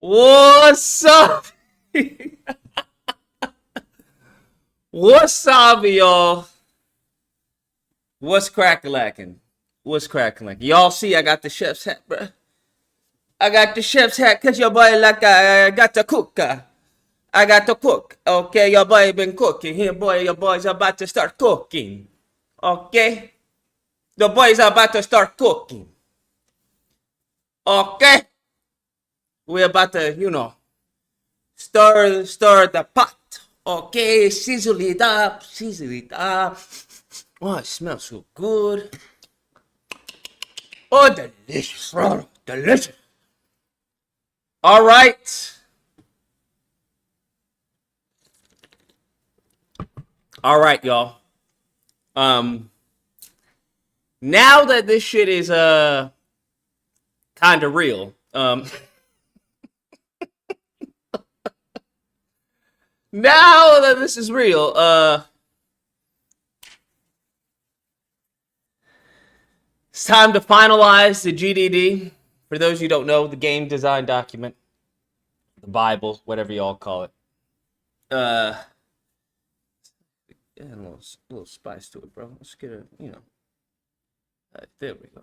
What's up? What's up, y'all? What's crack-a-lacking? What's crack-a-lacking? Y'all see I got the chef's hat, bruh. I got the chef's hat because your boy like I got to cook. I got to cook. Okay, your boy been cooking. Here, boy, your boy's about to start cooking. Okay? The boys are about to start cooking. Okay? We're about to, stir the pot. Okay, sizzle it up, sizzle it up. Oh, it smells so good. Oh, delicious, bro. Delicious. All right. All right, y'all. Now that this shit is kind of real, now that this is real, it's time to finalize the GDD. For those you don't know, the game design document, the Bible, whatever y'all call it. Yeah, a little spice to it, bro. Let's get a, there we go.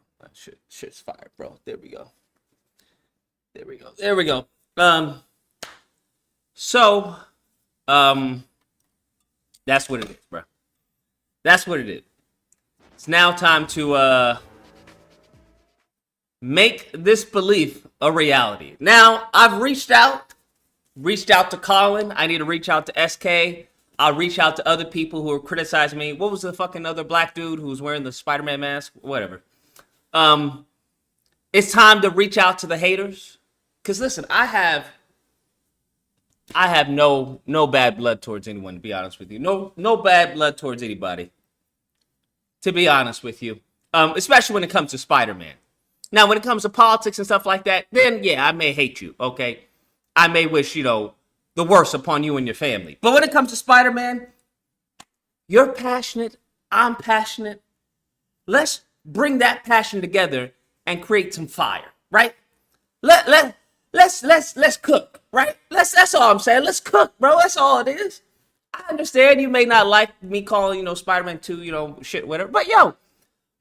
Shit's fire, bro. There we go. So, that's what it is, bro. That's what it is. It's now time to make this belief a reality. Now, I've reached out to Colin. I need to reach out to SK. I'll reach out to other people who are criticizing me. What was the fucking other black dude who was wearing the Spider-Man mask? Whatever. It's time to reach out to the haters. Cause listen, I have no bad blood towards anyone, to be honest with you. No bad blood towards anybody, to be honest with you. Especially when it comes to Spider-Man. Now, when it comes to politics and stuff like that, then yeah, I may hate you, okay? I may wish, the worst upon you and your family. But when it comes to Spider-Man, you're passionate, I'm passionate. Let's bring that passion together and create some fire, right? Let's cook, right? That's all I'm saying. Let's cook, bro. That's all it is. I understand you may not like me calling, Spider-Man 2, shit, whatever. But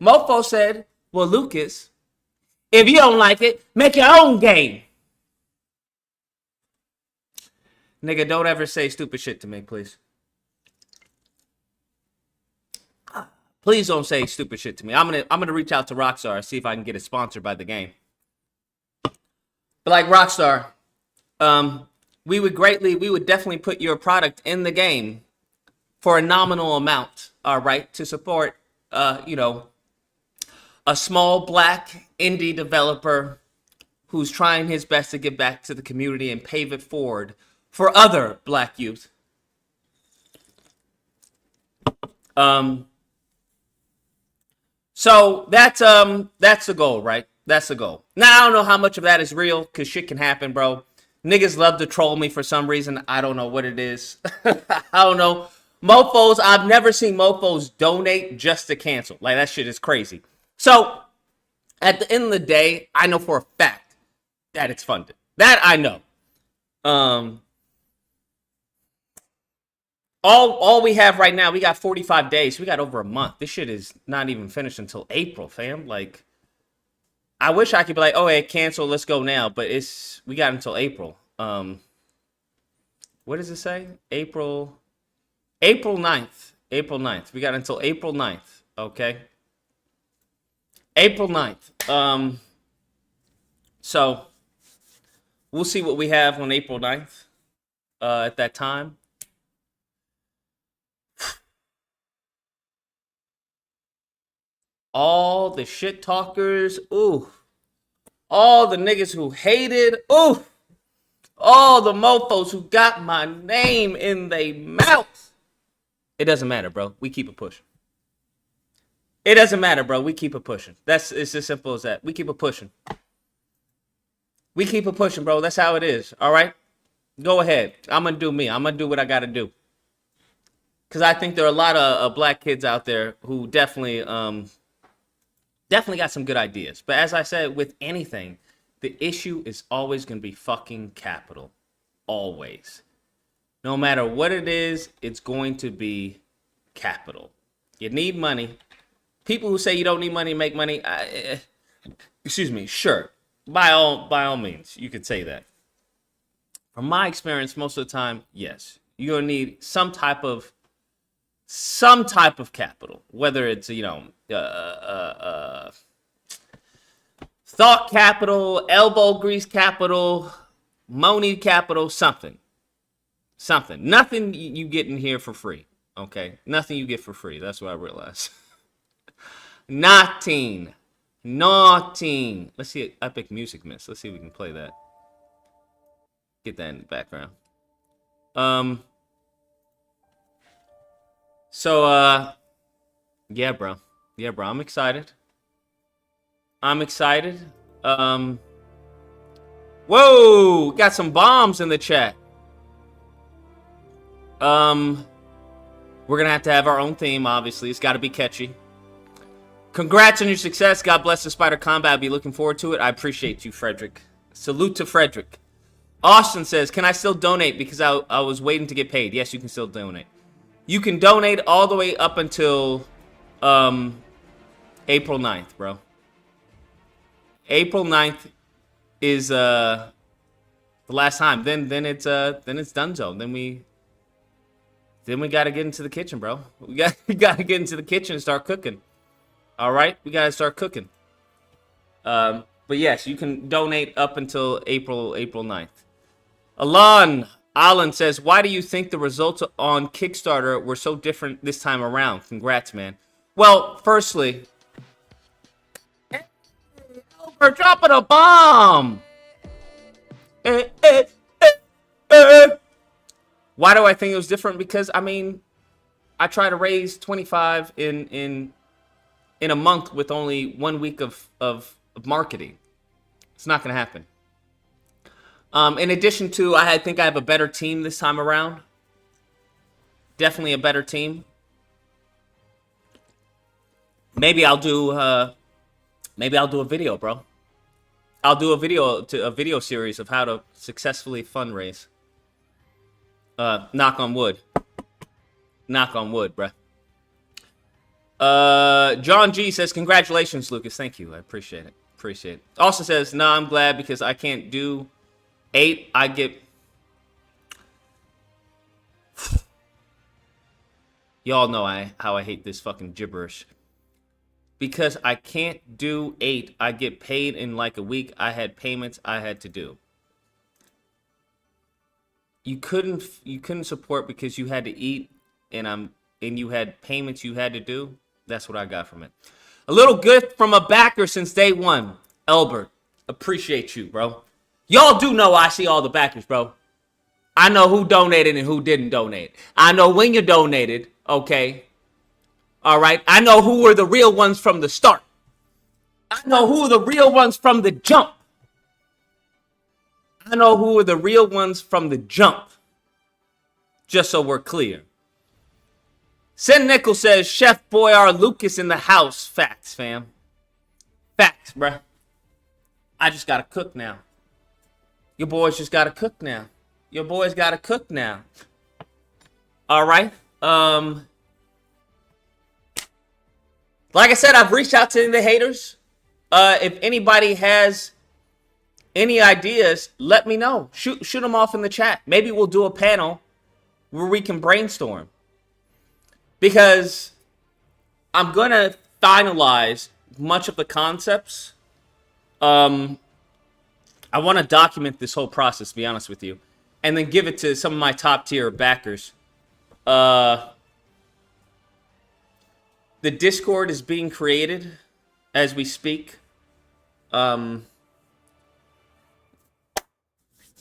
Mofo said, well, Lucas, if you don't like it, make your own game. Nigga, don't ever say stupid shit to me, please. Please don't say stupid shit to me. I'm gonna reach out to Rockstar, see if I can get it sponsored by the game. But like Rockstar, we would definitely put your product in the game for a nominal amount, all right, to support, a small black indie developer who's trying his best to give back to the community and pave it forward for other black youth. So that's the goal, right? That's the goal. Now, I don't know how much of that is real, because shit can happen, bro. Niggas love to troll me for some reason. I don't know what it is. I don't know. Mofos, I've never seen mofos donate just to cancel. Like, that shit is crazy. So, at the end of the day, I know for a fact that it's funded. That I know. All we have right now, we got 45 days. We got over a month. This shit is not even finished until April, fam. Like, I wish I could be like, oh, hey, cancel, let's go now. But we got until April. What does it say? April 9th. April 9th. We got until April 9th, okay? April 9th. So, we'll see what we have on April 9th at that time. All the shit talkers, ooh. All the niggas who hated, ooh. All the mofos who got my name in their mouth. It doesn't matter, bro. We keep it pushing. It doesn't matter, bro. We keep it pushing. It's as simple as that. We keep it pushing. We keep it pushing, bro. That's how it is. All right? Go ahead. I'm going to do me. I'm going to do what I got to do. Because I think there are a lot of black kids out there who definitely got some good ideas. But as I said, with anything, The issue is always going to be fucking capital. Always. No matter what it is, it's going to be capital. You need money. People who say you don't need money to make money, sure. By all means, you could say that. From my experience, most of the time, yes. You're going to need some type of capital, whether it's, thought capital, elbow grease capital, money capital, something. Nothing you get in here for free, okay? Nothing you get for free. That's what I realized. Nothing. Let's see Epic Music Miss. Let's see if we can play that. Get that in the background. Yeah, bro. I'm excited. Whoa, got some bombs in the chat. We're gonna have to have our own theme, obviously. It's gotta be catchy. Congrats on your success. God bless the Spider Combat. I'll be looking forward to it. I appreciate you, Frederick. Salute to Frederick. Austin says, can I still donate because I was waiting to get paid? Yes, you can still donate. You can donate all the way up until April 9th, bro. April 9th is the last time. Then it's donezo. Then we gotta get into the kitchen, bro. We gotta get into the kitchen and start cooking. All right, we gotta start cooking. But yes, you can donate up until April 9th. Alan says, why do you think the results on Kickstarter were so different this time around? Congrats, man. Well, firstly, we're dropping a bomb. Why do I think it was different? Because I try to raise 25 in a month with only 1 week of marketing. It's not gonna happen. In addition to, I think I have a better team this time around. Definitely a better team. Maybe I'll do a video, bro. I'll do a video series of how to successfully fundraise. Knock on wood. Knock on wood, bruh. John G says, congratulations, Lucas. Thank you. I appreciate it. Also says, no, I'm glad because I can't do 8. I get... Y'all know how I hate this fucking gibberish. Because I can't do 8, I get paid in like a week. I had payments I had to do. You couldn't support because you had to eat and you had payments you had to do. That's what I got from it. A little gift from a backer since day one. Elbert, appreciate you, bro. Y'all do know I see all the backers, bro. I know who donated and who didn't donate. I know when you donated, okay? All right? I know who were the real ones from the start. I know who were the real ones from the jump. I know who were the real ones from the jump. Just so we're clear. Sin Nickel says, Chef Boyar Lucas in the house. Facts, fam. Facts, bruh. I just gotta cook now. Your boys just gotta cook now. Your boys gotta cook now. All right. Like I said, I've reached out to the haters. If anybody has any ideas, let me know. Shoot them off in the chat. Maybe we'll do a panel where we can brainstorm. Because I'm going to finalize much of the concepts. I want to document this whole process, to be honest with you. And then give it to some of my top tier backers. The Discord is being created as we speak.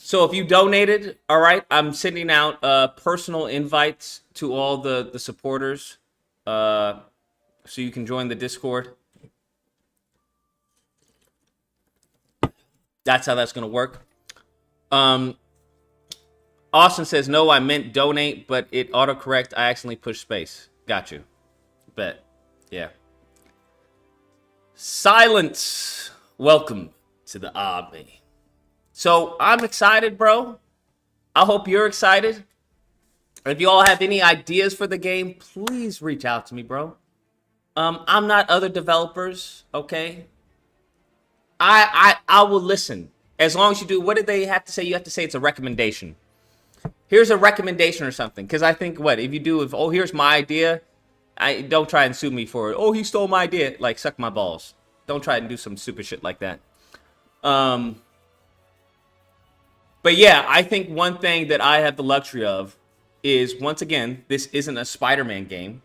So if you donated, all right, I'm sending out personal invites to all the supporters, so you can join the Discord. That's how that's gonna work. Austin says, no, I meant donate, but it autocorrect. I accidentally pushed space. Got you. Bet. Yeah. Silence. Welcome to the army. So I'm excited, bro. I hope you're excited. If you all have any ideas for the game, please reach out to me, bro. I'm not other developers, okay? I will listen. As long as you do, what did they have to say? You have to say it's a recommendation. Here's a recommendation or something. Because I think if you do, oh, here's my idea, don't try and sue me for it. Oh, he stole my idea. Like, suck my balls. Don't try and do some stupid shit like that. But yeah, I think one thing that I have the luxury of is, once again, this isn't a Spider-Man game.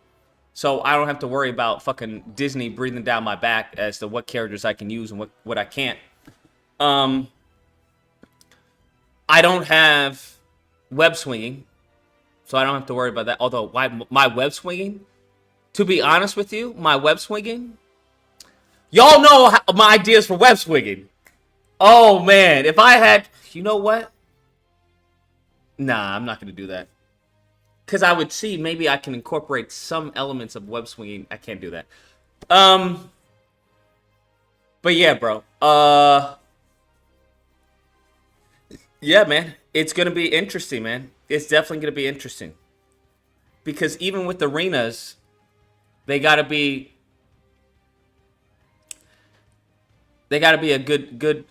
So I don't have to worry about fucking Disney breathing down my back as to what characters I can use and what I can't. I don't have web swinging, so I don't have to worry about that. Although my web swinging, to be honest with you, my web swinging, y'all know my ideas for web swinging. Oh man, if I had, you know what? Nah, I'm not gonna do that. Because I would see maybe I can incorporate some elements of web swinging. I can't do that. But yeah, bro. Yeah, man. It's going to be interesting, man. It's definitely going to be interesting. Because even with the arenas, they got to be a good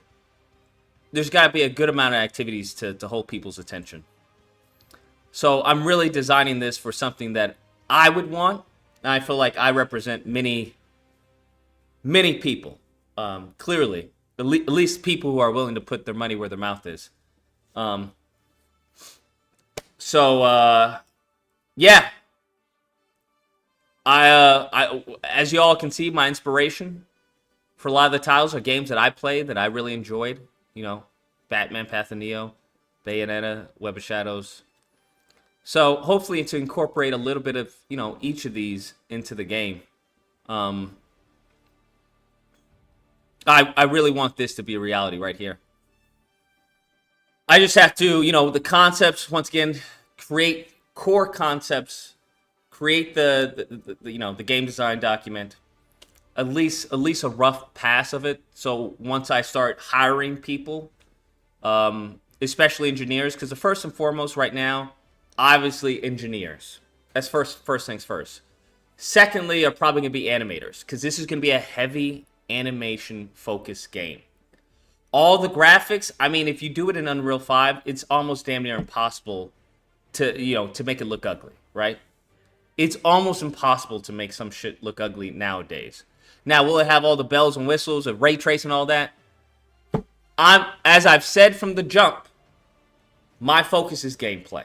there's got to be a good amount of activities to hold people's attention. So I'm really designing this for something that I would want. And I feel like I represent many people. Clearly, at least people who are willing to put their money where their mouth is. Yeah. I as you all can see, my inspiration for a lot of the titles are games that I played that I really enjoyed. You know, Batman, Path of Neo, Bayonetta, Web of Shadows. So hopefully to incorporate a little bit of, you know, each of these into the game. I really want this to be a reality right here. I just have to, you know, the concepts, once again, create core concepts, create the you know, the game design document, at least a rough pass of it. So once I start hiring people, especially engineers, because the first and foremost right now, obviously engineers. That's first things first. Secondly, are probably going to be animators, because this is going to be a heavy animation focused game. All the graphics, I mean, if you do it in Unreal 5, it's almost damn near impossible to, you know, to make it look ugly, right? It's almost impossible to make some shit look ugly nowadays. Now, will it have all the bells and whistles of ray tracing and all that? As I've said from the jump, my focus is gameplay.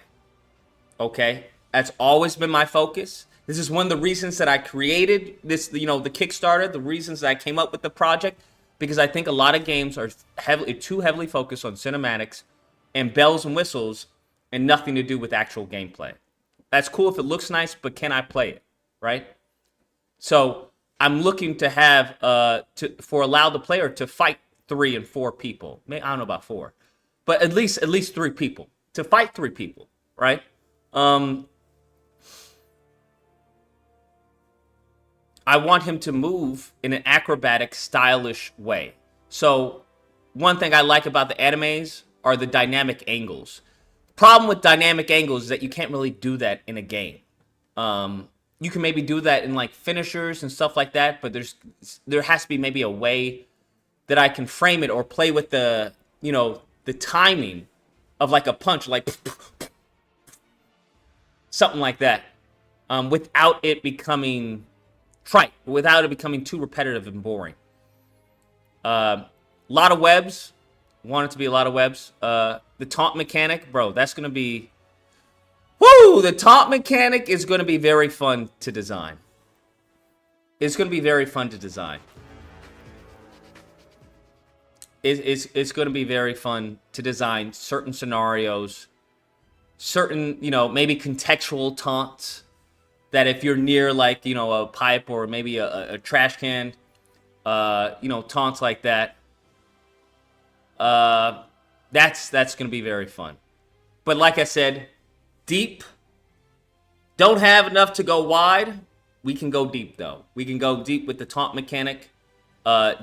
Okay? That's always been my focus. This is one of the reasons that I created this, you know, the Kickstarter, the reasons that I came up with the project, because I think a lot of games are too heavily focused on cinematics and bells and whistles and nothing to do with actual gameplay. That's cool if it looks nice, but can I play it, right? So I'm looking to have allow the player to fight 3 and 4 people. I don't know about 4, but at least 3 people, to fight 3 people, right? I want him to move in an acrobatic, stylish way. So one thing I like about the animes are the dynamic angles. Problem with dynamic angles is that you can't really do that in a game. You can maybe do that in like finishers and stuff like that, but there has to be maybe a way that I can frame it or play with the, you know, the timing of like a punch, like something like that, without it becoming trite, without it becoming too repetitive and boring. A lot of webs. Want it to be a lot of webs. The taunt mechanic, bro, that's going to be... Woo! The taunt mechanic is going to be very fun to design. It's going to be very fun to design. It's going to be very fun to design certain scenarios, certain, you know, maybe contextual taunts that if you're near, like, you know, a pipe or maybe a trash can, you know, taunts like that. That's going to be very fun. But like I said, deep. Don't have enough to go wide. We can go deep, though. We can go deep with the taunt mechanic,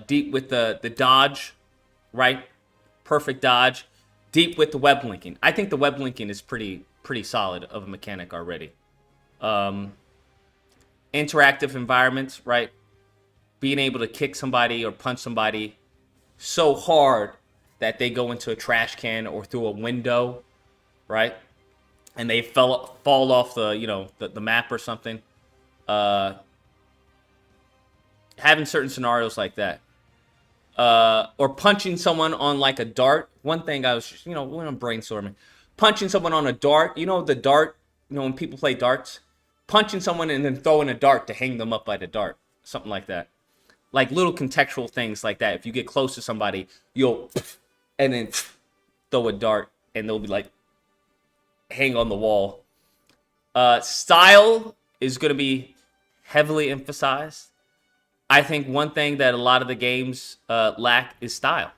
deep with the dodge, right? Perfect dodge, deep with the web linking. I think the web linking is pretty solid of a mechanic already. Interactive environments, right? Being able to kick somebody or punch somebody so hard that they go into a trash can or through a window, right? And they fall off the map or something. Having certain scenarios like that. Or punching someone on like a dart. One thing I was, when I'm brainstorming, punching someone on a dart. The dart, when people play darts, punching someone and then throwing a dart to hang them up by the dart. Something like that. Like little contextual things like that. If you get close to somebody, you'll and then throw a dart and they'll be like hang on the wall. Style is going to be heavily emphasized. I think one thing that a lot of the games lack is style.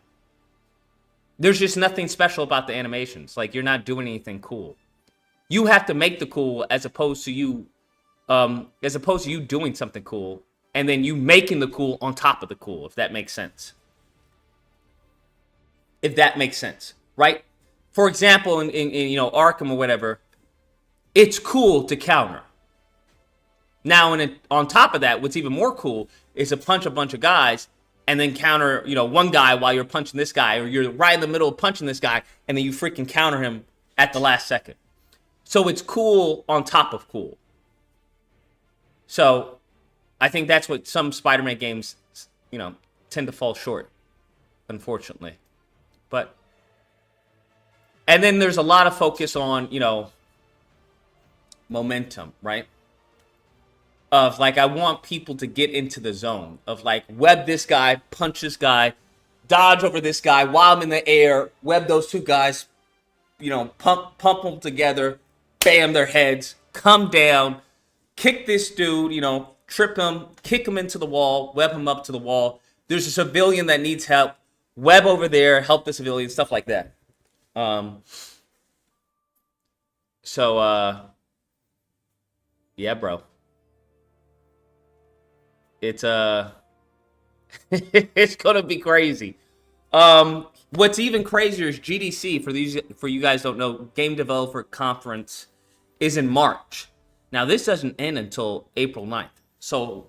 There's just nothing special about the animations. Like, you're not doing anything cool. You have to make the cool as opposed to you doing something cool and then you making the cool on top of the cool, if that makes sense. If that makes sense, right? For example, in Arkham or whatever, it's cool to counter. Now, on top of that, what's even more cool is to punch a bunch of guys and then counter, one guy while you're punching this guy, or you're right in the middle of punching this guy, and then you freaking counter him at the last second. So it's cool on top of cool. So I think that's what some Spider-Man games, tend to fall short, unfortunately. And then there's a lot of focus on, momentum, right? Of like, I want people to get into the zone of like, web this guy, punch this guy, dodge over this guy while I'm in the air, web those two guys, pump them together, bam their heads, come down, kick this dude, trip him, kick him into the wall, web him up to the wall. There's a civilian that needs help, web over there, help the civilian, stuff like that. Yeah, bro. It's it's gonna be crazy. What's even crazier is GDC. For you guys don't know, Game Developer Conference is in March. Now this doesn't end until April 9th. So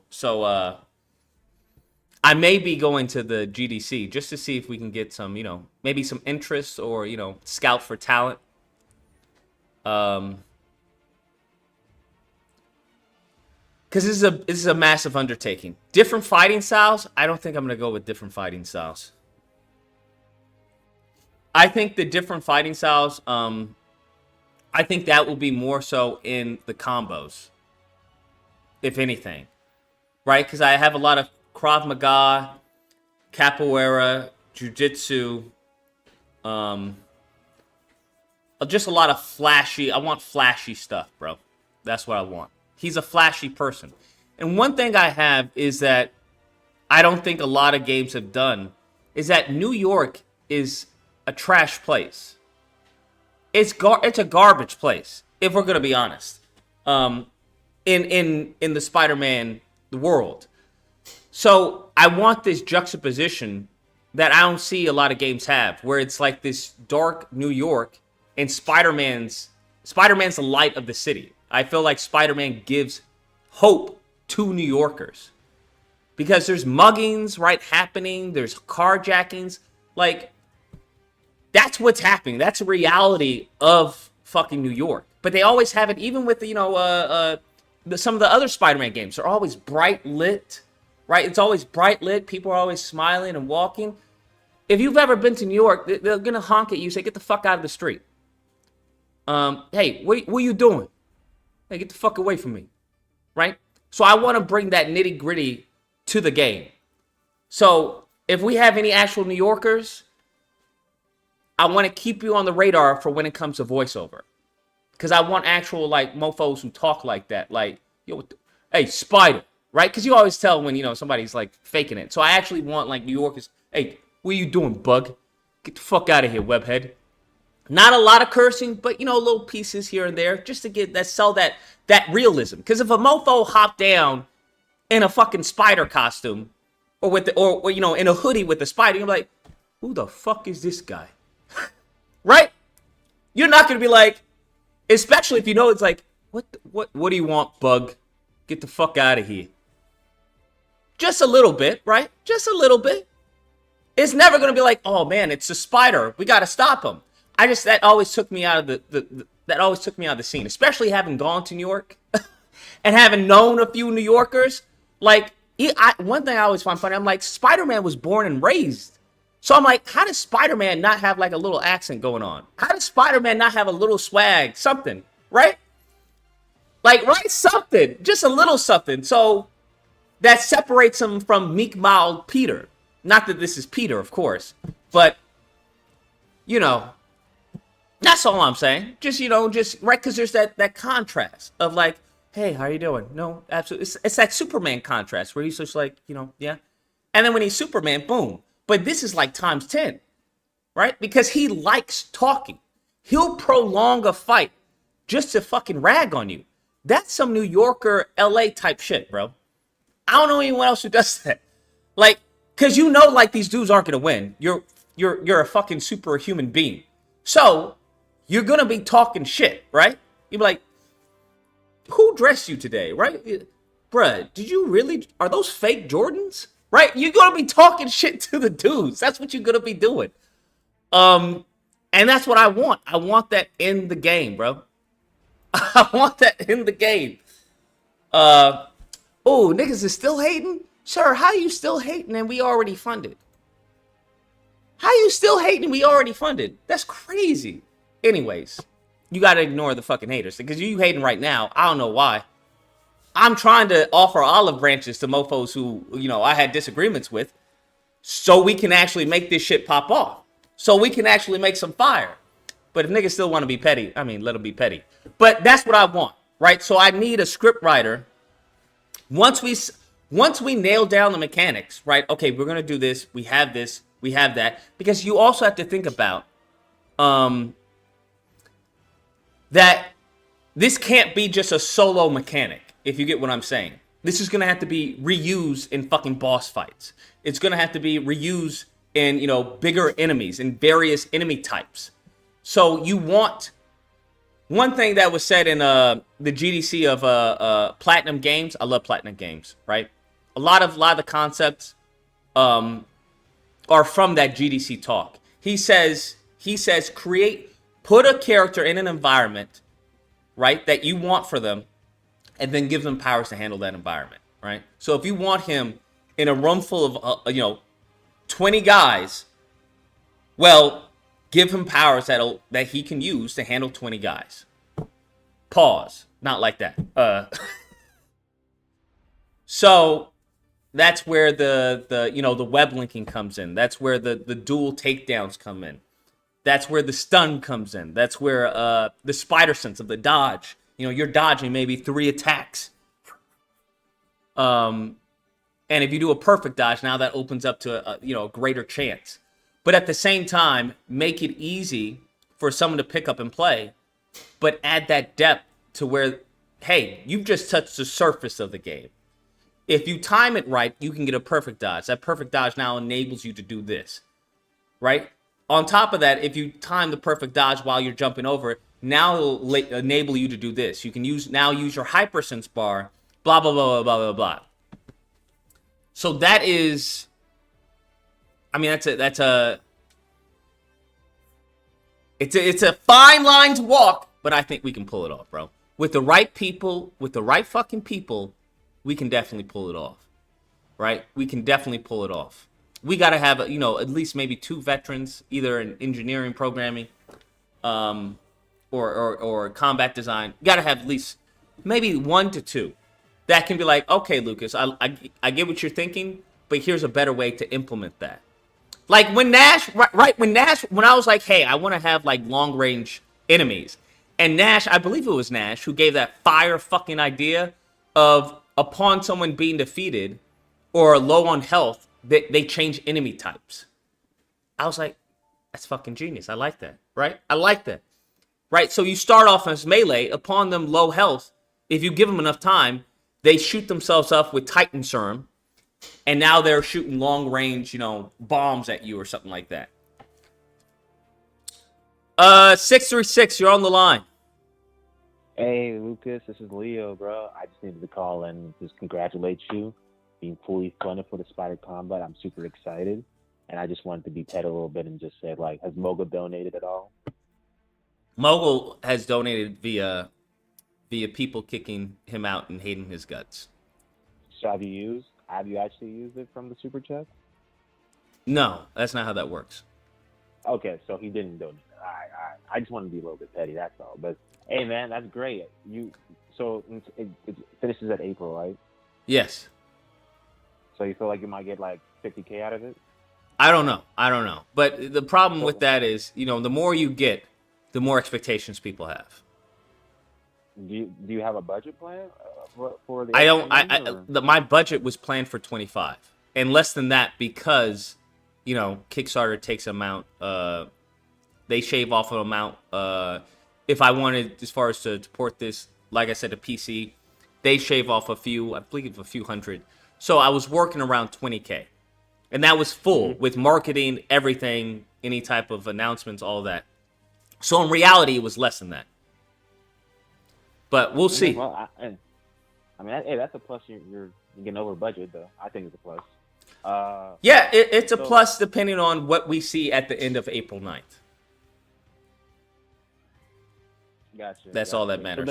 I may be going to the GDC just to see if we can get some, maybe some interest or, scout for talent. Because this is a massive undertaking. Different fighting styles. I don't think I'm gonna go with different fighting styles. I think the different fighting styles. I think that will be more so in the combos, if anything, right? Because I have a lot of Krav Maga, Capoeira, Jiu-Jitsu, just a lot of flashy. I want flashy stuff, bro. That's what I want. He's a flashy person. And one thing I have is that I don't think a lot of games have done is that New York is a trash place. It's a garbage place, if we're gonna be honest. In the Spider-Man world. So I want this juxtaposition that I don't see a lot of games have, where it's like this dark New York and Spider-Man's the light of the city. I feel like Spider-Man gives hope to New Yorkers. Because there's muggings, right, happening. There's carjackings. Like, that's what's happening. That's a reality of fucking New York. But they always have it, even with, some of the other Spider-Man games. They're always bright lit, right? It's always bright lit. People are always smiling and walking. If you've ever been to New York, they're going to honk at you, say, get the fuck out of the street. Hey, what are you doing? Hey, get the fuck away from me, right? So I want to bring that nitty gritty to the game. So if we have any actual New Yorkers, I want to keep you on the radar for when it comes to voiceover. Because I want actual, like, mofos who talk like that. Like, yo, hey, Spider, right? Because you always tell when, somebody's, like, faking it. So I actually want, like, New Yorkers, hey, what are you doing, bug? Get the fuck out of here, webhead. Not a lot of cursing, but, little pieces here and there just to sell that realism. Because if a mofo hopped down in a fucking spider costume or in a hoodie with a spider, you're like, who the fuck is this guy? Right? You're not going to be like, especially if you know it's like, what do you want, bug? Get the fuck out of here. Just a little bit, right? Just a little bit. It's never going to be like, oh man, it's a spider. We got to stop him. That always took me out of that always took me out of the scene, especially having gone to New York and having known a few New Yorkers. Like, one thing I always find funny, I'm like, Spider-Man was born and raised. So I'm like, how does Spider-Man not have like a little accent going on? How does Spider-Man not have a little swag? Something, right? Like, right? Something. Just a little something. So that separates him from meek, mild Peter. Not that this is Peter, of course. But, you know, that's all I'm saying. Just, right, because there's that contrast of like, hey, how you doing? No, absolutely. It's that Superman contrast where he's just like, yeah. And then when he's Superman, boom. But this is like times 10, right? Because he likes talking. He'll prolong a fight just to fucking rag on you. That's some New Yorker, LA type shit, bro. I don't know anyone else who does that. Like, because like these dudes aren't gonna win. You're a fucking superhuman being. So you're gonna be talking shit, right? You'll be like, who dressed you today, right? Bruh, are those fake Jordans? Right? You're going to be talking shit to the dudes. That's what you're going to be doing. And that's what I want. I want that in the game, bro. I want that in the game. Niggas is still hating? Sir, how you still hating and we already funded? How you still hating and we already funded? That's crazy. Anyways, you got to ignore the fucking haters. Because you hating right now. I don't know why. I'm trying to offer olive branches to mofos who, I had disagreements with so we can actually make this shit pop off. So we can actually make some fire. But if niggas still want to be petty, let them be petty. But that's what I want, right? So I need a script writer. Once we nail down the mechanics, right? Okay, we're going to do this. We have that. Because you also have to think about that this can't be just a solo mechanic. If you get what I'm saying. This is going to have to be reused in fucking boss fights. It's going to have to be reused in, bigger enemies, in various enemy types. So you want... One thing that was said in the GDC of Platinum Games, I love Platinum Games, right? A lot of the concepts are from that GDC talk. He says, put a character in an environment, right, that you want for them, and then give them powers to handle that environment, right? So if you want him in a room full of, 20 guys, well, give him powers that he can use to handle 20 guys. Pause. Not like that. So that's where the web linking comes in. That's where the dual takedowns come in. That's where the stun comes in. That's where the spider sense of the dodge. You're dodging maybe 3 attacks. And if you do a perfect dodge, now that opens up to a greater chance. But at the same time, make it easy for someone to pick up and play, but add that depth to where, hey, you've just touched the surface of the game. If you time it right, you can get a perfect dodge. That perfect dodge now enables you to do this, right? On top of that, if you time the perfect dodge while you're jumping over it, now it'll enable you to do this. You can use your hypersense bar, blah, blah, blah, blah, blah, blah. So that is, it's a fine line to walk, but I think we can pull it off, bro. With the right people, with the right fucking people, we can definitely pull it off, right? We can definitely pull it off. We got to have, at least maybe 2 veterans, either in engineering, programming, or combat design. You got to have at least maybe 1 to 2 that can be like, okay, Lucas, I get what you're thinking, but here's a better way to implement that. Like when Nash, when I was like, hey, I want to have like long range enemies, and Nash, I believe it was Nash who gave that fire fucking idea of upon someone being defeated or low on health, they change enemy types. I was like, that's fucking genius. I like that, right? I like that, right? So you start off as melee. Upon them low health, if you give them enough time, they shoot themselves up with Titan Serum, and now they're shooting long range, bombs at you or something like that. 636, you're on the line. Hey, Lucas, this is Leo, bro. I just needed to call and just congratulate you being fully funded for the Spider Combat. I'm super excited. And I just wanted to be petty a little bit and just say, like, has Mogul donated at all? Mogul has donated via people kicking him out and hating his guts. So have you actually used it from the Super Chat? No, that's not how that works. Okay, so he didn't donate. All right. I just want to be a little bit petty, that's all. But, hey, man, that's great. So it finishes at April, right? Yes. So you feel like you might get, like, 50K out of it? I don't know. But the problem with that is, the more you get, the more expectations people have. Do you have a budget plan for the? I don't. My budget was planned for 25, and less than that because, Kickstarter takes amount. They shave off an amount. If I wanted, as far as to port this, like I said, a PC, they shave off I believe a few hundred. So I was working around 20K, and that was full with marketing, everything, any type of announcements, all that. So in reality, it was less than that. But we'll see. Well, hey, that's a plus. You're getting over budget, though. I think it's a plus. Yeah, it's a plus depending on what we see at the end of April 9th. Gotcha. That's all that matters.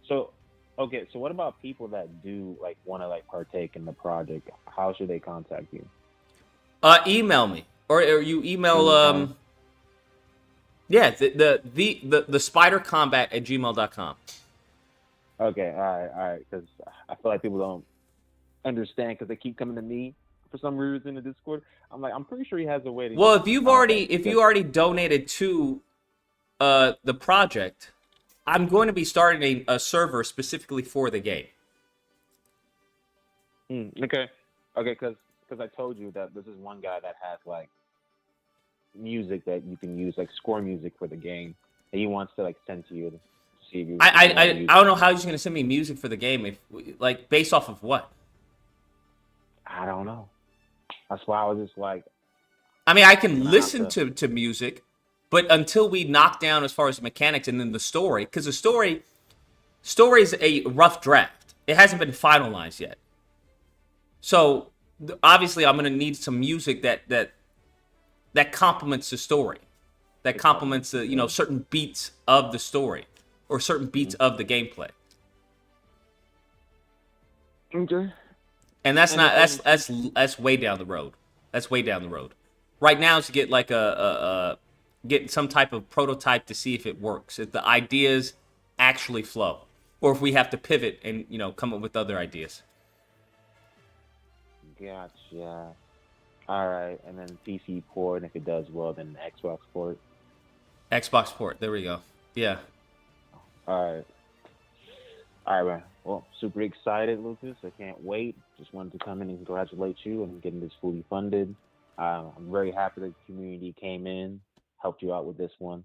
So what about people that do want to partake in the project? How should they contact you? Email me, or you email yeah, the spidercombat@gmail.com. Okay, all right, because I feel like people don't understand because they keep coming to me for some reason in the Discord. I'm pretty sure he has a way to. Well, if you already donated to the project, I'm going to be starting a server specifically for the game. Okay, because I told you that this is one guy that has music that you can use, score music for the game, and he wants to send to you to see if you. I don't know how he's going to send me music for the game, if based off of what. I don't know. That's why I was just I mean, I can listen to music, but until we knock down as far as the mechanics and then the story, because the story is a rough draft. It hasn't been finalized yet. So obviously, I'm going to need some music that complements the story, that complements the certain beats of the story or certain beats of the gameplay. Okay. And that's way down the road. That's way down the road. Right now is to get get some type of prototype to see if it works, if the ideas actually flow, or if we have to pivot and come up with other ideas. Gotcha. All right, and then PC port, and if it does well, then Xbox port. Xbox port. There we go. Yeah. All right, man. Well, super excited, Lucas. I can't wait. Just wanted to come in and congratulate you on getting this fully funded. I'm very happy that the community came in, helped you out with this one.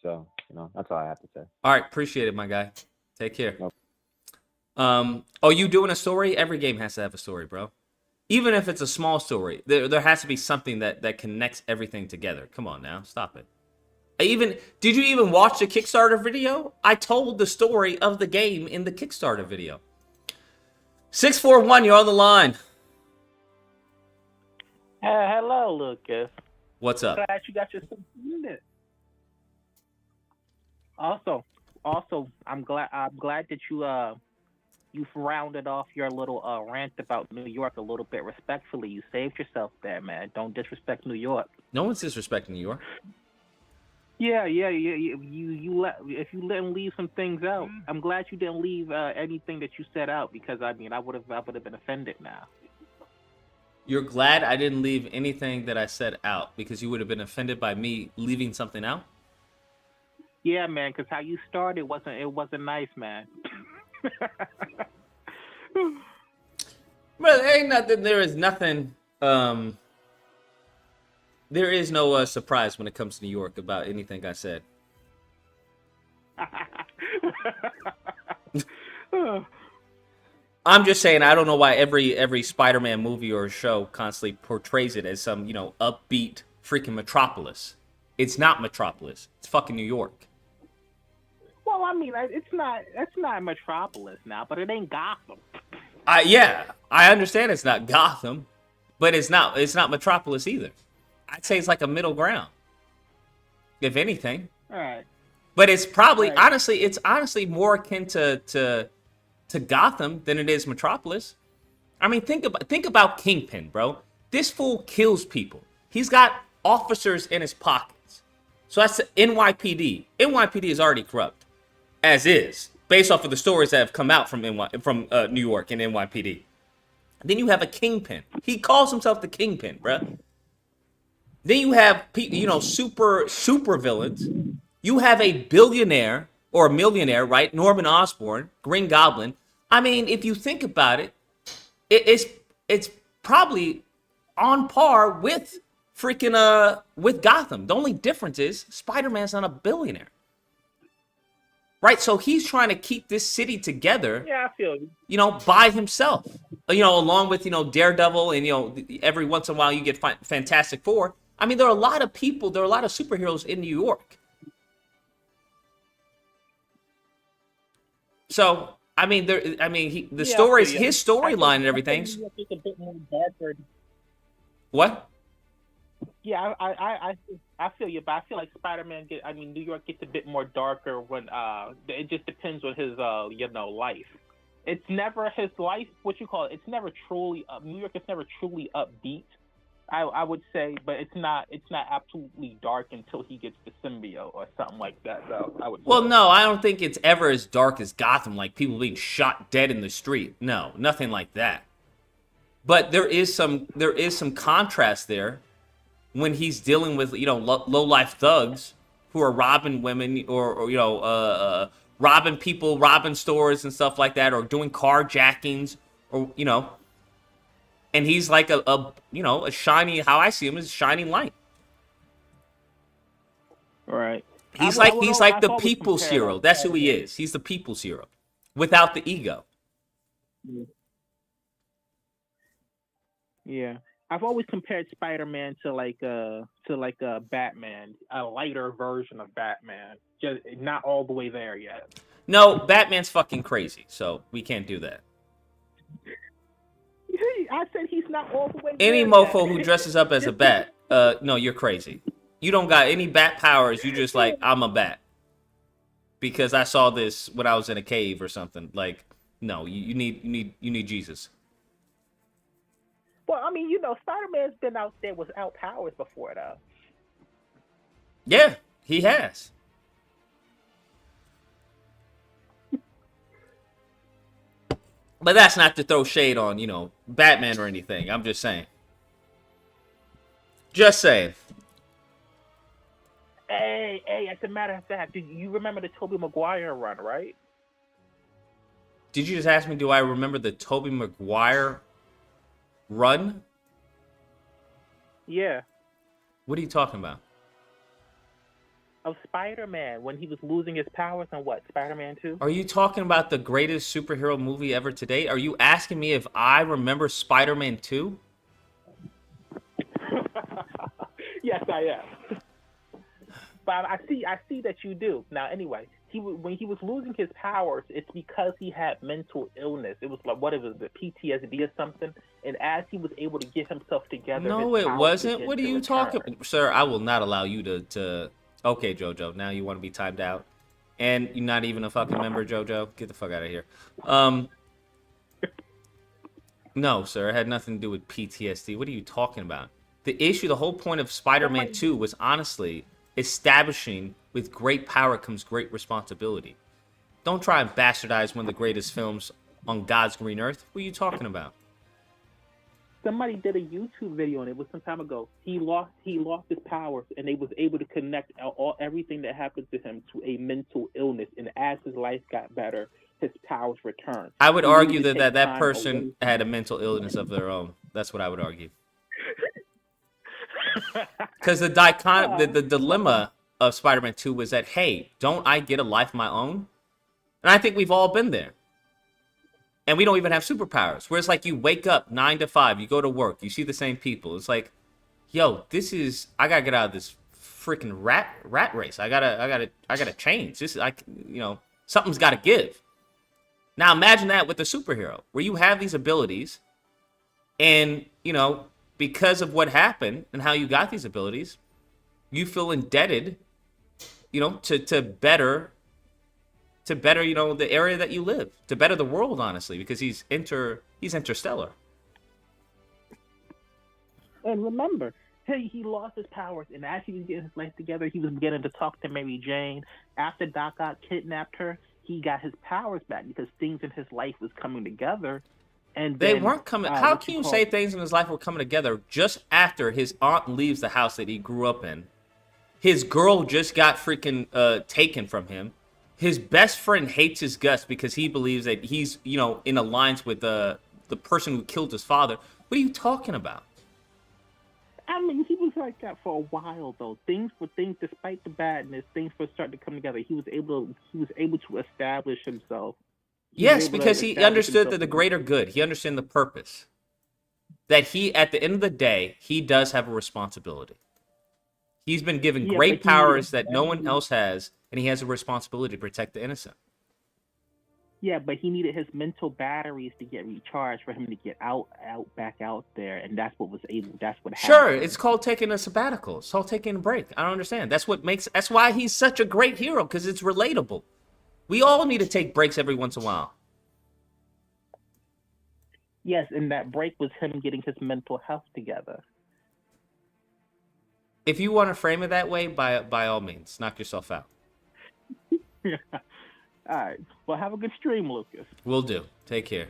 So, that's all I have to say. All right, appreciate it, my guy. Take care. Nope. You doing a story? Every game has to have a story, bro. Even if it's a small story, there has to be something that connects everything together. Come on now, stop it. Did you even watch the Kickstarter video? I told the story of the game in the Kickstarter video. 641, you're on the line. Hello, Lucas. What's up? Glad you got your minute. Also, I'm glad that you've rounded off your little rant about New York a little bit respectfully. You saved yourself there, man. Don't disrespect New York. No one's disrespecting New York. Yeah. If you didn't leave some things out, I'm glad you didn't leave anything that you said out because I would have been offended now. You're glad I didn't leave anything that I said out because you would have been offended by me leaving something out? Yeah, man, because how you started wasn't nice, man. Well, there ain't nothing. There is nothing. There is no surprise when it comes to New York about anything I said. I'm just saying I don't know why every Spider-Man movie or show constantly portrays it as some, upbeat freaking metropolis. It's not Metropolis. It's fucking New York. Well, I mean, it's not. That's not Metropolis now, but it ain't Gotham. Yeah, I understand it's not Gotham, but it's not Metropolis either. I'd say it's like a middle ground, if anything. All right. But it's probably Right. honestly more akin to Gotham than it is Metropolis. I mean, think about Kingpin, bro. This fool kills people. He's got officers in his pockets. So that's NYPD. NYPD is already corrupt, as is, based off of the stories that have come out from New York and NYPD. Then you have a Kingpin. He calls himself the Kingpin, bro. Then you have super villains. You have a billionaire or a millionaire, right? Norman Osborn, Green Goblin. I mean, if you think about it, it's probably on par with freaking with Gotham. The only difference is Spider-Man's not a billionaire. Right? So he's trying to keep this city together. Yeah, I feel you. By himself. Along with, Daredevil and, every once in a while you get Fantastic Four. I mean, there are a lot of people, there are a lot of superheroes in New York. So, I mean, the stories, his storyline and everything. It's a bit more darker. What? Yeah, I feel you, but I feel like Spider-Man New York gets a bit more darker when it just depends on his life. It's never his life. What you call it? It's never truly New York is never truly upbeat. I would say, but it's not absolutely dark until he gets the symbiote or something like that, though. I would say. Well, no, I don't think it's ever as dark as Gotham, like people being shot dead in the street. No, nothing like that. But there is some contrast there when he's dealing with low life thugs who are robbing women or robbing people, robbing stores and stuff like that, or doing carjackings, or and he's like a shiny, how I see him is a shining light. Right. He's like the people's hero. That's who he is. He's the people's hero without the ego. Yeah. I've always compared Spider-Man to like a Batman, a lighter version of Batman. Just not all the way there yet. No, Batman's fucking crazy, so we can't do that. I said he's not all the way Any there mofo yet. who dresses up as a bat, no, you're crazy. You don't got any bat powers. You just like, I'm a bat. Because I saw this when I was in a cave or something. Like, no, you need Jesus. Well, I mean, Spider-Man's been out there without powers before, though. Yeah, he has. But that's not to throw shade on, Batman or anything. I'm just saying. Just saying. Hey, as a matter of fact, do you remember the Tobey Maguire run, right? Did you just ask me, do I remember the Tobey Maguire run? Yeah. What are you talking about? Of Spider-Man, when he was losing his powers on what? Spider-Man 2? Are you talking about the greatest superhero movie ever to date? Are you asking me if I remember Spider-Man 2? Yes, I am. But I see that you do. Now, anyway, when he was losing his powers, it's because he had mental illness. It was like, what it was, the PTSD or something. And as he was able to get himself together, no, it wasn't. What are you talking, sir? I will not allow you to. Okay, JoJo. Now you want to be timed out, and you're not even a fucking member, JoJo. Get the fuck out of here. No, sir. It had nothing to do with PTSD. What are you talking about? The whole point of Spider-Man 2 was honestly establishing with great power comes great responsibility. Don't try and bastardize one of the greatest films on God's green earth. What are you talking about? Somebody did a YouTube video on it. It was some time ago. He lost his powers, and they was able to connect everything that happened to him to a mental illness. And as his life got better, his powers returned. I would argue that person had a mental illness of their own. That's what I would argue. Because the dilemma of Spider-Man 2 was that, hey, don't I get a life of my own? And I think we've all been there. and we don't even have superpowers. Where it's like you wake up 9 to 5, you go to work, you see the same people. It's like, yo, I gotta get out of this freaking rat race. I gotta change. This is like, something's gotta give. Now imagine that with a superhero, where you have these abilities, and because of what happened and how you got these abilities, you feel indebted, to better the area that you live, to better the world, honestly, because he's interstellar. And remember, he lost his powers, and as he was getting his life together, he was beginning to talk to Mary Jane. After Doc Ock kidnapped her, he got his powers back because things in his life was coming together. And they weren't coming. How can you say things in his life were coming together just after his aunt leaves the house that he grew up in? His girl just got freaking taken from him. His best friend hates his guts because he believes that he's, in alliance with the person who killed his father. What are you talking about? I mean, he was like that for a while, though. Things, despite the badness, things were starting to come together. He was able to establish himself. Yes, because he understood that the greater good. He understood the purpose. That he, at the end of the day, he does have a responsibility. He's been given great powers that no one else has, and he has a responsibility to protect the innocent. Yeah, but he needed his mental batteries to get recharged for him to get back out there, and that's what happened. Sure, it's called taking a sabbatical. It's called taking a break. I don't understand. That's why he's such a great hero, because it's relatable. We all need to take breaks every once in a while. Yes, and that break was him getting his mental health together. If you want to frame it that way, by all means, knock yourself out. All right. Well, have a good stream, Lucas. Will do. Take care.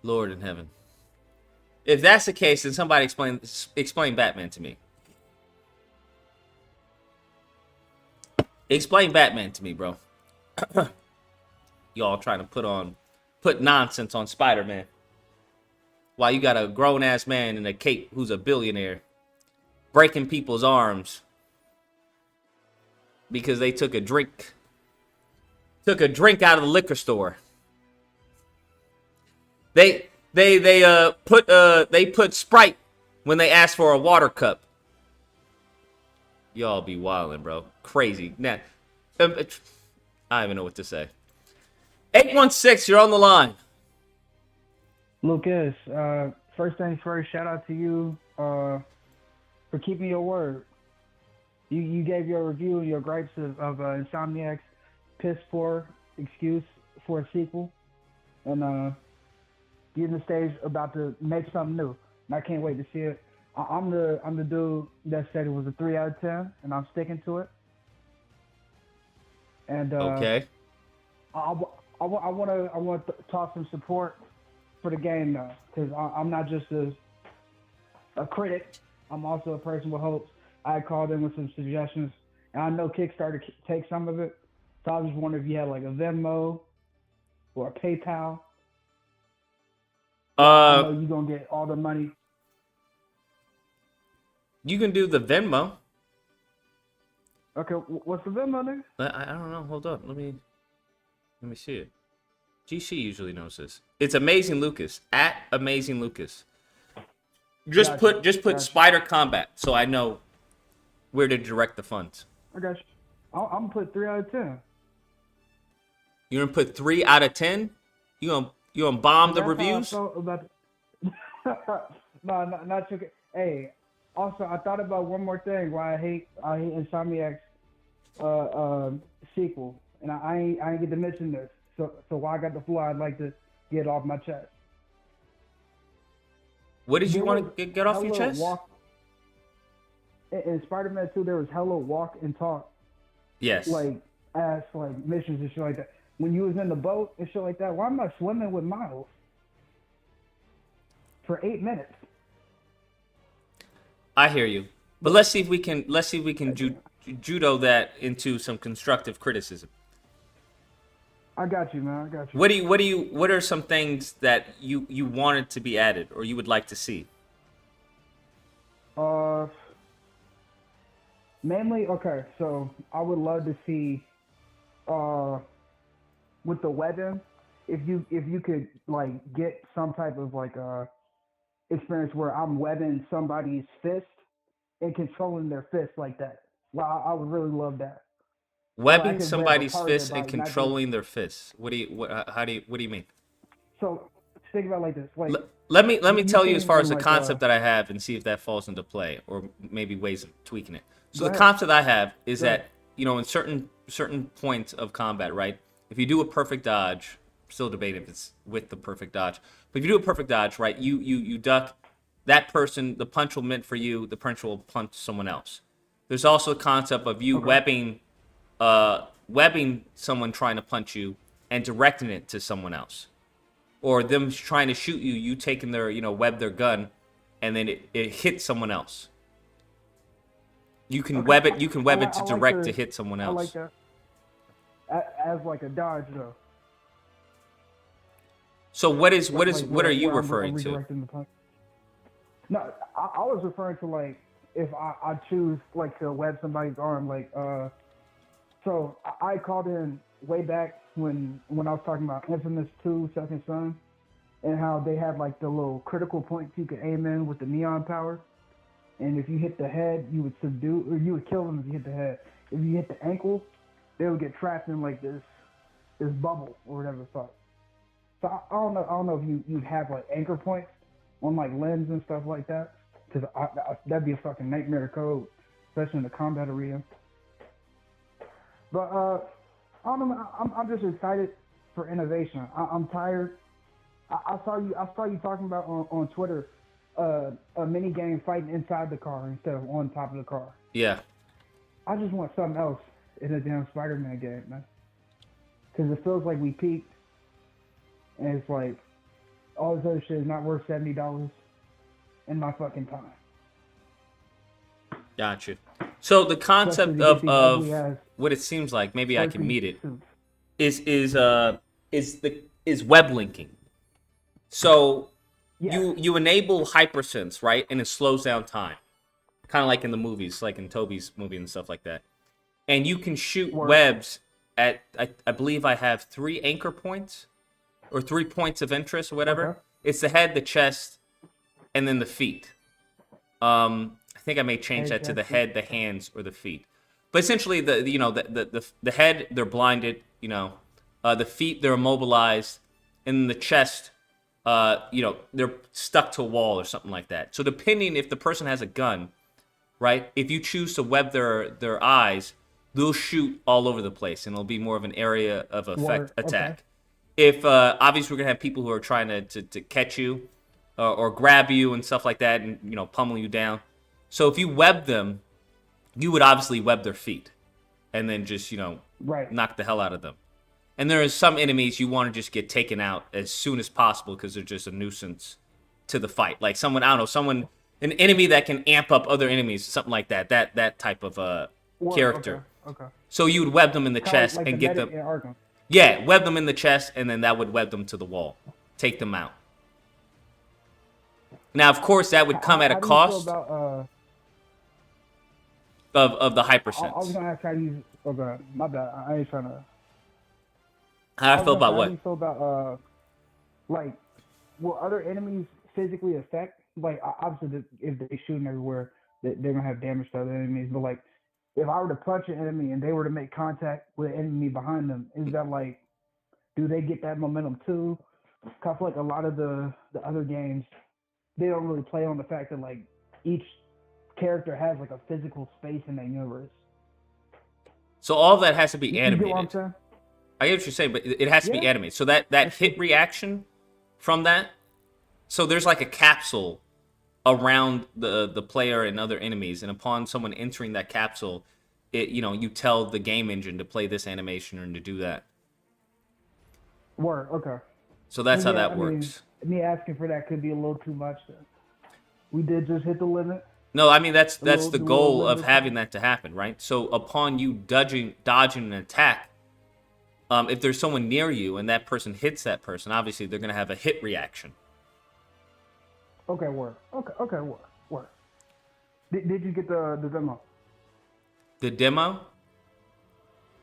Lord in heaven. If that's the case, then somebody explain Batman to me. Explain Batman to me, bro. Y'all trying to put nonsense on Spider-Man. While you got a grown-ass man in a cape who's a billionaire breaking people's arms because they took a drink out of the liquor store. They put Sprite when they asked for a water cup. Y'all be wildin', bro. Crazy. Nah, I don't even know what to say. 816, you're on the line. Lucas, first things first, shout out to you for keeping your word. You gave your review and your gripes of Insomniac's piss poor excuse for a sequel, and getting the stage about to make something new. And I can't wait to see it. I'm the dude that said it was a 3 out of 10, and I'm sticking to it. And okay, I want to talk some support for the game though, because I'm not just a critic. I'm also a person with hopes. I called in with some suggestions, and I know Kickstarter takes some of it. So I was just wondering if you had like a Venmo or a PayPal. I know you're gonna get all the money. You can do the Venmo. Okay, what's the Venmo, nigga? I don't know. Hold up. Let me see it. GC usually knows this. It's Amazing Lucas at Amazing Lucas. Just put Spider Combat so I know where to direct the funds. I got you. I'm gonna put 3 out of 10. You're gonna put 3 out of 10? You gonna bomb the reviews? No, not too. Hey, also I thought about one more thing. Why I hate Insomniac's sequel, and I ain't get to mention this. So while I got the floor, I'd like to get it off my chest. What did you want to get off your chest? In Spider-Man 2, there was hella walk and talk. Yes. Like missions and shit like that. When you was in the boat and shit like that, why am I swimming with Miles for 8 minutes? I hear you, but let's see if we can judo that into some constructive criticism. I got you, man. I got you. What are some things that you wanted to be added or you would like to see? Mainly, okay. So I would love to see, with the weapon, if you could like get some type of like experience where I'm webbing somebody's fist and controlling their fist like that. Well, I would really love that. Where I Webbing could web a somebody's part of their fists and body, not just controlling their fists. What do you what do you mean? so. Think about it like this, like Let me you tell you as came far in as the like concept that I have and see if that falls into play or maybe ways of tweaking it. So go the ahead. concept I have is Go ahead. that in certain points of combat, right? If you do a perfect dodge, still debating if it's with the perfect dodge, but if you do a perfect dodge, right? You duck that person, the punch will meant for you, the punch will punch someone else. There's also a concept of you Okay. webbing someone trying to punch you and directing it to someone else, or them trying to shoot you, you taking their, web their gun, and then it hits someone else. You can Okay. web it. You can web it I to like direct to hit someone I like else. that as like a dodge though. So what are you where I'm referring to? redirecting the punch. No, I was referring to like if I choose like to web somebody's arm, like so I called in way back when I was talking about Infamous 2 Second Son and how they had like the little critical points you could aim in with the neon power, and if you hit the head, you would subdue or you would kill them if you hit the head. If you hit the ankle, they would get trapped in like this bubble or whatever the fuck. So I don't know if you'd have like anchor points on like limbs and stuff like that, because that'd be a fucking nightmare to code, especially in the combat arena. But I don't know. I'm just excited for innovation. I'm tired. I saw you talking about on Twitter a mini game fighting inside the car instead of on top of the car. Yeah. I just want something else in a damn Spider-Man game, man. Because it feels like we peaked, and it's like all this other shit is not worth $70 in my fucking time. Gotcha. So the Especially concept to get these of ugly ass what it seems like, maybe I can working meet it, suits. is web linking. So Yeah. you enable hypersense, right? And it slows down time. Kind of like in the movies, like in Toby's movie and stuff like that. And you can shoot Word. webs at I believe I have 3 anchor points or 3 points of interest or whatever. Okay. It's the head, the chest, and then the feet. I think I may change that to the head, the hands, or the feet. But essentially, the head, they're blinded. The feet, they're immobilized, and the chest, they're stuck to a wall or something like that. So depending if the person has a gun, right? If you choose to web their eyes, they'll shoot all over the place, and it'll be more of an area of effect attack. Okay. If obviously we're gonna have people who are trying to catch you or grab you and stuff like that, and pummel you down. So if you web them, you would obviously web their feet, and then just Right. knock the hell out of them. And there are some enemies you want to just get taken out as soon as possible because they're just a nuisance to the fight. Like someone, I don't know, an enemy that can amp up other enemies, something like that. That type of character. Okay. So you would web them in the chest like and the get medic them. in Arkham. Yeah, web them in the chest, and then that would web them to the wall, take them out. Now, of course, that would come at a How do you feel cost about, of the I was hypersense. gonna ask how you. Okay, my bad. I ain't trying to. How I was feel gonna about say, what? How do you feel about like, will other enemies physically affect? Like, obviously, if they shoot 'em everywhere, they're gonna have damage to other enemies. But like, if I were to punch an enemy and they were to make contact with an enemy behind them, is that like, do they get that momentum too? Cause like a lot of the other games, they don't really play on the fact that like each character has like a physical space in that universe. So all of that has to be You get what I'm animated. saying? I get what you're saying, but it has to be Yeah. animated. So that hit reaction from that. So there's like a capsule around the player and other enemies, and upon someone entering that capsule, you tell the game engine to play this animation or to do that. Word. Okay. So that's how Yeah, that works. Me asking for that could be a little too much. Then. We did just hit the limit. No, I mean that's little- the the goal little of limit. having that to happen, right? So upon you dodging an attack, if there's someone near you and that person hits that person, obviously they're gonna have a hit reaction. Okay. Word. Okay. Word. Did you get the demo? The demo?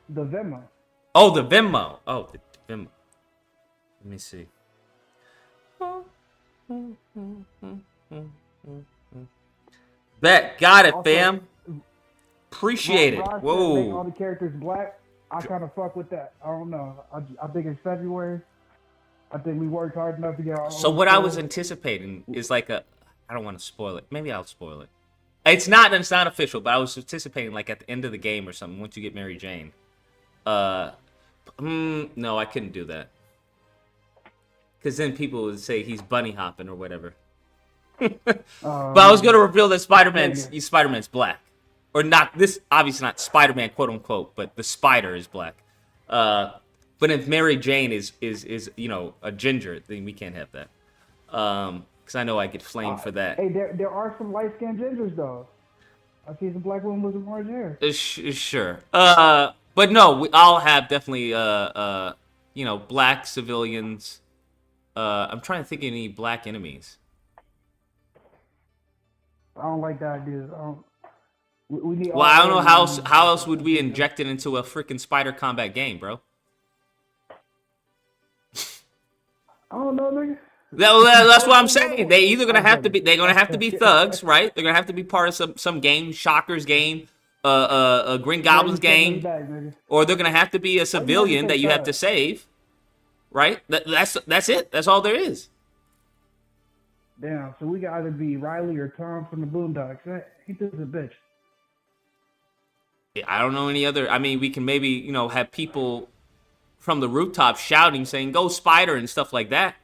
The Venmo. Oh, the Venmo. Oh, the Venmo. Let me see. Bet. Got it, Also, fam. Appreciate it. Rod said make all Whoa. the characters black. I kind of fuck with that. I don't know. I think it's February. I think we worked hard enough to get our So own what I was show. anticipating is like a. I don't want to spoil it. Maybe I'll spoil it. It's not official, but I was anticipating like at the end of the game or something once you get Mary Jane. No, I couldn't do that. Because then people would say he's bunny hopping or whatever. But I was gonna reveal that Spider-Man's black, or not. This obviously not Spider-Man, quote unquote, but the spider is black. But if Mary Jane is a ginger, then we can't have that. Because I know I get flamed for that. Hey, there are some light skinned gingers though. I see some black women with some orange hair. Sure. But no, we all have definitely black civilians. I'm trying to think of any black enemies. I don't like that idea. We need. Well, I don't know how else would we inject it into a freaking Spider Combat game, bro? I don't know, nigga. That's what I'm saying. They're gonna have to be thugs, right? They're gonna have to be part of some game, Shockers game, a Green Goblins game, or they're gonna have to be a civilian that you have to save, right? That's it. That's all there is. Damn. So we can either be Riley or Tom from the Boondocks. Ain't this a bitch? I don't know any other. I mean, we can maybe have people from the rooftop shouting, saying "Go Spider" and stuff like that.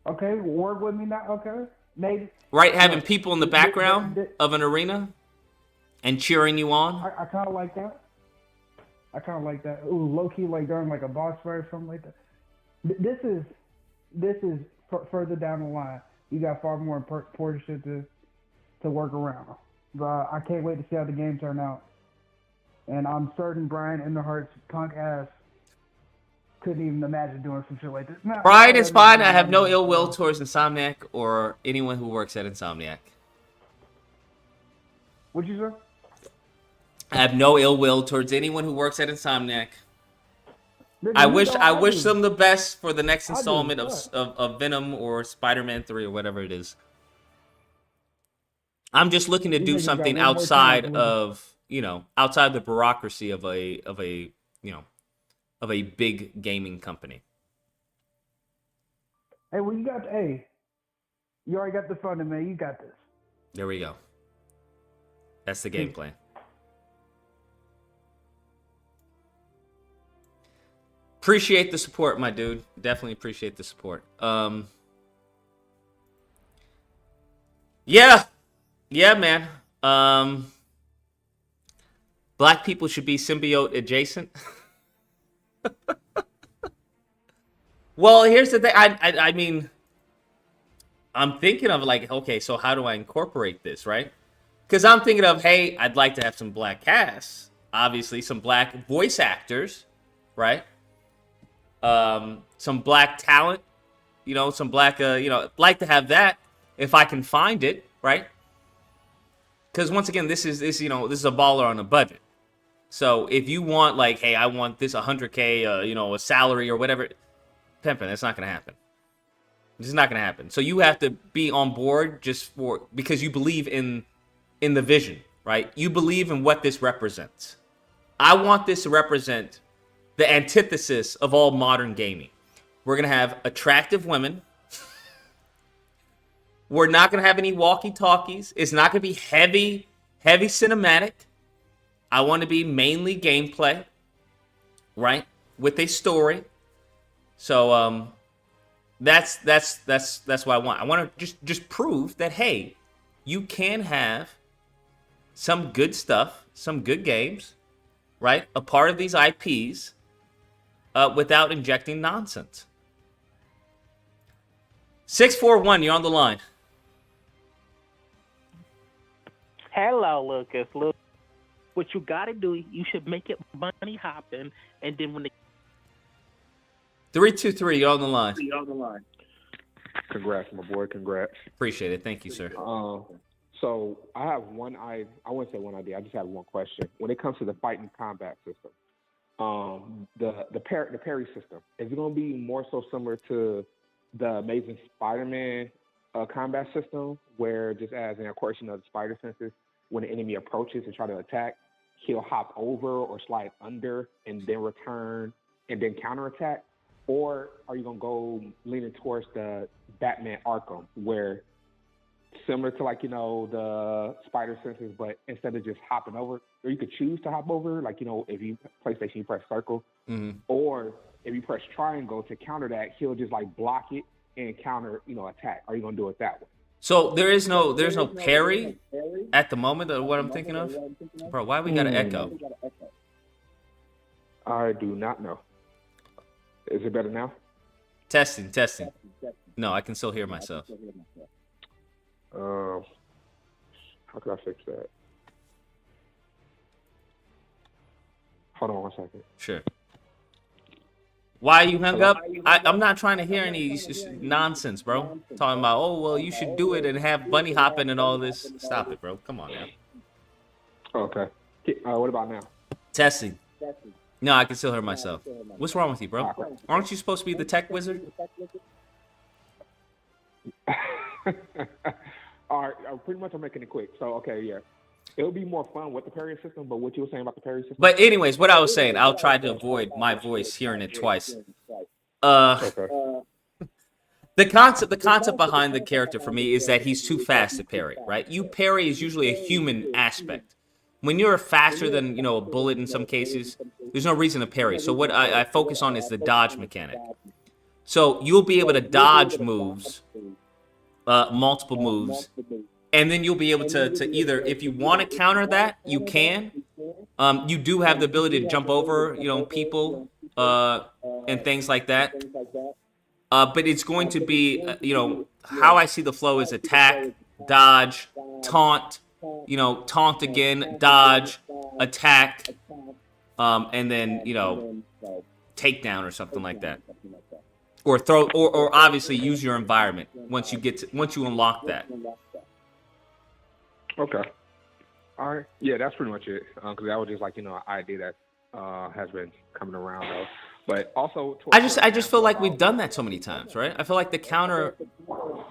Okay, work with me now. Okay, maybe. Right, having people in the background of an arena and cheering you on. I kind of like that. Ooh, low key, like during like a boss fight or something like that. This is further down the line. You got far more important shit to work around. But I can't wait to see how the game turn out. And I'm certain Brian Enderhart's punk ass couldn't even imagine doing some shit like this. Brian is fine. I have no ill will towards Insomniac or anyone who works at Insomniac. What'd you say? I have no ill will towards anyone who works at Insomniac. I wish them the best for the next installment of Venom or Spider-Man 3 or whatever it is. I'm just looking to do something outside of outside the bureaucracy of a big gaming company. Hey, well, you already got the funding, man. You got this. There we go. That's the game plan. Appreciate the support, my dude. Definitely appreciate the support. Yeah, man. Black people should be symbiote adjacent. Well, here's the thing. I mean, I'm thinking of like, okay, so how do I incorporate this, right? Because I'm thinking of, hey, I'd like to have some black casts, obviously, some black voice actors, right? Some black talent, some black, like to have that if I can find it, right? Because once again, this is a baller on a budget. So if you want like, hey, I want this 100K, a salary or whatever, pimping, that's not gonna happen. This is not gonna happen. So you have to be on board because you believe in the vision, right? You believe in what this represents. I want this to represent the antithesis of all modern gaming. We're gonna have attractive women. We're not gonna have any walkie-talkies. It's not gonna be heavy cinematic. I want to be mainly gameplay, right, with a story. So that's what I want. I want to just prove that, hey, you can have some good stuff, some good games, right, a part of these IPs without injecting nonsense. 641, you're on the line. Hello, Lucas. Look, what you gotta do, you should make it bunny hopping, and then when 323, you're on the line. Congrats, my boy. Congrats. Appreciate it. Thank you, sir. So I have I wouldn't say one idea. I just have one question. When it comes to the fighting combat system, the parry system, is it going to be more so similar to the Amazing Spider-Man combat system, where just as in, of course, you know, the spider senses, when the enemy approaches and try to attack, he'll hop over or slide under and then return and then counterattack? Or are you going to go leaning towards the Batman Arkham, where similar to, like, you know, the spider senses, but instead of just hopping over, or you could choose to hop over, like, you know, if you PlayStation, you press circle, or if you press triangle to counter that, he'll just like block it and counter, you know, attack. Are you going to do it that way? So there's no parry at the moment of what I'm thinking of? Bro, why we got an echo? I do not know. Is it better now? Testing. No, I can still hear myself. How could I fix that? Hold on 1 second. Sure. Why you hung up? I'm not trying to hear any nonsense, bro. Talking about, oh, well, you should do it and have bunny hopping and all this. Stop it, bro. Come on, man. Okay. What about now? Testing. No, I can still hear myself. What's wrong with you, bro? Aren't you supposed to be the tech wizard? All right, pretty much I'm making it quick. So, okay, yeah. It'll be more fun with the parry system, but what you were saying about the parry system? But anyways, what I was saying, I'll try to avoid my voice hearing it twice. Okay. The concept behind the character for me is that he's too fast to parry, right? You parry is usually a human aspect. When you're faster than, you know, a bullet in some cases, there's no reason to parry. So what I focus on is the dodge mechanic. So you'll be able to dodge moves, multiple moves, and then you'll be able to either, if you want to counter that, you can. You do have the ability to jump over, you know, people and things like that. But it's going to be, you know, how I see the flow is attack, dodge, taunt, you know, taunt again, dodge, attack, and then, you know, takedown or something like that. Or throw, or obviously use your environment once you unlock that. Okay. All right. Yeah, that's pretty much it. Because that was just like, you know, an idea that has been coming around though. But also, I just feel like we've done that so many times, right? I feel like the counter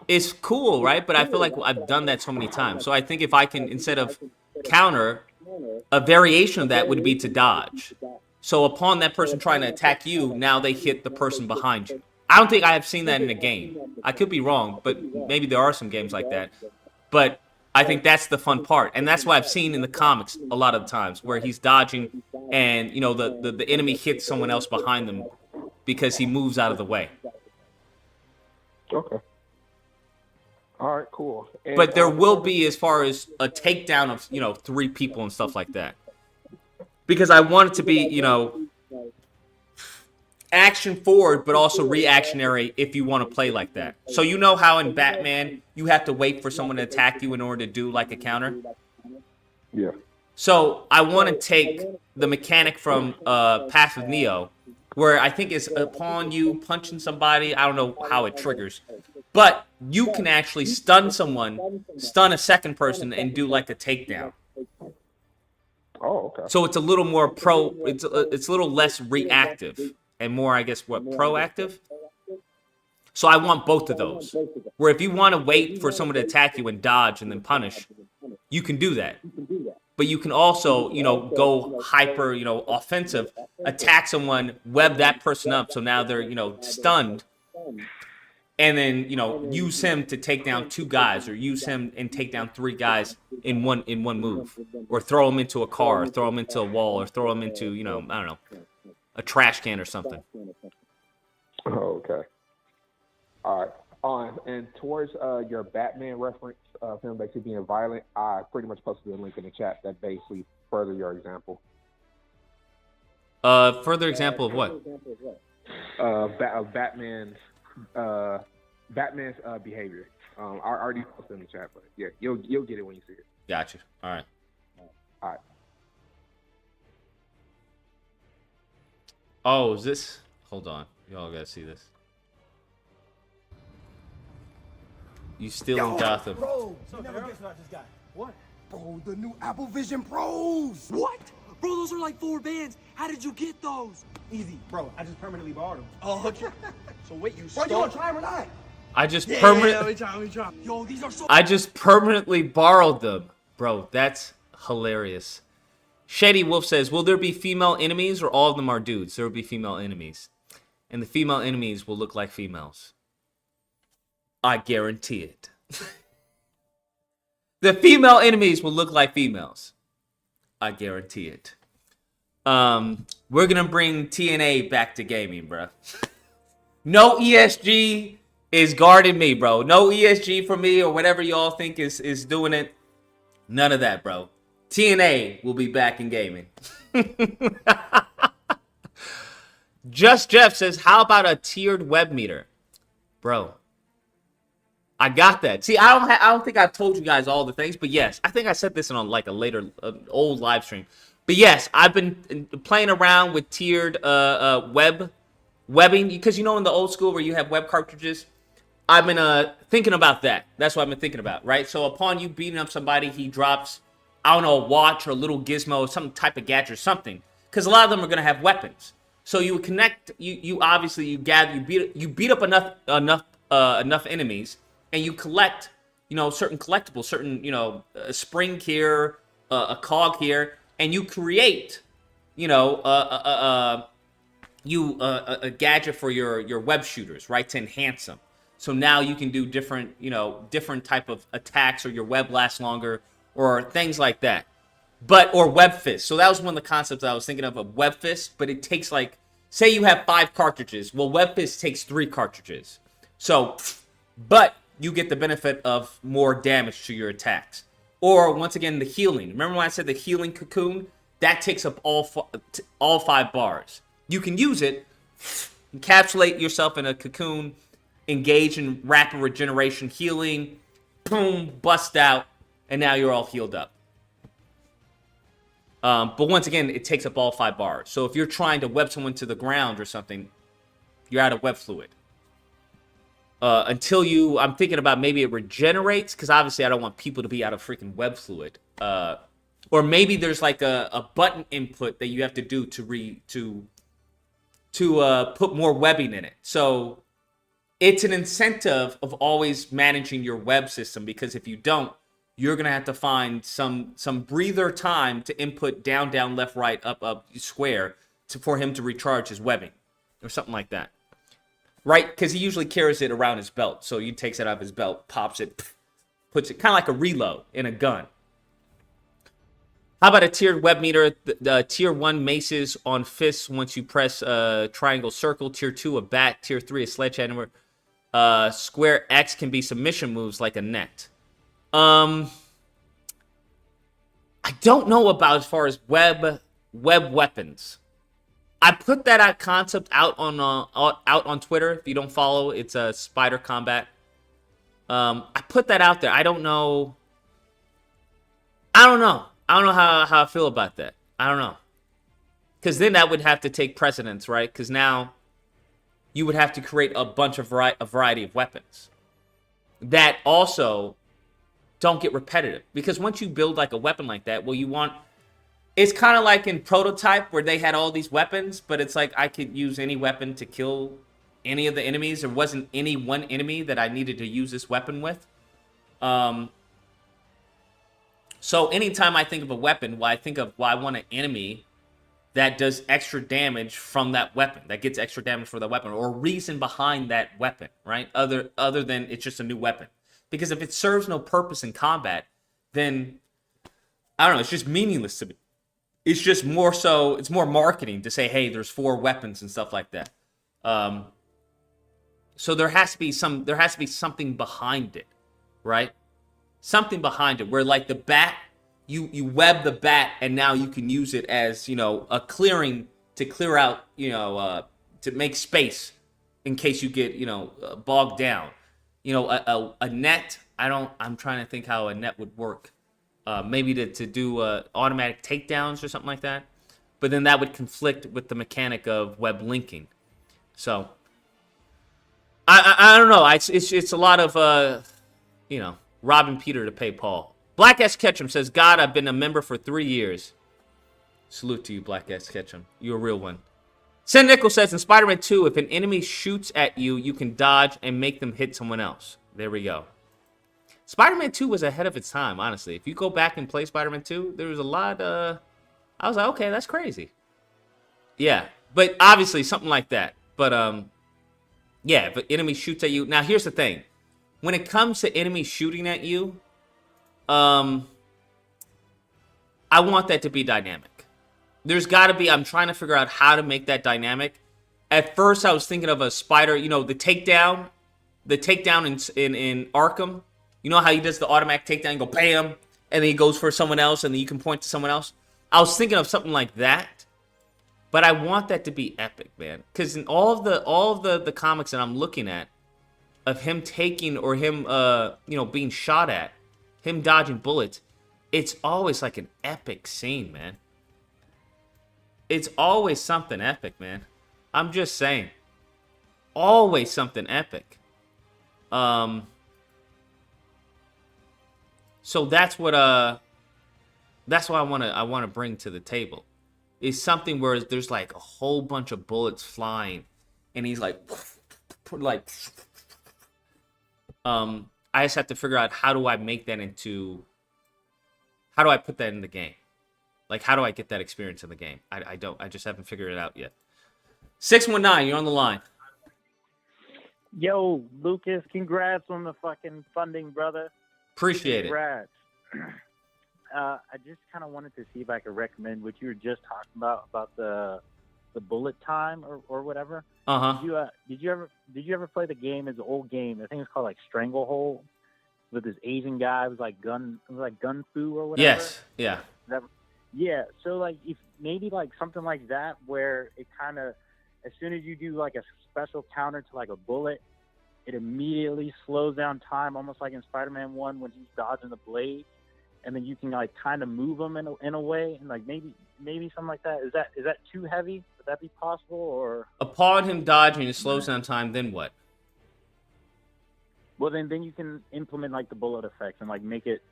is cool, right? But I feel like I've done that so many times. So I think if I can, instead of counter, a variation of that would be to dodge. So upon that person trying to attack you, now they hit the person behind you. I don't think I have seen that in a game. I could be wrong, but maybe there are some games like that. But I think that's the fun part, and that's what I've seen in the comics a lot of the times, where he's dodging, and you know the enemy hits someone else behind them because he moves out of the way. Okay. All right, cool. And, but there will be, as far as a takedown of, you know, 3 people and stuff like that, because I want it to be, you know, action forward, but also reactionary if you want to play like that. So you know how in Batman you have to wait for someone to attack you in order to do like a counter? Yeah. So I want to take the mechanic from Path of Neo, where I think it's upon you punching somebody, I don't know how it triggers, but you can actually stun someone, stun a second person, and do like a takedown. Oh, okay. So it's a little more it's a little less reactive. And more, I guess, proactive? So I want both of those. Where if you want to wait for someone to attack you and dodge and then punish, you can do that. But you can also, you know, go hyper, you know, offensive, attack someone, web that person up so now they're, you know, stunned. And then, you know, use him to take down 2 guys, or use him and take down 3 guys in one move. Or throw them into a car, or throw them into a wall, or throw them into, you know, I don't know, a trash can or something. Oh, okay. All right. And towards your Batman reference, him basically being violent, I pretty much posted a link in the chat that basically further your example. Further example of what? Batman's behavior. I already posted in the chat, but yeah, you'll get it when you see it. Gotcha. All right. All right. Oh, is this? Hold on. Y'all gotta see this. You still in Gotham. Bro, you never guess what I just got. What? Bro, the new Apple Vision Pros. What? Bro, those are like 4 bands. How did you get those? Easy, bro. I just permanently borrowed them. Oh, okay. So wait, you Bro, stole? you wanna try them or not? I just Yeah, permanently. we try. Yo, these are so. I just permanently borrowed them, bro. That's hilarious. Shady Wolf says, "Will there be female enemies, or all of them are dudes?" There will be female enemies, and the female enemies will look like females. I guarantee it. The female enemies will look like females. I guarantee it. We're gonna bring TNA back to gaming, bro. No ESG is guarding me, bro. No ESG for me or whatever y'all think is doing it. None of that, bro. TNA will be back in gaming. Just Jeff says, "How about a tiered web meter?" Bro, I got that. See, I don't think I've told you guys all the things, but yes, I think I said this on like a later old live stream. But yes, I've been playing around with tiered webbing, because you know in the old school where you have web cartridges, I've been thinking about that. That's what I've been thinking about, right? So upon you beating up somebody, he drops, I don't know, a watch or a little gizmo, some type of gadget or something, because a lot of them are gonna have weapons. So you connect, you obviously you beat up enough enemies, and you collect, certain collectibles, certain, a spring here, a cog here, and you create, a gadget for your web shooters, right, to enhance them. So now you can do different type of attacks, or your web lasts longer, or things like that. Or web fist. So that was one of the concepts I was thinking of web fist, but it takes like, say you have 5 cartridges. Well, web fist takes 3 cartridges. So, but you get the benefit of more damage to your attacks. Or once again, the healing. Remember when I said the healing cocoon? That takes up all 5 bars. You can use it, encapsulate yourself in a cocoon, engage in rapid regeneration healing, boom, bust out, and now you're all healed up. But once again, it takes up all 5 bars. So if you're trying to web someone to the ground or something, you're out of web fluid. I'm thinking about maybe it regenerates, because obviously I don't want people to be out of freaking web fluid. Or maybe there's like a button input that you have to do to put more webbing in it. So it's an incentive of always managing your web system, because if you don't, you're going to have to find some breather time to input down, left, right, up, square for him to recharge his webbing or something like that. Right? Because he usually carries it around his belt. So he takes it out of his belt, pops it, puts it kind of like a reload in a gun. How about a tiered web meter? The tier 1 maces on fists once you press triangle circle. Tier 2 a bat. Tier 3 a sledgehammer. Square X can be submission moves like a net. I don't know about as far as web weapons. I put that concept out on Twitter. If you don't follow, it's a Spider Combat. I put that out there. I don't know how I feel about that. I don't know. Because then that would have to take precedence, right? Because now you would have to create a bunch of a variety of weapons that also don't get repetitive. Because once you build like a weapon like that, it's kind of like in Prototype where they had all these weapons, but it's like I could use any weapon to kill any of the enemies. There wasn't any one enemy that I needed to use this weapon with. So anytime I think of a weapon, I want an enemy that does extra damage from that weapon, that gets extra damage for that weapon, or reason behind that weapon, right? Other than it's just a new weapon. Because if it serves no purpose in combat, then I don't know, it's just meaningless to me. It's just more so, it's more marketing to say, hey, there's 4 weapons and stuff like that. So there has to be something behind it, right? Something behind it where like the bat, you web the bat and now you can use it as, a clearing to clear out, to make space in case you get, bogged down. A net, I'm trying to think how a net would work. Maybe to do automatic takedowns or something like that. But then that would conflict with the mechanic of web linking. So, I don't know. It's a lot of, robbing Peter to pay Paul. Black S. Ketchum says, God, I've been a member for 3 years. Salute to you, Black X Ketchum. You're a real one. Sen Nichols says in Spider-Man 2, if an enemy shoots at you, you can dodge and make them hit someone else. There we go. Spider-Man 2 was ahead of its time, honestly. If you go back and play Spider-Man 2, there was a lot, I was like, okay, that's crazy. Yeah, but obviously something like that. But, yeah, if an enemy shoots at you. Now, here's the thing. When it comes to enemies shooting at you, I want that to be dynamic. There's got to be, I'm trying to figure out how to make that dynamic. At first, I was thinking of a spider, you know, the takedown in Arkham. You know how he does the automatic takedown, you go bam, and then he goes for someone else, and then you can point to someone else. I was thinking of something like that, but I want that to be epic, man. Because in all of the comics that I'm looking at, of him taking or him, being shot at, him dodging bullets, it's always like an epic scene, man. It's always something epic, man. I'm just saying. Always something epic. So that's what I want to bring to the table. Is something where there's like a whole bunch of bullets flying and he's like I just have to figure out how do I put that in the game? Like, how do I get that experience in the game? I just haven't figured it out yet. 619, you're on the line. Yo, Lucas, congrats on the fucking funding, brother. Appreciate congrats. I just kind of wanted to see if I could recommend what you were just talking about the bullet time or whatever. Uh-huh. Did you ever play the game? It's an old game. I think it's called like Stranglehold with this Asian guy. It was like Gun Fu or whatever. Yes. Yeah. Yeah, so like if maybe like something like that where it kind of, as soon as you do like a special counter to like a bullet, it immediately slows down time, almost like in Spider-Man 1 when he's dodging the blade, and then you can like kind of move him in a way, and like maybe something like that. Is that too heavy? Would that be possible? Or upon him dodging, it slows down time. Then what? Well, then you can implement like the bullet effects and like make it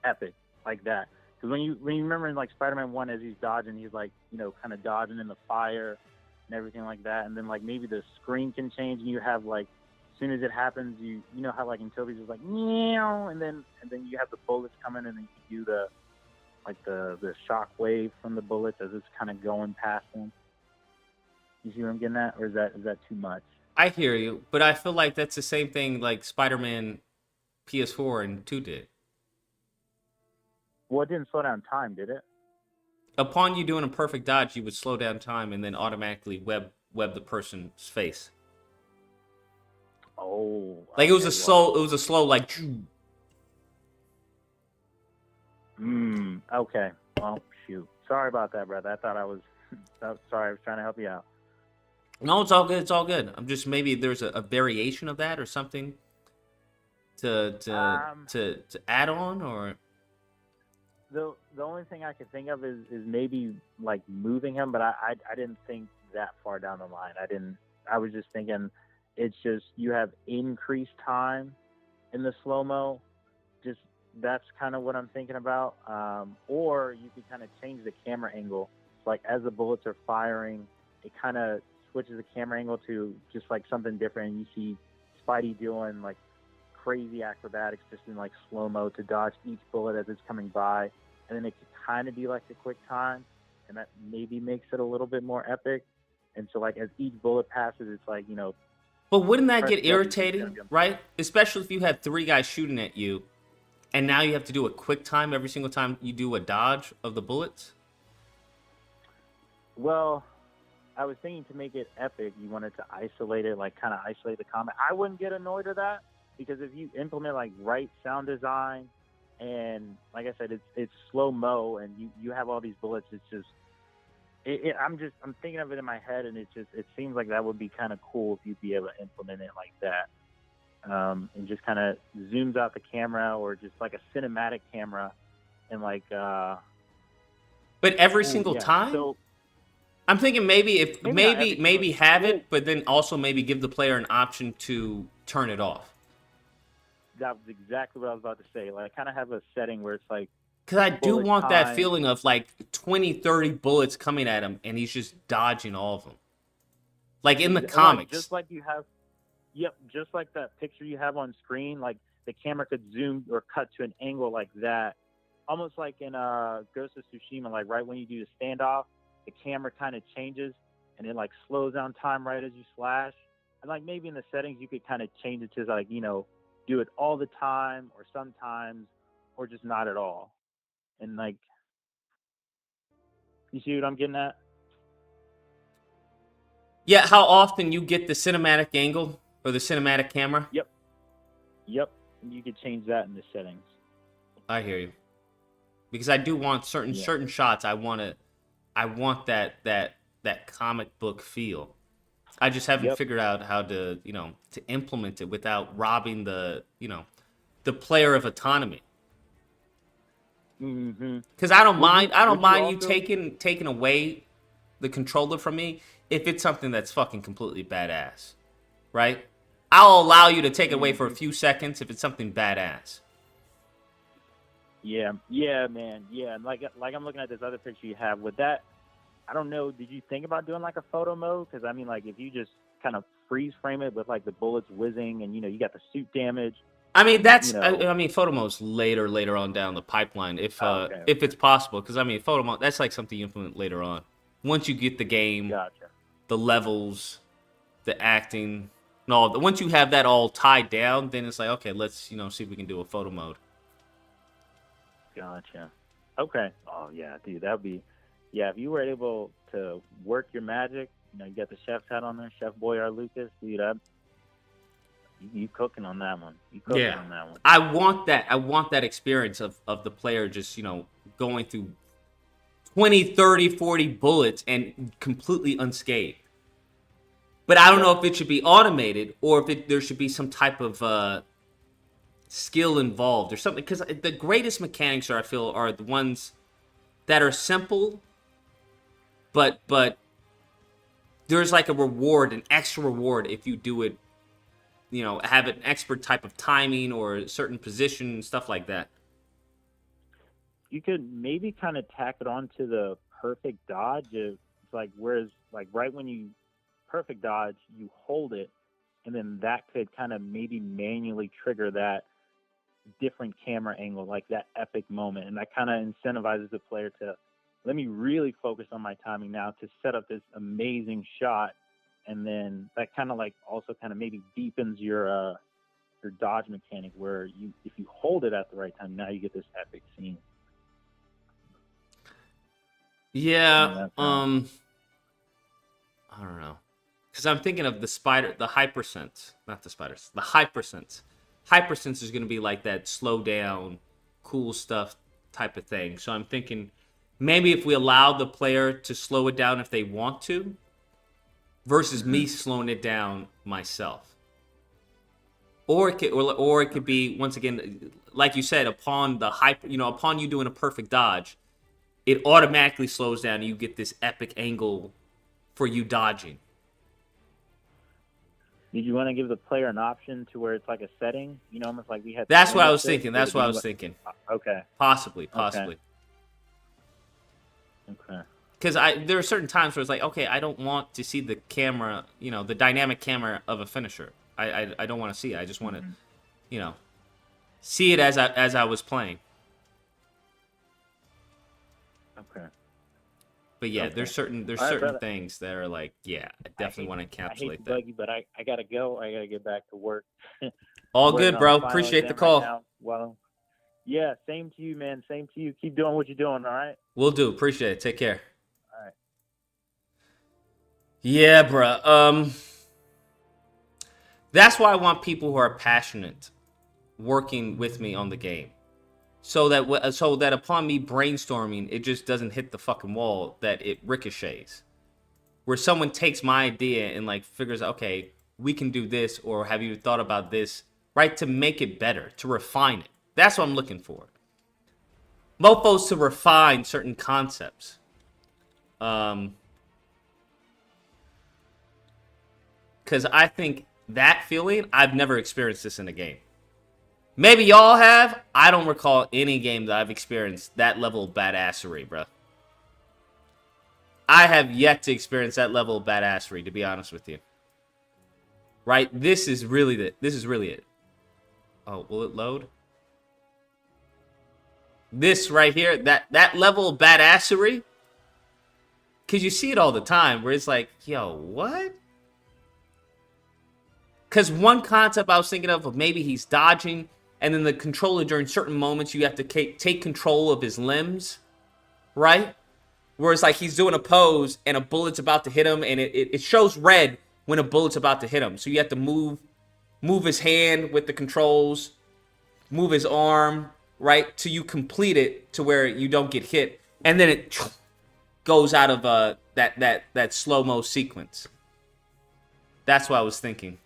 epic like that. Because when you remember in like Spider-Man 1, as he's dodging, he's like, you know, kind of dodging in the fire and everything like that. And then like maybe the screen can change and you have like, as soon as it happens, you know how like in Toby's is like, meow, and then you have the bullets coming and then you do the shock wave from the bullets as it's kind of going past them. You see what I'm getting at? Or is that too much? I hear you, but I feel like that's the same thing like Spider-Man PS4 and 2 did. Well, it didn't slow down time, did it? Upon you doing a perfect dodge, you would slow down time and then automatically web the person's face. Oh. Like it was a slow like. Okay. Well, shoot. Sorry about that, brother. I thought I was. Sorry, I was trying to help you out. No, it's all good. It's all good. I'm just maybe there's a variation of that or something to add on or. The only thing I could think of is maybe like moving him, but I didn't think that far down the line. I was just thinking it's just you have increased time in the slow-mo. Just that's kind of what I'm thinking about. Or you could kind of change the camera angle. Like as the bullets are firing, it kind of switches the camera angle to just like something different. And you see Spidey doing like crazy acrobatics just in like slow-mo to dodge each bullet as it's coming by, and then it could kind of be like a quick time, and that maybe makes it a little bit more epic. And so like as each bullet passes, it's like, you know, but wouldn't that get irritating, right? Especially if you had 3 guys shooting at you and now you have to do a quick time every single time you do a dodge of the bullets. Well, I was thinking to make it epic, you wanted to isolate it, like kind of isolate the combat. I wouldn't get annoyed with that. Because if you implement like right sound design and like I said, it's slow-mo and you have all these bullets, it's just I'm thinking of it in my head and it seems like that would be kind of cool if you'd be able to implement it like that. And just kind of zooms out the camera or just like a cinematic camera and like but every single time? So, I'm thinking maybe have it, but then also maybe give the player an option to turn it off. That was exactly what I was about to say. Like, I kind of have a setting where it's like Because I do bullet want that time. feeling of like 20, 30 bullets coming at him and he's just dodging all of them. Like in the comics. Just like you have, yep, just like that picture you have on screen, like the camera could zoom or cut to an angle like that. Almost like in Ghost of Tsushima, like right when you do the standoff, the camera kind of changes and it like slows down time right as you slash. And like maybe in the settings you could kind of change it to like, you know, do it all the time or sometimes or just not at all. And like, you see what I'm getting at? Yeah, how often you get the cinematic angle or the cinematic camera? Yep. And you could change that in the settings. I hear you. Because I do want certain shots. I want that comic book feel. I just haven't figured out how to, you know, to implement it without robbing the, you know, the player of autonomy. Because I don't mind you taking away the controller from me if it's something that's fucking completely badass, right? I'll allow you to take it away for a few seconds if it's something badass. Yeah, man. Yeah, like I'm looking at this other picture you have with that. I don't know. Did you think about doing like a photo mode? Because I mean, like if you just kind of freeze frame it with like the bullets whizzing, and you know you got the suit damage. I mean that's you know. I mean photo mode's later on down the pipeline if it's possible. Because I mean photo mode that's like something you implement later on once you get the game, the levels, the acting, and all. Once you have that all tied down, then it's like okay, let's see if we can do a photo mode. Gotcha. Okay. Oh yeah, dude, that'd be. Yeah, if you were able to work your magic, you got the chef's hat on there, Chef Boyard Lucas, dude, you cooking on that one. You cooking on that one. I want that experience of the player just, going through 20, 30, 40 bullets and completely unscathed. But I don't know if it should be automated or if there should be some type of skill involved or something. Because the greatest mechanics I feel are the ones that are simple, but there's like a reward, an extra reward if you do it, have an expert type of timing or a certain position and stuff like that. You could maybe kind of tack it on to the perfect dodge. It's like, whereas like right when you perfect dodge, you hold it, and then that could kind of maybe manually trigger that different camera angle, like that epic moment. And that kind of incentivizes the player to, let me really focus on my timing now to set up this amazing shot. And then that kind of like also kind of maybe deepens your dodge mechanic, where if you hold it at the right time, now you get this epic scene. Yeah, I don't know, because I'm thinking of the hypersense, not the spiders, the hypersense. Hypersense is going to be like that slow down, cool stuff type of thing. So I'm thinking maybe if we allow the player to slow it down if they want to, versus me slowing it down myself. Or it could be, once again, like you said, upon you doing a perfect dodge, it automatically slows down and you get this epic angle for you dodging. Did you want to give the player an option to where it's like a setting? Almost like we had. That's what I was thinking. Okay. Possibly. Okay. Because there are certain times where it's like, okay, I don't want to see the camera, the dynamic camera of a finisher. I don't want to see it. I just want to, see it as I was playing. Okay. But yeah, there's certain things that are like, yeah, I definitely want to encapsulate I hate to that. bug you, but I gotta go. I gotta get back to work. All good, bro. Appreciate the call. Right, well, yeah, same to you, man. Same to you. Keep doing what you're doing. All right. Will do. Appreciate it. Take care. All right. Yeah, bro. That's why I want people who are passionate working with me on the game. So that upon me brainstorming, it just doesn't hit the fucking wall, that it ricochets. Where someone takes my idea and like figures out, okay, we can do this, or have you thought about this, right? To make it better, to refine it. That's what I'm looking for. Mofos to refine certain concepts. Because I think that feeling, I've never experienced this in a game. Maybe y'all have. I don't recall any game that I've experienced that level of badassery, bro. I have yet to experience that level of badassery, to be honest with you. Right? This is really it. Oh, will it load? This right here, that level of badassery, because you see it all the time where it's like, yo, what? Because one concept I was thinking of maybe he's dodging, and then the controller during certain moments, you have to take control of his limbs, right? Where it's like he's doing a pose and a bullet's about to hit him, and it shows red when a bullet's about to hit him. So you have to move his hand with the controls, move his arm, right? Till you complete it to where you don't get hit. And then it goes out of that slow-mo sequence. That's what I was thinking.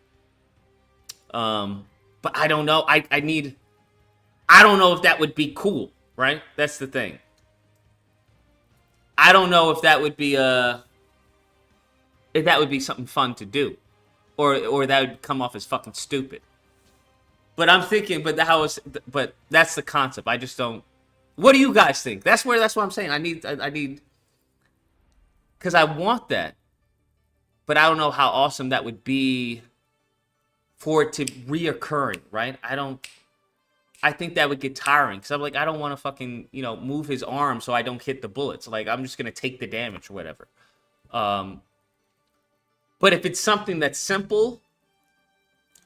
But I don't know. I don't know if that would be cool, right? That's the thing. I don't know if that would be something fun to do, or that would come off as fucking stupid. But I'm thinking, but that's the concept. I just don't. What do you guys think? That's what I'm saying. I need, because I want that, but I don't know how awesome that would be for it to reoccurring, right? I think that would get tiring because I'm like, I don't want to fucking, move his arm so I don't hit the bullets. Like, I'm just going to take the damage or whatever. But if it's something that's simple,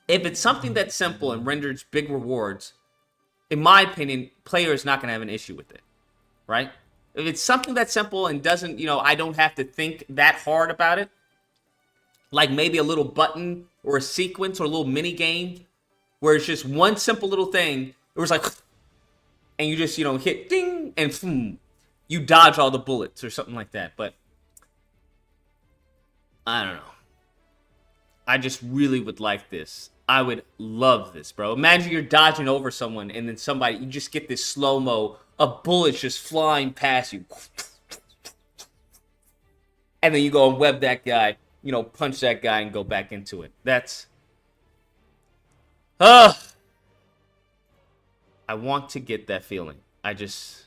and renders big rewards, in my opinion, player is not going to have an issue with it, right? If it's something that's simple and doesn't, I don't have to think that hard about it, like maybe a little button or a sequence or a little mini game where it's just one simple little thing. It was like, and you just, hit ding and boom, you dodge all the bullets or something like that. But I don't know. I just really would like this. I would love this, bro. Imagine you're dodging over someone and then you just get this slow-mo, a bullet just flying past you. And then you go and web that guy, punch that guy and go back into it. That's... I want to get that feeling. I just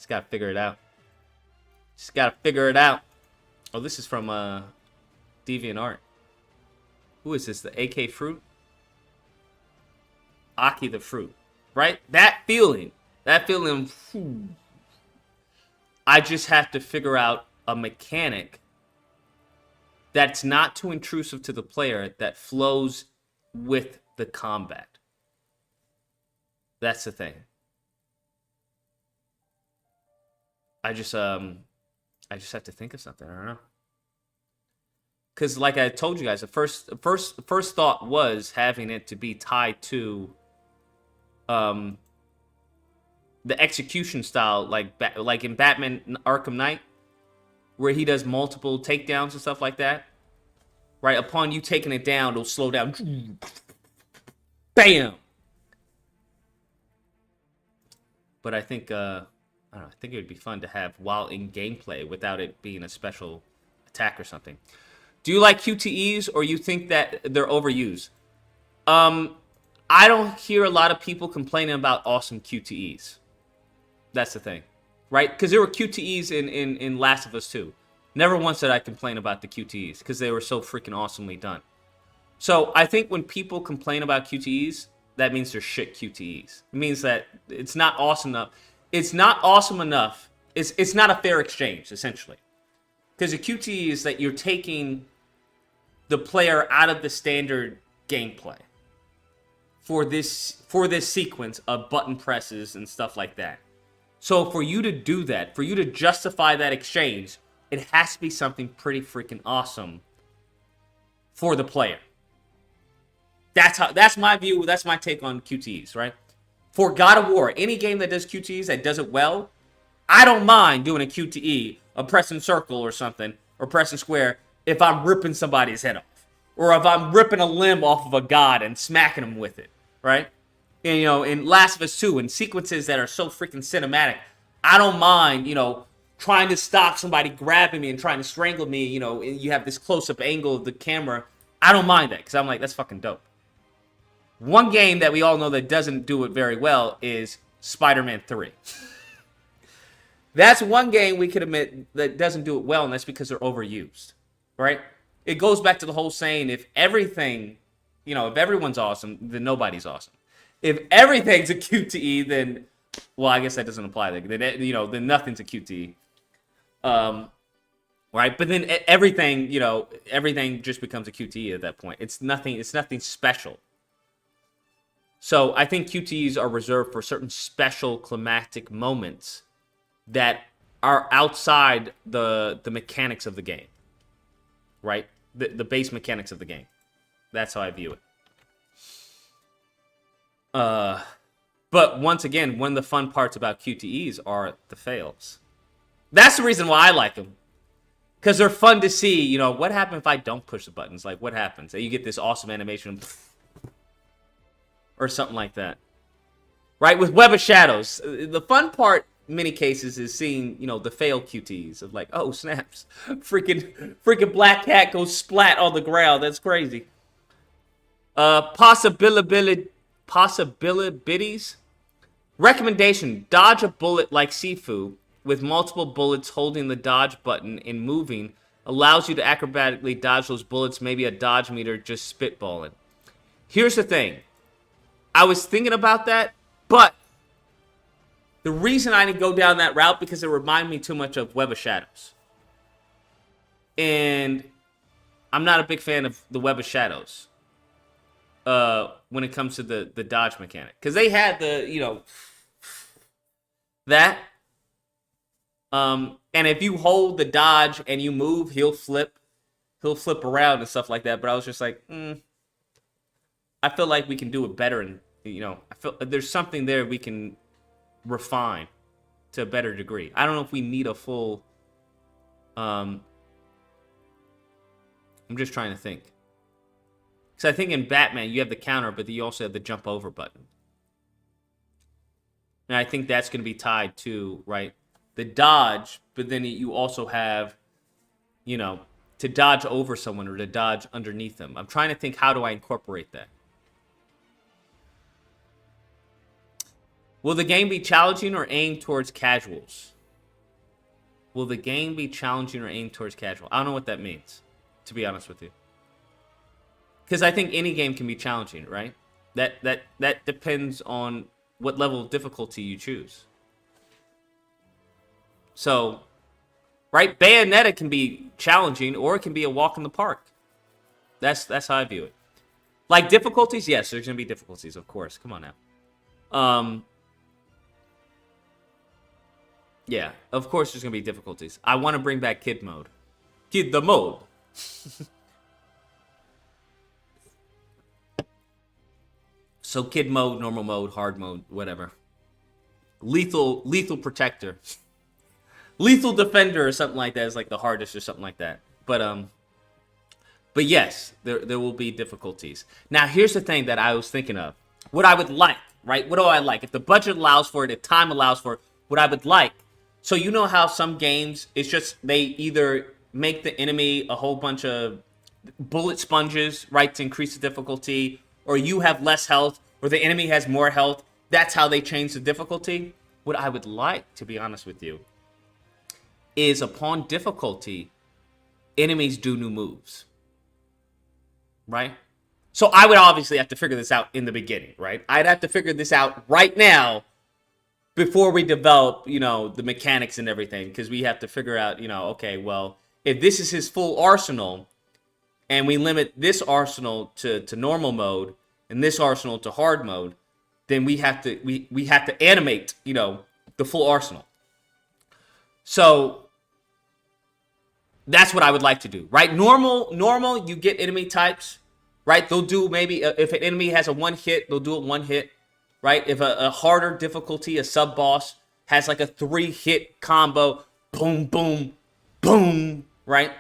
gotta figure it out. Oh, this is from DeviantArt. Who is this? The AK Fruit? Aki the Fruit. Right? That feeling. Whew. I just have to figure out a mechanic that's not too intrusive to the player that flows with the combat. That's the thing. I just have to think of something. I don't know. Because like I told you guys, the first thought was having it to be tied to the execution style, like in Batman Arkham Knight, where he does multiple takedowns and stuff like that. Right? Upon you taking it down, it'll slow down. Bam! But I think, I think it would be fun to have while in gameplay without it being a special attack or something. Do you like QTEs or you think that they're overused? I don't hear a lot of people complaining about awesome QTEs. That's the thing, right? Because there were QTEs in Last of Us 2. Never once did I complain about the QTEs because they were so freaking awesomely done. So I think when people complain about QTEs, that means they're shit QTEs. It means that it's not awesome enough. It's not awesome enough. It's not a fair exchange, essentially. Because a QTE is that you're taking the player out of the standard gameplay for this sequence of button presses and stuff like that. So for you to do that, for you to justify that exchange, it has to be something pretty freaking awesome for the player. That's my view. That's my take on QTEs, right? For God of War, any game that does QTEs, that does it well, I don't mind doing a QTE, a pressing circle or something, or pressing square, if I'm ripping somebody's head off. Or if I'm ripping a limb off of a god and smacking them with it, right? And, in Last of Us 2, in sequences that are so freaking cinematic, I don't mind, trying to stop somebody grabbing me and trying to strangle me, and you have this close-up angle of the camera. I don't mind that, because I'm like, that's fucking dope. One game that we all know that doesn't do it very well is Spider-Man 3. That's one game we could admit that doesn't do it well, and that's because they're overused, right? It goes back to the whole saying, if everything, if everyone's awesome, then nobody's awesome. If everything's a QTE, then, well, I guess that doesn't apply. Then nothing's a QTE. Right? But then everything, everything just becomes a QTE at that point. It's nothing special. So I think QTEs are reserved for certain special climatic moments that are outside the mechanics of the game, right? The base mechanics of the game. That's how I view it. But once again, one of the fun parts about QTEs are the fails. That's the reason why I like them. Because they're fun to see, what happens if I don't push the buttons? Like, what happens? You get this awesome animation or something like that. Right? With Web of Shadows. The fun part, in many cases, is seeing, the fail QTs of like, oh, snaps. Freaking black cat goes splat on the ground. That's crazy. Possibilities. Recommendation, dodge a bullet like Sifu with multiple bullets holding the dodge button and moving allows you to acrobatically dodge those bullets, maybe a dodge meter just spitballing. Here's the thing. I was thinking about that, but the reason I didn't go down that route because it reminded me too much of Web of Shadows. And I'm not a big fan of the Web of Shadows when it comes to the dodge mechanic. Because they had that. And if you hold the dodge and you move, he'll flip around and stuff like that. But I was just like, I feel like we can do it better, and I feel there's something there we can refine to a better degree. I don't know if we need a full. I'm just trying to think, because I think in Batman you have the counter, but you also have the jump over button, and I think that's going to be tied to the dodge, but then you also have, to dodge over someone or to dodge underneath them. I'm trying to think, how do I incorporate that? Will the game be challenging or aimed towards casuals? Will the game be challenging or aimed towards casual? I don't know what that means, to be honest with you. Because I think any game can be challenging, right? That depends on what level of difficulty you choose. So, right, Bayonetta can be challenging or it can be a walk in the park. That's how I view it. Like difficulties, yes, there's gonna be difficulties, of course. Come on now. Yeah, of course there's gonna be difficulties. I want to bring back Kid Mode. Kid the Mode. So Kid Mode, normal mode, hard mode, whatever. Lethal Protector. Lethal Defender or something like that is like the hardest or something like that. But yes, there will be difficulties. Now here's the thing that I was thinking of. What I would like, right? What do I like? If the budget allows for it, if time allows for it, what I would like. So you know how some games, it's just they either make the enemy a whole bunch of bullet sponges, right, to increase the difficulty, or you have less health, or the enemy has more health. That's how they change the difficulty. What I would like, to be honest with you, is upon difficulty, enemies do new moves. Right? So I would obviously have to figure this out in the beginning, right? I'd have to figure this out right now before we develop, the mechanics and everything, because we have to figure out, okay, well, if this is his full arsenal and we limit this arsenal to normal mode and this arsenal to hard mode, then we have to animate, the full arsenal. So that's what I would like to do, right? Normal, you get enemy types, right? They'll do maybe, if an enemy has a one hit, they'll do it one hit, right? If a harder difficulty, a sub boss has like a 3-hit combo, boom, boom, boom, right?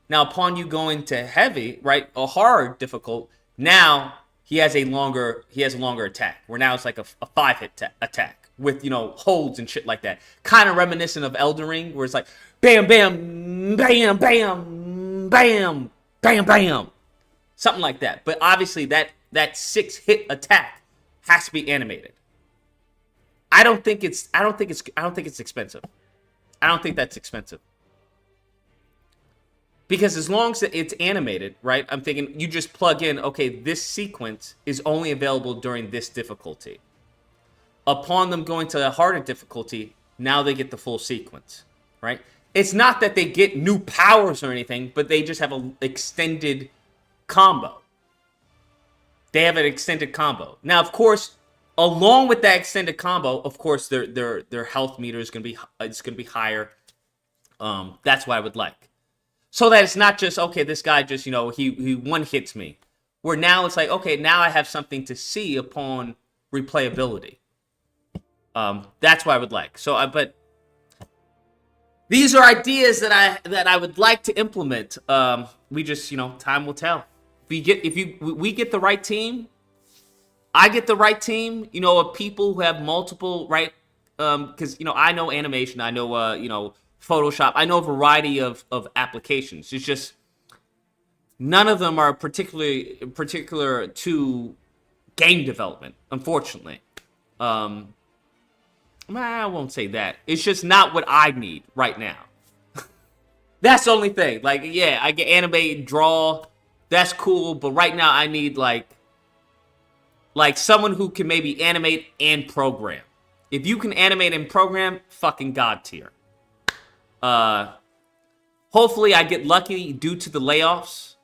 Now, upon you going to heavy, right, a hard difficult, now he has a longer attack. Where now it's like a 5-hit attack with holds and shit like that. Kind of reminiscent of Elden Ring, where it's like bam, bam, bam, bam, bam, bam, bam, something like that. But obviously that that 6-hit attack has to be animated. I don't think it's expensive. I don't think that's expensive. Because as long as it's animated, right? I'm thinking you just plug in, okay, this sequence is only available during this difficulty. Upon them going to a harder difficulty, now they get the full sequence, right? It's not that they get new powers or anything, but they just have an extended combo. They have an extended combo. Now, of course, along with that extended combo, of course, their health meter is gonna be higher. That's what I would like. So that it's not just, okay, this guy just, he one hits me. Where now it's like, okay, now I have something to see upon replayability. That's what I would like. But these are ideas that I would like to implement. We just, time will tell. We get the right team. I get the right team, of people who have multiple, right? Because, I know animation. I know, Photoshop. I know a variety of applications. It's just none of them are particular to game development, unfortunately. I won't say that. It's just not what I need right now. That's the only thing. Like, yeah, I can animate, draw. That's cool. But right now I need like someone who can maybe animate and program. If you can animate and program, fucking God tier. Hopefully I get lucky due to the layoffs.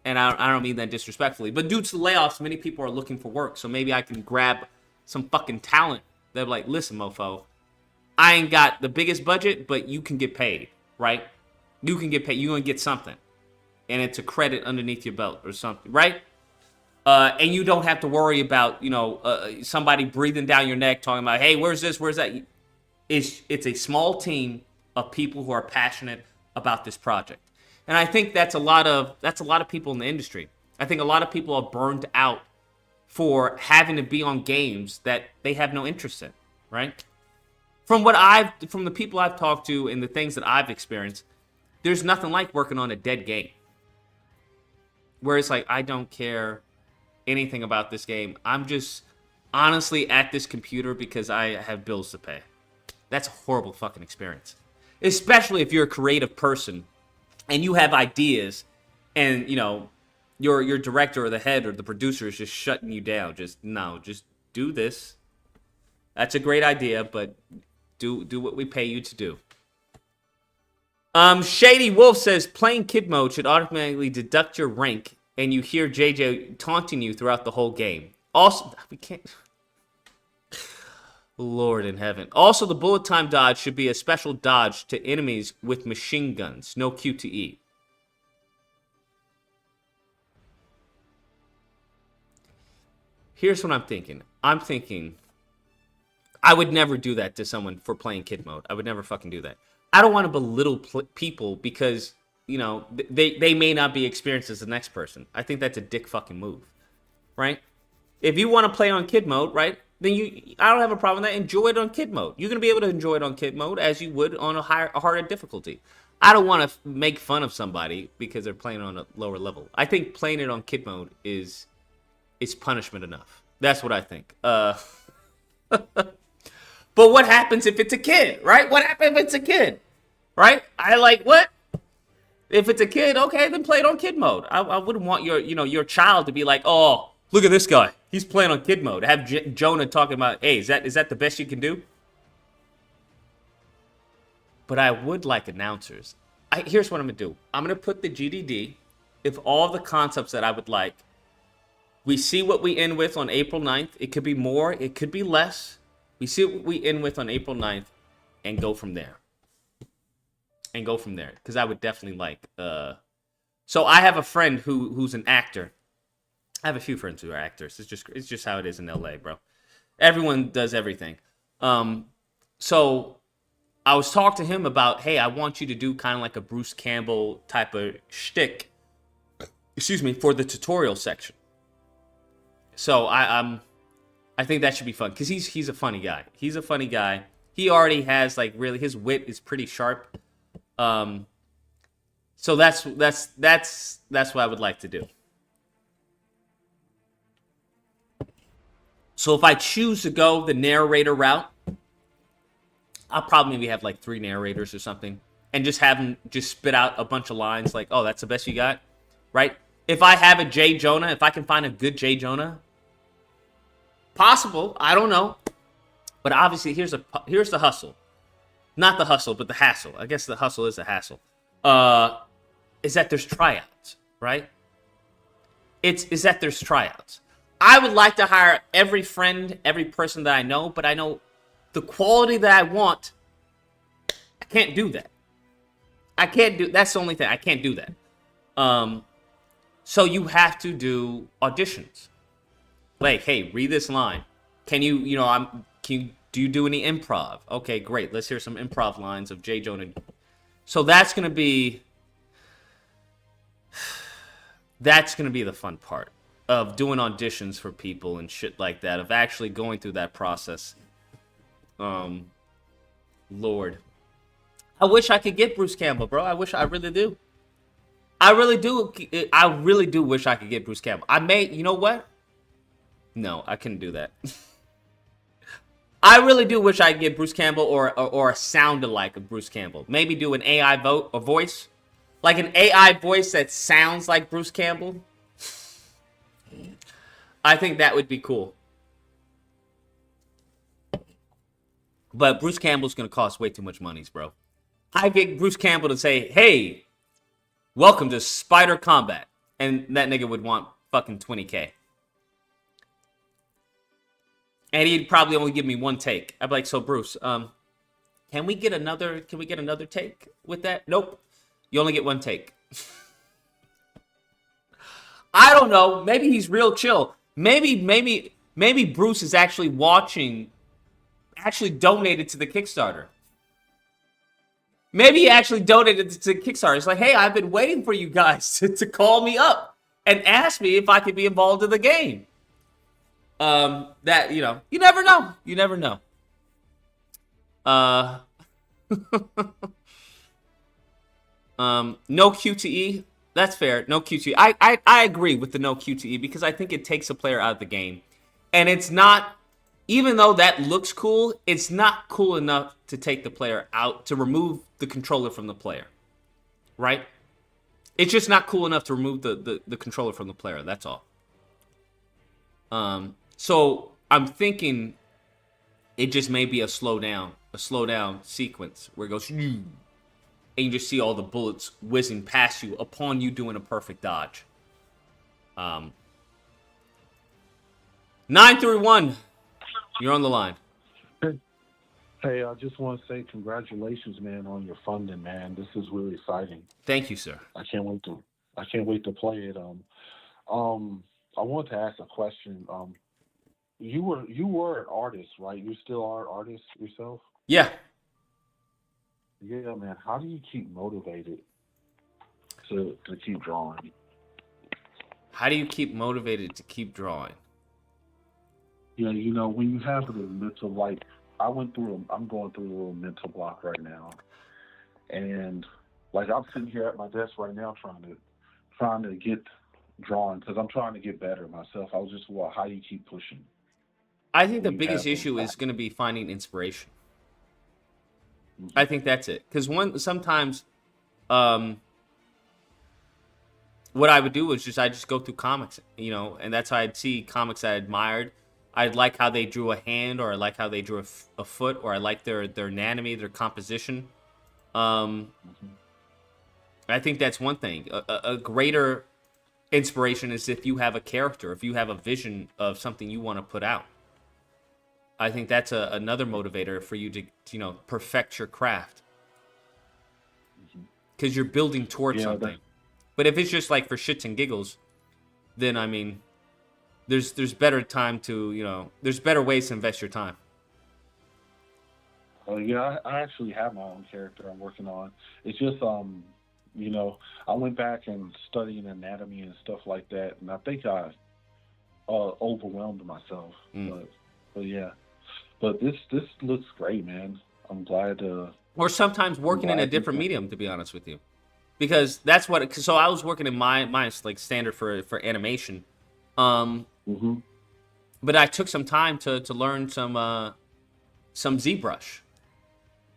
And I don't mean that disrespectfully. But due to the layoffs, many people are looking for work. So maybe I can grab some fucking talent. They're like, listen, mofo, I ain't got the biggest budget, but you can get paid, right? You can get paid. You're going to get something. And it's a credit underneath your belt or something, right? And you don't have to worry about, somebody breathing down your neck talking about, hey, where's this? Where's that? It's a small team of people who are passionate about this project. And I think that's a lot of people in the industry. I think a lot of people are burned out for having to be on games that they have no interest in, right? From the people I've talked to and the things that I've experienced, there's nothing like working on a dead game. Where it's like, I don't care anything about this game. I'm just honestly at this computer because I have bills to pay. That's a horrible fucking experience. Especially if you're a creative person and you have ideas and, your director or the head or the producer is just shutting you down. Just do this. That's a great idea, but do what we pay you to do. Shady Wolf says playing kid mode should automatically deduct your rank, and you hear JJ taunting you throughout the whole game. Also, we can't. Lord in heaven. Also, the bullet time dodge should be a special dodge to enemies with machine guns. No QTE. Here's what I'm thinking. I would never do that to someone for playing kid mode. I would never fucking do that. I don't want to belittle people because, they may not be experienced as the next person. I think that's a dick fucking move, right? If you want to play on kid mode, right, then I don't have a problem with that. Enjoy it on kid mode. You're going to be able to enjoy it on kid mode as you would on a harder difficulty. I don't want to make fun of somebody because they're playing on a lower level. I think playing it on kid mode is punishment enough. That's what I think. But what happens if it's a kid, right? What happens if it's a kid, right? What? If it's a kid, okay, then play it on kid mode. I wouldn't want your child to be like, oh, look at this guy. He's playing on kid mode. Have Jonah talking about, hey, is that the best you can do? But I would like announcers. Here's what I'm going to do. I'm going to put the GDD, if all the concepts that I would like, we see what we end with on April 9th. It could be more. It could be less. We see what we end with on April 9th and go from there. Because I would definitely like... So I have a friend who's an actor. I have a few friends who are actors. It's just how it is in LA, bro. Everyone does everything. So I was talking to him about, hey, I want you to do kind of like a Bruce Campbell type of shtick. For the tutorial section. So I think that should be fun because he's a funny guy. He's a funny guy. He already has really his wit is pretty sharp. So that's what I would like to do. So if I choose to go the narrator route, I'll probably maybe have like 3 narrators or something, and just have them just spit out a bunch of lines like, "Oh, that's the best you got," right? If I have a J. Jonah, if I can find a good J. Jonah, possible. I don't know, but obviously here's the hustle, not the hustle, but the hassle. I guess the hustle is the hassle. Is that there's tryouts, right? Is that there's tryouts. I would like to hire every friend, every person that I know, but I know the quality that I want, I can't do that. That's the only thing. I can't do that. So you have to do auditions. Like, hey, read this line. Can you do you do any improv? Okay, great. Let's hear some improv lines of J. Jonah. So that's gonna be the fun part of doing auditions for people and shit like that, of actually going through that process. Lord. I wish I could get Bruce Campbell, bro. I really do. I really do wish I could get Bruce Campbell. You know what? No, I couldn't do that. I really do wish I could get Bruce Campbell or a sound-alike of Bruce Campbell. Maybe do an AI voice. Like an AI voice that sounds like Bruce Campbell. I think that would be cool. But Bruce Campbell's going to cost way too much money, bro. I get Bruce Campbell to say, "Hey, welcome to Spider Combat." And that nigga would want fucking $20K. And he'd probably only give me one take. I'd be like, "So Bruce, can we get another take with that?" "Nope. You only get one take." I don't know. Maybe he's real chill. Maybe Bruce is actually donated to the Kickstarter. Maybe he actually donated to Kickstarter. It's like, "Hey, I've been waiting for you guys to call me up and ask me if I could be involved in the game." That, you never know. You never know. No QTE. That's fair. No QTE. I agree with the no QTE because I think it takes a player out of the game. And it's not, even though that looks cool, it's not cool enough to take the player out, to remove the controller from the player. Right? It's just not cool enough to remove the controller from the player. That's all. So I'm thinking it just may be a slow down sequence where it goes, and you just see all the bullets whizzing past you upon you doing a perfect dodge. 931, you're on the line. Hey, I just want to say congratulations, man, on your funding, man. This is really exciting. Thank you, sir. I can't wait to play it. I want to ask a question. You were an artist, right? You still are an artist yourself? Yeah. Yeah, man. How do you keep motivated to keep drawing? How do you keep motivated to keep drawing? Yeah, when you have the mental, like, I'm going through a little mental block right now. And, like, I'm sitting here at my desk right now trying to get drawing because I'm trying to get better myself. I was just, how do you keep pushing? I think the biggest issue is going to be finding inspiration. Mm-hmm. I think that's it. Because sometimes what I would do was I just go through comics, and that's how I'd see comics I admired. I'd like how they drew a hand, or I like how they drew a foot, or I like their anatomy, their composition. I think that's one thing. A greater inspiration is if you have a character, if you have a vision of something you want to put out. I think that's another motivator for you to perfect your craft, because you're building towards something. But if it's just like for shits and giggles, then I mean, there's better time to there's better ways to invest your time. Yeah, I actually have my own character I'm working on. It's just I went back and studied anatomy and stuff like that, and I think I overwhelmed myself. But yeah. But this looks great, man. I'm glad. Or sometimes working in a different medium, to be honest with you, because that's what. So I was working in my like standard for animation, but I took some time to learn some ZBrush.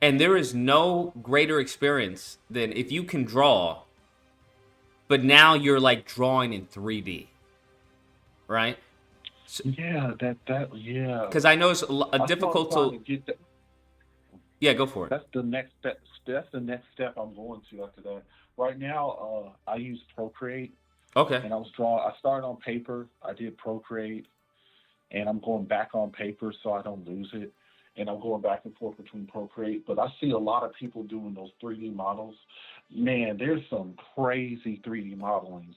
And there is no greater experience than if you can draw, but now you're like drawing in 3D, right? So, Yeah, yeah. because I know it's difficult trying to. get that. Yeah, go for it. That's the next step. That's the next step I'm going to after that. Right now, I use Procreate, Okay. and I started on paper. I did Procreate, and I'm going back on paper so I don't lose it. And I'm going back and forth between Procreate. But I see a lot of people doing those 3D models. Man, there's some crazy 3D modelings.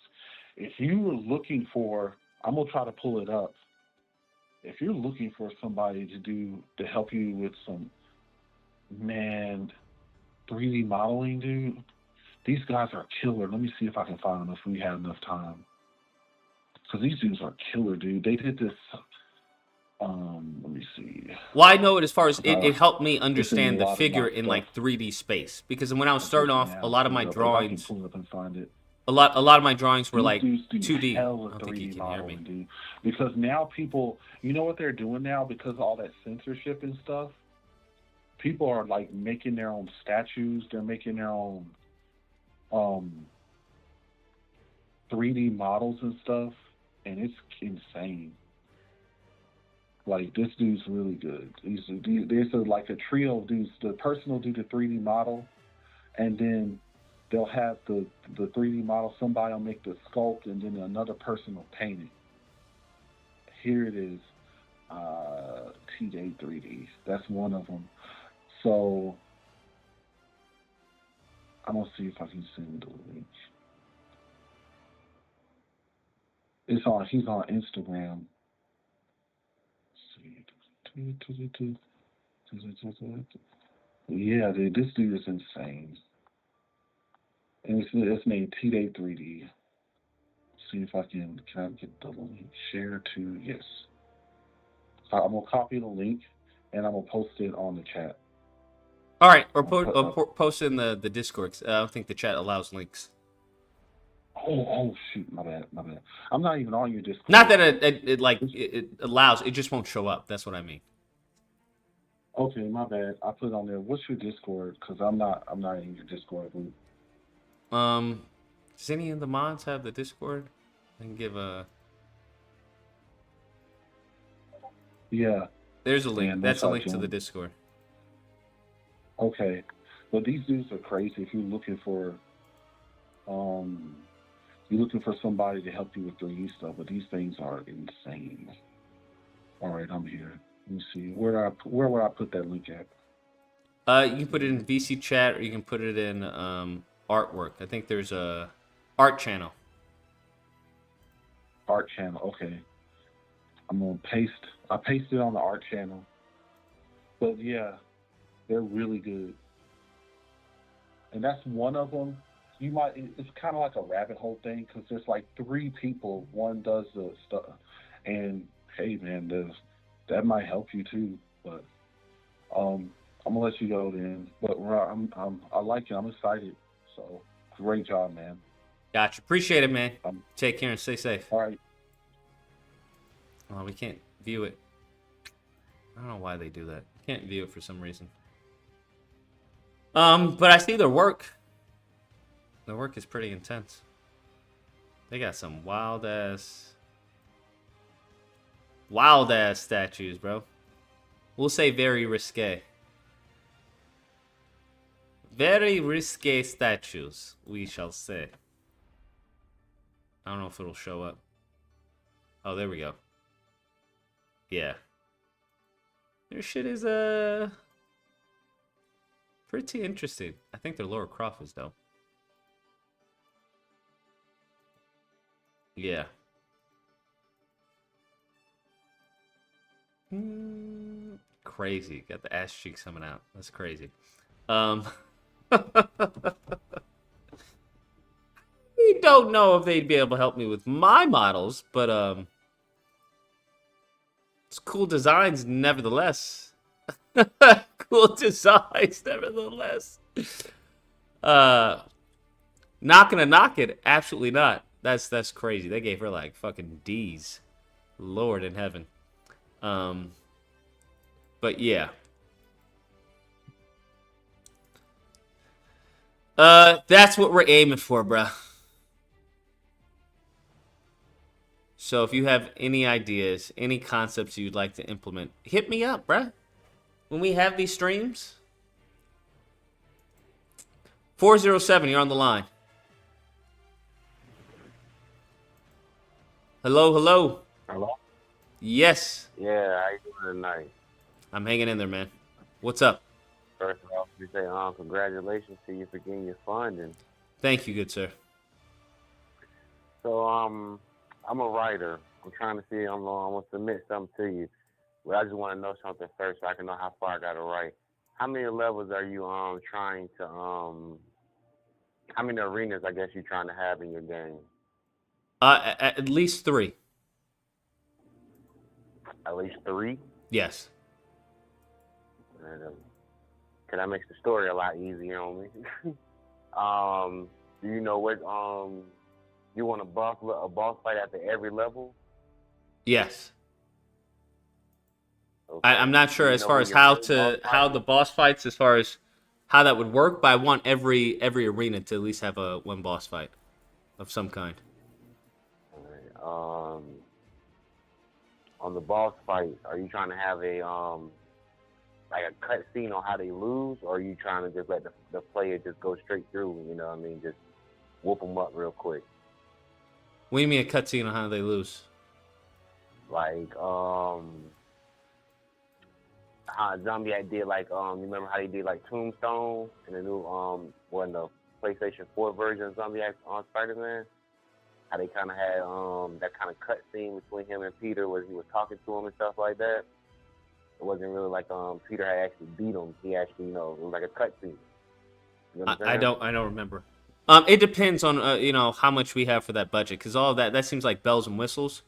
If you're looking for, I'm gonna try to pull it up. If you're looking for somebody to help you with some 3D modeling, dude, these guys are killer. Let me see if I can find them if we have enough time. Because these dudes are killer, dude. They did this. Let me see. Well, I know it as far as it helped me understand the figure in stuff. like 3D space, because when I was starting off, a lot of my drawings, pull it up and find it. a lot of my drawings were These like dudes do 2D. I hell of don't think 3D you can hear me. modeling, dude. Because now people, you know what they're doing now? Because of all that censorship and stuff, people are like making their own statues. They're making their own 3D models and stuff, and it's insane. Like, this dude's really good. There's like a trio of dudes. The person will do the 3D model, and then they'll have the 3D model. Somebody will make the sculpt, and then another person will paint it. Here it is, T-Day 3D. That's one of them. So I'm gonna see if I can send the link. He's on Instagram. Yeah, dude, this dude is insane. And it's named T-Day 3D. See if I can I get the link? Share to, yes. So I'm going to copy the link, and I'm going to post it on the chat. All right, or post in the Discord. I don't think the chat allows links. Oh, shoot, my bad. I'm not even on your Discord. Not that it allows, it just won't show up. That's what I mean. Okay, my bad. I put it on there. What's your Discord? Because I'm not in your Discord group. Does any of the mods have the Discord? I can give a. Yeah. There's a link. Man, that's a link to the Discord. Okay, but these dudes are crazy. If you're looking for, somebody to help you with 3D stuff, but these things are insane. All right, I'm here. Let me see. Where would I put that link at? You can put it in VC chat, or you can put it in artwork. I think there's a art channel. Art channel. Okay. I'm gonna paste. I pasted it on the art channel. But yeah, they're really good. And that's one of them. It's kind of like a rabbit hole thing, because there's like 3 people. One does the stuff, and hey, man, that might help you too. But I'm gonna let you go then. But I like it. I'm excited. So great job, man. Gotcha. Appreciate it, man. Take care and stay safe. All right. Oh, we can't view it. I don't know why they do that. Can't view it for some reason. But I see their work. Their work is pretty intense. They got some wild ass statues, bro. We'll say very risque. Very risque statues, we shall say. I don't know if it'll show up. Oh, there we go. Yeah. Their shit is pretty interesting. I think their Laura Croft is though. Yeah. Crazy. Got the ass cheeks coming out. That's crazy. We don't know if they'd be able to help me with my models, but it's cool designs nevertheless. Cool designs nevertheless. Not gonna knock it. Absolutely not. That's crazy. They gave her like fucking D's. Lord in heaven. But yeah. That's what we're aiming for, bruh. So if you have any ideas, any concepts you'd like to implement, hit me up, bruh. When we have these streams. 407, you're on the line. Hello, hello. Hello? Yes. Yeah, how you doing tonight? I'm hanging in there, man. What's up? First of all, we say congratulations to you for getting your funding. Thank you, good sir. So I'm a writer. I'm trying to see. I'm gonna submit something to you, but I just want to know something first so I can know how far I gotta write. How many levels are you trying to How many arenas I guess you're trying to have in your game? At least 3. At least 3. Yes. Cause that makes the story a lot easier on me. Do you know what you want a boss fight after every level? Yes. Okay. I'm not sure as far as how the boss fights, as far as how that would work, but I want every arena to at least have one boss fight of some kind. All right. On the boss fight, are you trying to have a like a cut scene on how they lose, or are you trying to just let the player just go straight through? You know what I mean? Just whoop them up real quick. What do you mean a cutscene on how they lose? Like how Zombie did, like you remember how they did like Tombstone in the new in the PlayStation 4 version of Zombie on Spider-Man? How they kind of had that kind of cut scene between him and Peter where he was talking to him and stuff like that. It wasn't really like Peter had actually beat him. He actually, it was like a cut scene. You know I don't remember. It depends on how much we have for that budget, because all of that seems like bells and whistles.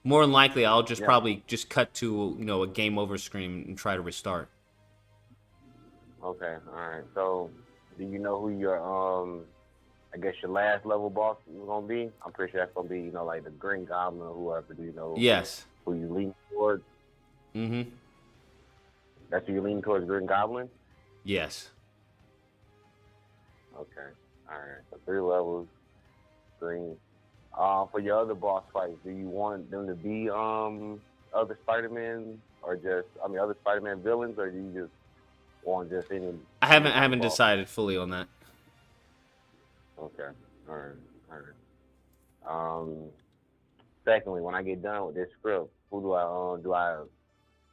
More than likely, I'll just probably just cut to a game over screen and try to restart. Okay, all right. So, do you know who your I guess your last level boss is gonna be? I'm pretty sure that's gonna be like the Green Goblin or whoever. Do you know? Yes. Who you lean towards? Mm-hmm. That's who you lean towards, Green Goblin? Yes. Okay. All right. So 3 levels, Green. For your other boss fights, do you want them to be other Spider-Man or just other Spider-Man villains, or do you just want just any? I haven't decided fully on that. Okay. All right. Secondly, when I get done with this script, who do I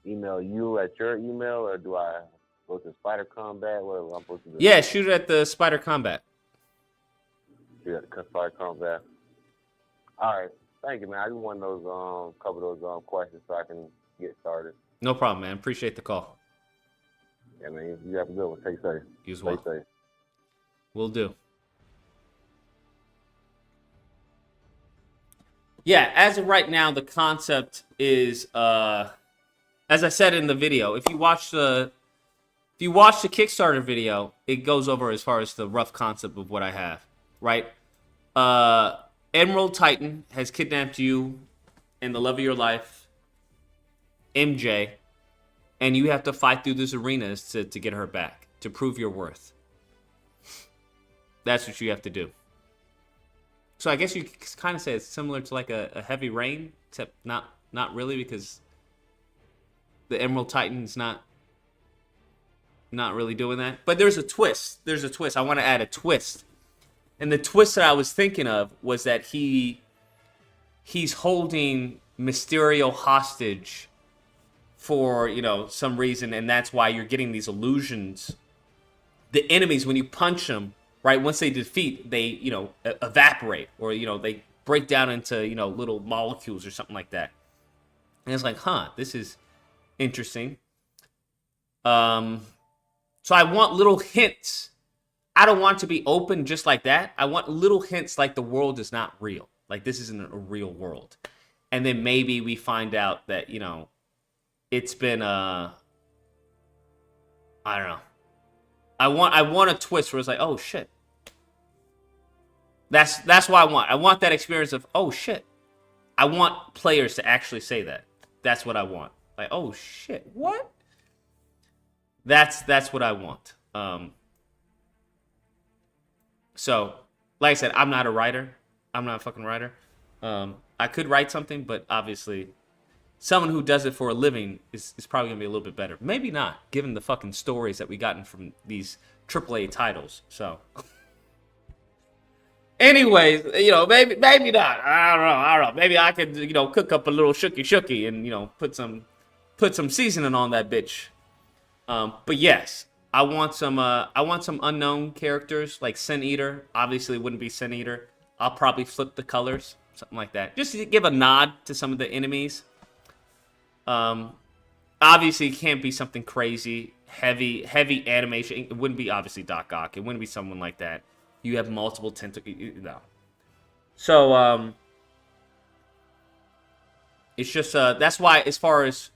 email you at your email, or do I go to Spider Combat? What am I supposed to do? Yeah, shoot it at the Spider Combat. Shoot at the Spider Combat. All right. Thank you, man. I just want those couple of those questions so I can get started. No problem, man. Appreciate the call. Yeah, man. You have a good one. Stay safe. You as well. Stay safe. Will do. Yeah, as of right now, the concept is, as I said in the video, if you watch the Kickstarter video, it goes over as far as the rough concept of what I have, right? Emerald Titan has kidnapped you and the love of your life, MJ, and you have to fight through these arenas to get her back, to prove your worth. That's what you have to do. So I guess you could kind of say it's similar to like a Heavy Rain, except not really, because the Emerald Titan's not really doing that. But there's a twist. I want to add a twist. And the twist that I was thinking of was that he's holding Mysterio hostage for, some reason, and that's why you're getting these illusions. The enemies, when you punch them, right, once they defeat, they, evaporate, or, they break down into, little molecules or something like that. And it's like, this is interesting. So I want little hints. I don't want it to be open just like that. I want little hints like the world is not real. Like this isn't a real world. And then maybe we find out that, it's been, I don't know. I want a twist where it's like, oh shit. That's what I want. I want that experience of, oh shit. I want players to actually say that. That's what I want. Like, oh shit, what? That's what I want. So, like I said, I'm not a writer. I'm not a fucking writer. I could write something, but obviously, someone who does it for a living is probably gonna be a little bit better. Maybe not, given the fucking stories that we gotten from these AAA titles. So, anyways, maybe not. I don't know. Maybe I could, cook up a little shooky and put some seasoning on that bitch. But yes, I want some unknown characters like Sin Eater. Obviously, it wouldn't be Sin Eater. I'll probably flip the colors, something like that, just to give a nod to some of the enemies. Obviously, it can't be something crazy, heavy animation. It wouldn't be obviously Doc Ock. It wouldn't be someone like that. You have multiple tentacles. No. So it's just that's why, as far as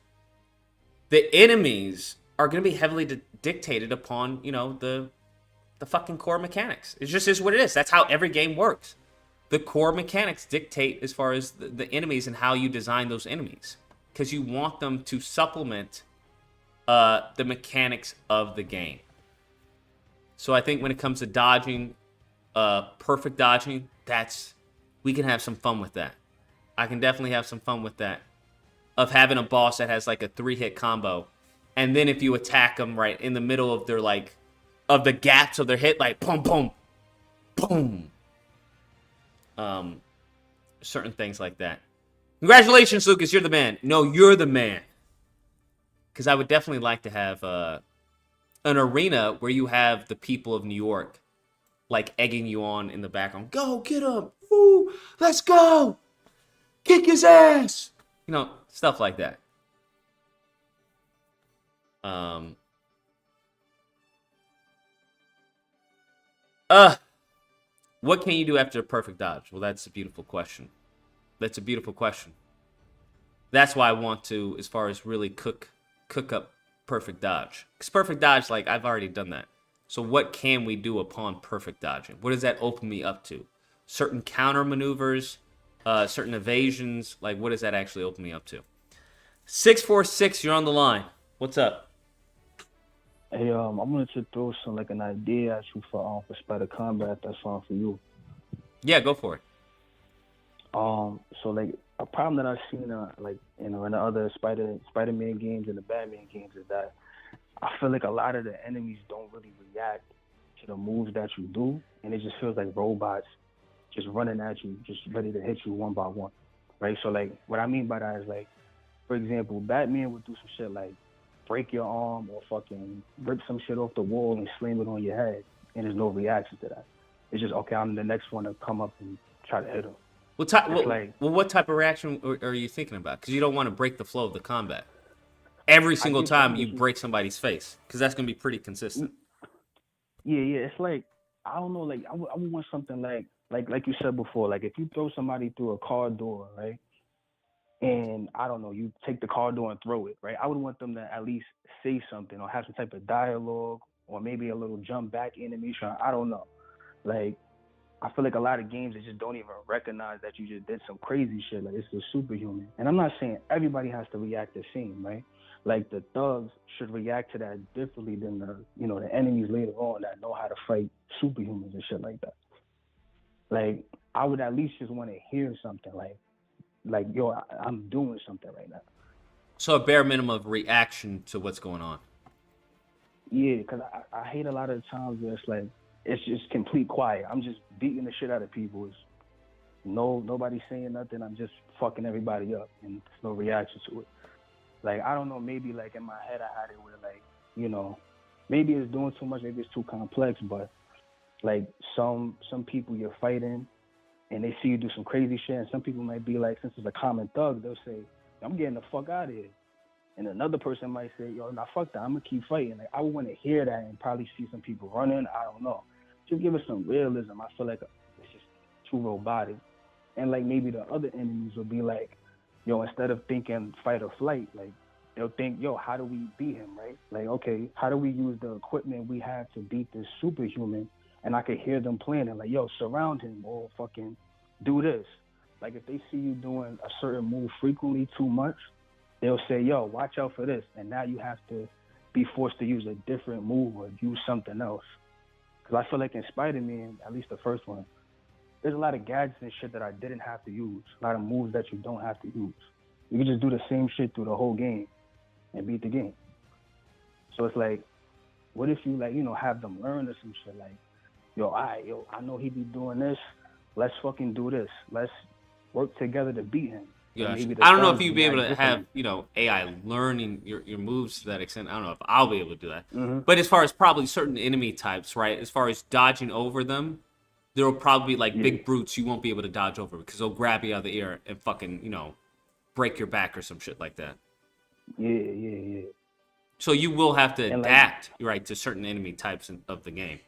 the enemies are going to be heavily dictated upon, the fucking core mechanics. It just is what it is. That's how every game works. The core mechanics dictate as far as the enemies and how you design those enemies, because you want them to supplement the mechanics of the game. So I think when it comes to dodging, perfect dodging, we can have some fun with that. I can definitely have some fun with that. Of having a boss that has like a 3-hit combo, and then if you attack them right in the middle of their of the gaps of their hit, like boom, boom, boom. Certain things like that. Congratulations, Lucas. You're the man. No, you're the man. Because I would definitely like to have an arena where you have the people of New York like egging you on in the background. Go, get him. Ooh, let's go. Kick his ass. Stuff like that. What can you do after a perfect dodge? Well, that's a beautiful question. That's why I want to, as far as really cook up perfect dodge. Because perfect dodge, I've already done that. So what can we do upon perfect dodging? What does that open me up to? Certain counter maneuvers, certain evasions. What does that actually open me up to? 646, you're on the line. What's up? Hey, I wanted to throw an idea at you for Spider Combat. That's fine for you. Yeah, go for it. So a problem that I've seen, in the other Spider-Man games and the Batman games is that I feel like a lot of the enemies don't really react to the moves that you do, and it just feels like robots just running at you, just ready to hit you one by one, right? So what I mean by that is for example, Batman would do some shit like break your arm or fucking rip some shit off the wall and slam it on your head, and there's no reaction to that. It's just, okay, I'm the next one to come up and try to hit him. What type of reaction are you thinking about? Because you don't want to break the flow of the combat. Every single time you break somebody's face, because that's going to be pretty consistent. Yeah, it's I don't know, I would want something like you said before, if you throw somebody through a car door, right? And I don't know, you take the car door and throw it, right? I would want them to at least say something or have some type of dialogue or maybe a little jump back animation. I don't know. I feel like a lot of games, they just don't even recognize that you just did some crazy shit. It's just superhuman. And I'm not saying everybody has to react the same, right? The thugs should react to that differently than the enemies later on that know how to fight superhumans and shit like that. I would at least just want to hear something yo, I'm doing something right now. So a bare minimum of reaction to what's going on. Yeah, because I hate a lot of the times where it's just complete quiet. I'm just beating the shit out of people. It's nobody saying nothing. I'm just fucking everybody up, and there's no reaction to it. I don't know, maybe in my head I had it where maybe it's doing too much, maybe it's too complex, but some people you're fighting and they see you do some crazy shit, and some people might be since it's a common thug, they'll say, I'm getting the fuck out of here. And another person might say, yo, nah, fuck that, I'm gonna keep fighting. I would want to hear that and probably see some people running. I don't know. Just give us some realism. I feel like it's just too robotic. And maybe the other enemies will be yo, instead of thinking fight or flight, they'll think, yo, how do we beat him, right? Okay, how do we use the equipment we have to beat this superhuman? And I could hear them planning, yo, surround him or fucking do this. If they see you doing a certain move frequently too much, they'll say, yo, watch out for this. And now you have to be forced to use a different move or use something else. Because I feel like in Spider-Man, at least the first one, there's a lot of gadgets and shit that I didn't have to use. A lot of moves that you don't have to use. You can just do the same shit through the whole game and beat the game. So it's like, what if you, like, you know, have them learn or some shit like, yo, I know he be doing this. Let's fucking do this. Let's work together to beat him. Yeah, Maybe I don't know if thugs you'd be able to react have, differently. you know, AI learning your moves to that extent. I don't know if I'll be able to do that. Mm-hmm. But as far as probably certain enemy types, right? As far as dodging over them, there will probably be like big brutes you won't be able to dodge over because they'll grab you out of the air and fucking, you know, break your back or some shit like that. Yeah. So you will have to And, like, adapt, right, to certain enemy types of the game.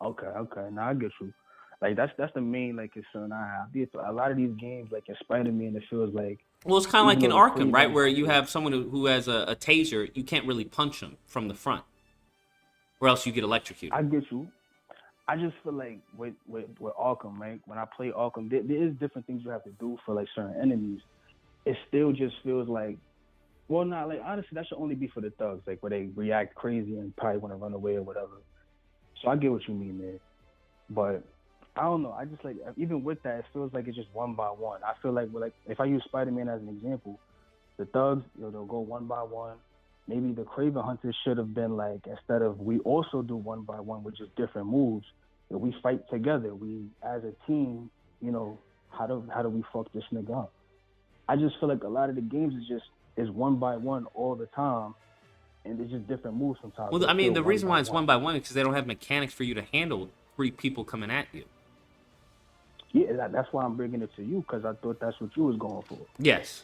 Okay. Now I get you. Like that's the main like concern I have. A lot of these games, like in Spider-Man, it feels like. Well, it's kind of like even in though the Arkham, right, Craven where you Hunters- have someone who has a taser, you can't really punch them from the front, or else you get electrocuted. I get you. I just feel like with Arkham, right? When I play Arkham, there is different things you have to do for like certain enemies. It still just feels like, well, not like honestly, that should only be for the thugs, like where they react crazy and probably want to run away or whatever. So I get what you mean, man. But I don't know. I just like even with that, it feels like it's just one by one. I feel like if I use Spider-Man as an example, the thugs, they'll go one by one. Maybe the Craven Hunters should have been like, instead of we also do one by one with just different moves, that we fight together. We as a team, you know, how do we fuck this nigga up? I just feel like a lot of the games is one by one all the time, and it's just different moves sometimes. Well, I mean, the reason why it's one by one is because they don't have mechanics for you to handle 3 people coming at you. Yeah, that's why I'm bringing it to you, because I thought that's what you was going for. Yes.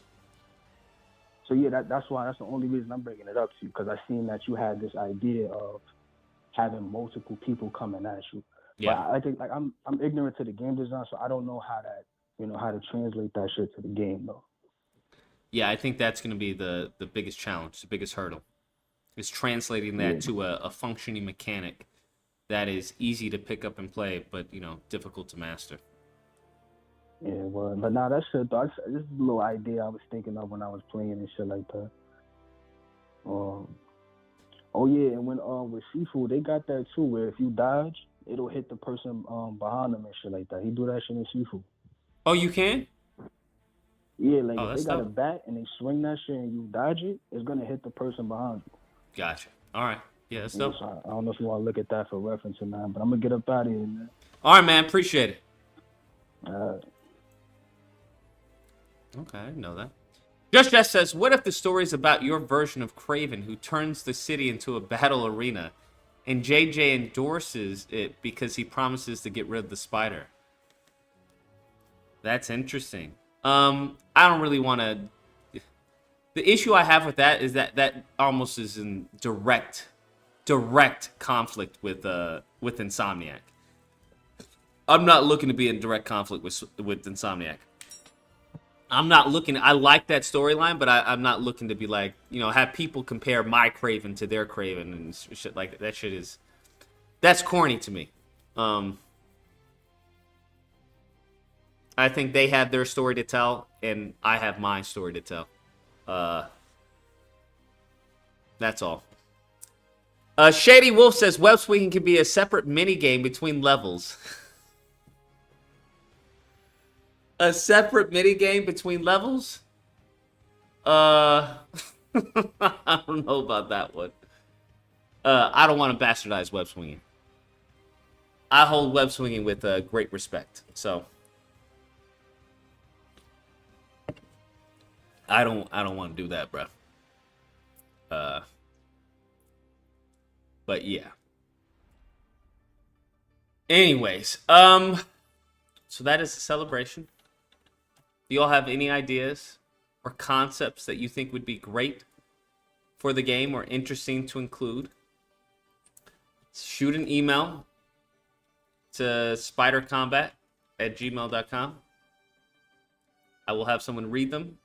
So yeah, that's the only reason I'm bringing it up to you, because I seen that you had this idea of having multiple people coming at you. Yeah. But I think like I'm ignorant to the game design, so I don't know how to translate that shit to the game though. Yeah, I think that's going to be the biggest challenge, the biggest hurdle, is translating that to a functioning mechanic that is easy to pick up and play, but, you know, difficult to master. Yeah, well, but now that shit, though, this is a little idea I was thinking of when I was playing and shit like that. Oh yeah, and when with Seafood, they got that too, where if you dodge, it'll hit the person behind them and shit like that. He do that shit in Seafood. Oh, you can? Yeah, like if that's they got a dope. bat and they swing that shit and you dodge it, it's gonna hit the person behind you. Gotcha. All right. Yeah, that's Yeah, dope. so I don't know if you want to look at that for reference or not, but I'm gonna get up out of here, man. All right, man. Appreciate it. Okay, I didn't know that. Just Jess says, what if the story is about your version of Craven who turns the city into a battle arena and JJ endorses it because he promises to get rid of the spider? That's interesting. I don't really want to... The issue I have with that is that almost is in direct conflict with Insomniac. I'm not looking to be in direct conflict with Insomniac. I'm not looking... I like that storyline, but I'm not looking to be like, you know, have people compare my Craven to their Craven and shit like that. That shit is... That's corny to me. I think they have their story to tell, and I have my story to tell. That's all. Shady Wolf says, web swinging can be a separate mini-game between levels. A separate mini-game between levels? I don't know about that one. I don't want to bastardize web swinging. I hold web swinging with great respect, so I don't want to do that, bro. But yeah. Anyways, so that is the celebration. Do you all have any ideas or concepts that you think would be great for the game or interesting to include? Shoot an email to spidercombat@gmail.com. I will have someone read them,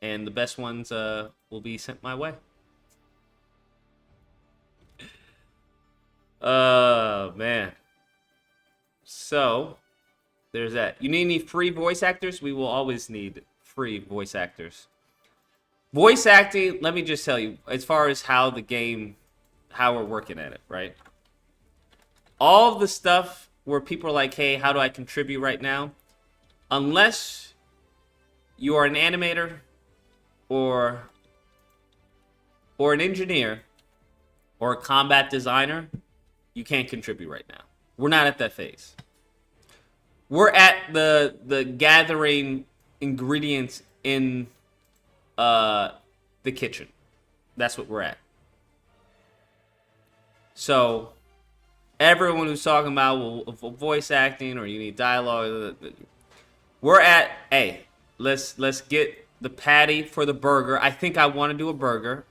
and the best ones will be sent my way. Man. So, there's that. You need any free voice actors? We will always need free voice actors. Voice acting, let me just tell you, as far as how we're working at it, right? All the stuff where people are like, hey, how do I contribute right now? Unless you are an animator or an engineer or a combat designer, you can't contribute right now. We're not at that phase. We're at the gathering ingredients in the kitchen. That's what we're at. So everyone who's talking about voice acting or you need dialogue, we're at, hey, let's get the patty for the burger. I think I want to do a burger,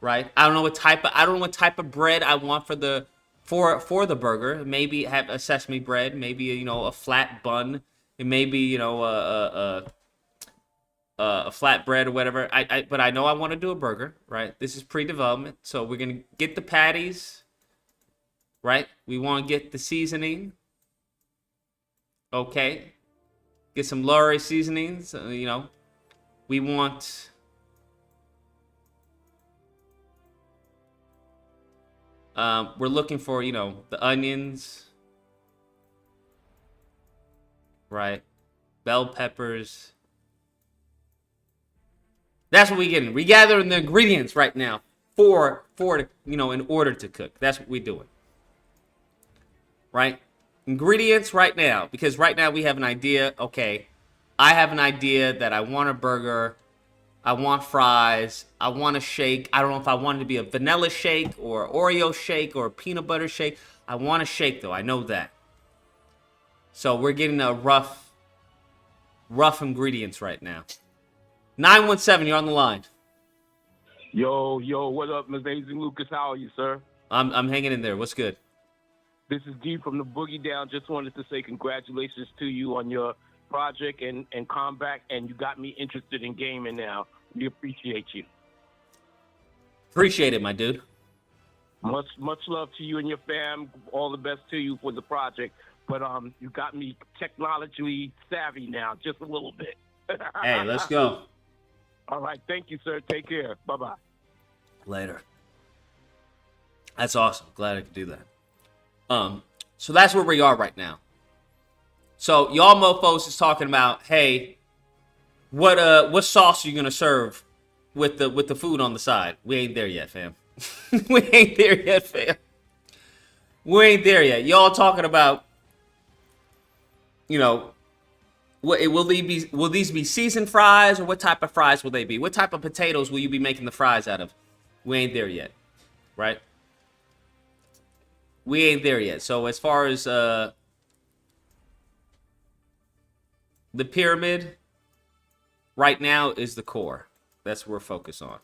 right? I don't know what type of bread I want for the burger. Maybe have a sesame bread, maybe a flat bun, and maybe a flat bread or whatever. But I know I want to do a burger, right? This is pre-development, so we're gonna get the patties, right? We want to get the seasoning, okay? Get some Lorry seasonings, We want we're looking for, the onions, right? Bell peppers. That's what we're getting. We're gathering the ingredients right now for in order to cook. That's what we're doing. Right? Ingredients right now. Because right now we have an idea. Okay, I have an idea that I want a burger. I want fries. I want a shake. I don't know if I want it to be a vanilla shake or Oreo shake or a peanut butter shake. I want a shake, though. I know that. So we're getting a rough ingredients right now. 917, you're on the line. Yo, what up, Amazing Lucas? How are you, sir? I'm hanging in there. What's good? This is G from the Boogie Down. Just wanted to say congratulations to you on your project and comeback, and you got me interested in gaming now. We appreciate you. Appreciate it, my dude. Much love to you and your fam. All the best to you for the project. But you got me technologically savvy now, just a little bit. Hey, let's go. All right, thank you, sir. Take care. Bye-bye. Later. That's awesome. Glad I could do that. So that's where we are right now. So y'all mofos is talking about, hey, what sauce are you gonna serve with the food on the side? We ain't there yet, fam. We ain't there yet, fam. We ain't there yet. Y'all talking about, will these be seasoned fries, or what type of fries will they be? What type of potatoes will you be making the fries out of? We ain't there yet, right? We ain't there yet. So as far as the pyramid right now is the core. That's what we're focused on.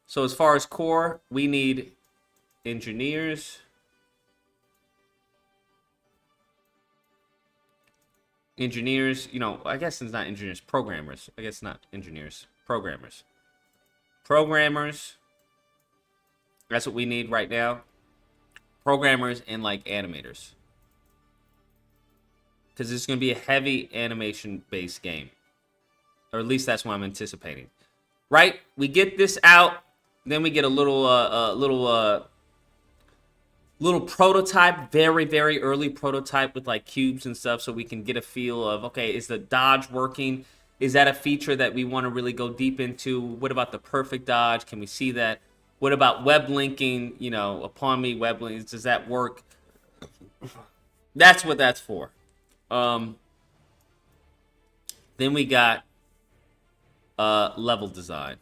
So as far as core, we need engineers. Engineers, I guess it's not engineers, programmers. I guess not engineers, programmers. Programmers. That's what we need right now. Programmers and animators. Because it's going to be a heavy animation-based game. Or at least that's what I'm anticipating. Right? We get this out, then we get a little prototype, very, very early prototype with cubes and stuff, so we can get a feel of, okay, is the dodge working? Is that a feature that we want to really go deep into? What about the perfect dodge? Can we see that? What about web linking? Upon me web links, does that work? That's what that's for. Then we got level design.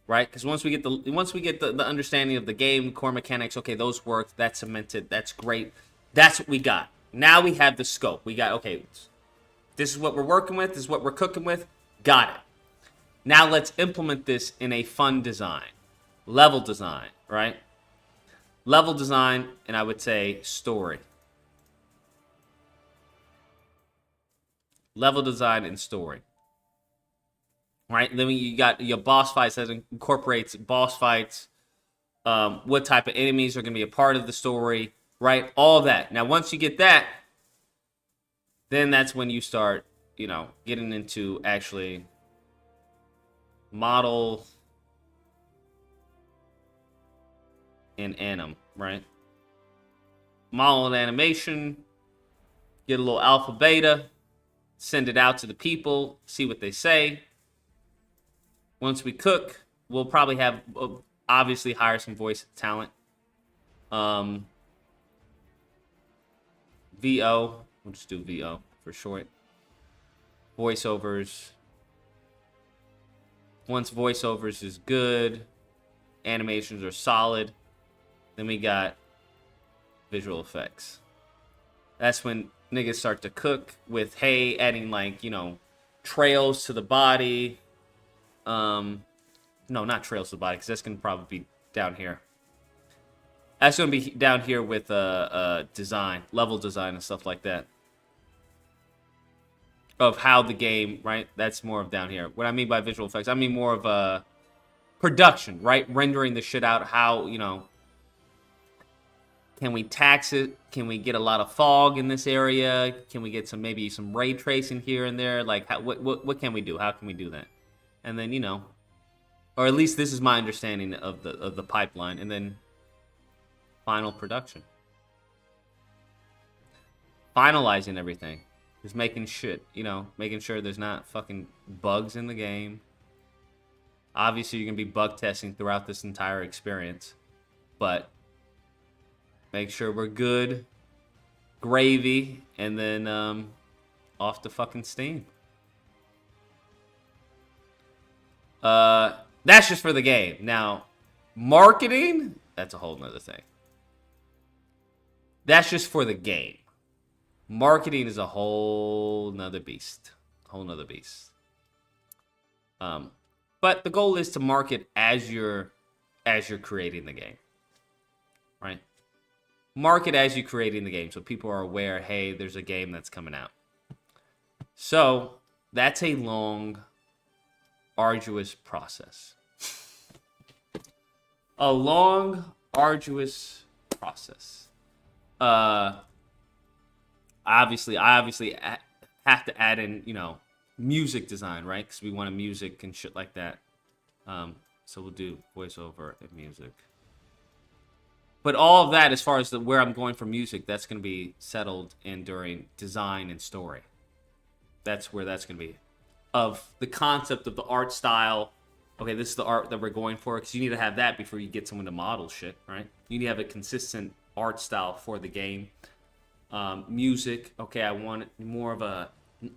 Right? Because once we get the understanding of the game, core mechanics, okay, those work, that's cemented, that's great. That's what we got. Now we have the scope. We got, okay, this is what we're working with, this is what we're cooking with. Got it. Now let's implement this in a fun design. Level design, right? Level design, and I would say story. Level design and story. Right? Then you got your boss fights that incorporates boss fights. What type of enemies are going to be a part of the story, right? All of that. Now, once you get that, then that's when you start you know, getting into actually model and anim, right? Model and animation, get a little alpha beta, send it out to the people, see what they say. Once we cook, we'll probably have, obviously, hire some voice talent. VO, we'll just do VO for short. Voiceovers. Once voiceovers is good, animations are solid, then we got visual effects. That's when niggas start to cook with, hey, adding like, you know, trails to the body. No, not trails to the body, because that's going to probably be down here. That's going to be down here with design, level design and stuff like that. Of how the game, right? That's more of down here. What I mean by visual effects, I mean more of a production, right? Rendering the shit out. How, you know, can we tax it? Can we get a lot of fog in this area? Can we get some, maybe some ray tracing here and there? Like, what can we do? How can we do that? And then, you know, or at least this is my understanding of the pipeline. And then final production, finalizing everything. Just making shit, you know, making sure there's not fucking bugs in the game. Obviously, you're going to be bug testing throughout this entire experience. But make sure we're good. Gravy. And then off to fucking Steam. That's just for the game. Now, marketing, that's a whole nother thing. That's just for the game. Marketing is a whole nother beast. But the goal is to market as you're creating the game, right? Market as you're creating the game, so people are aware. Hey, there's a game that's coming out. So that's a long, arduous process. A long, arduous process. Obviously, I have to add in, you know, music design, right? Because we want a music and shit like that. So we'll do voiceover and music. But all of that, as far as where I'm going for music, that's going to be settled in during design and story. That's where that's going to be. Of the concept of the art style. Okay, this is the art that we're going for. Because you need to have that before you get someone to model shit, right? You need to have a consistent art style for the game. Music, okay, I want more of an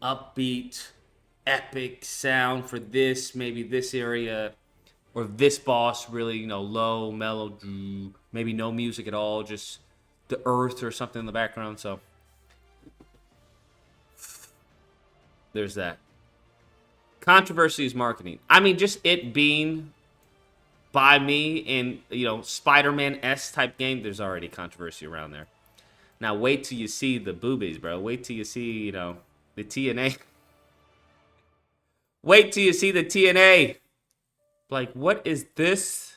upbeat, epic sound for this, maybe this area, or this boss really, you know, low, mellow, maybe no music at all, just the earth or something in the background. So there's that. Controversy is marketing. I mean, just it being by me in, you know, Spider-Man-esque type game, there's already controversy around there. Now, wait till you see the boobies, bro. Wait till you see, you know, the TNA. Wait till you see the TNA. Like, what is this?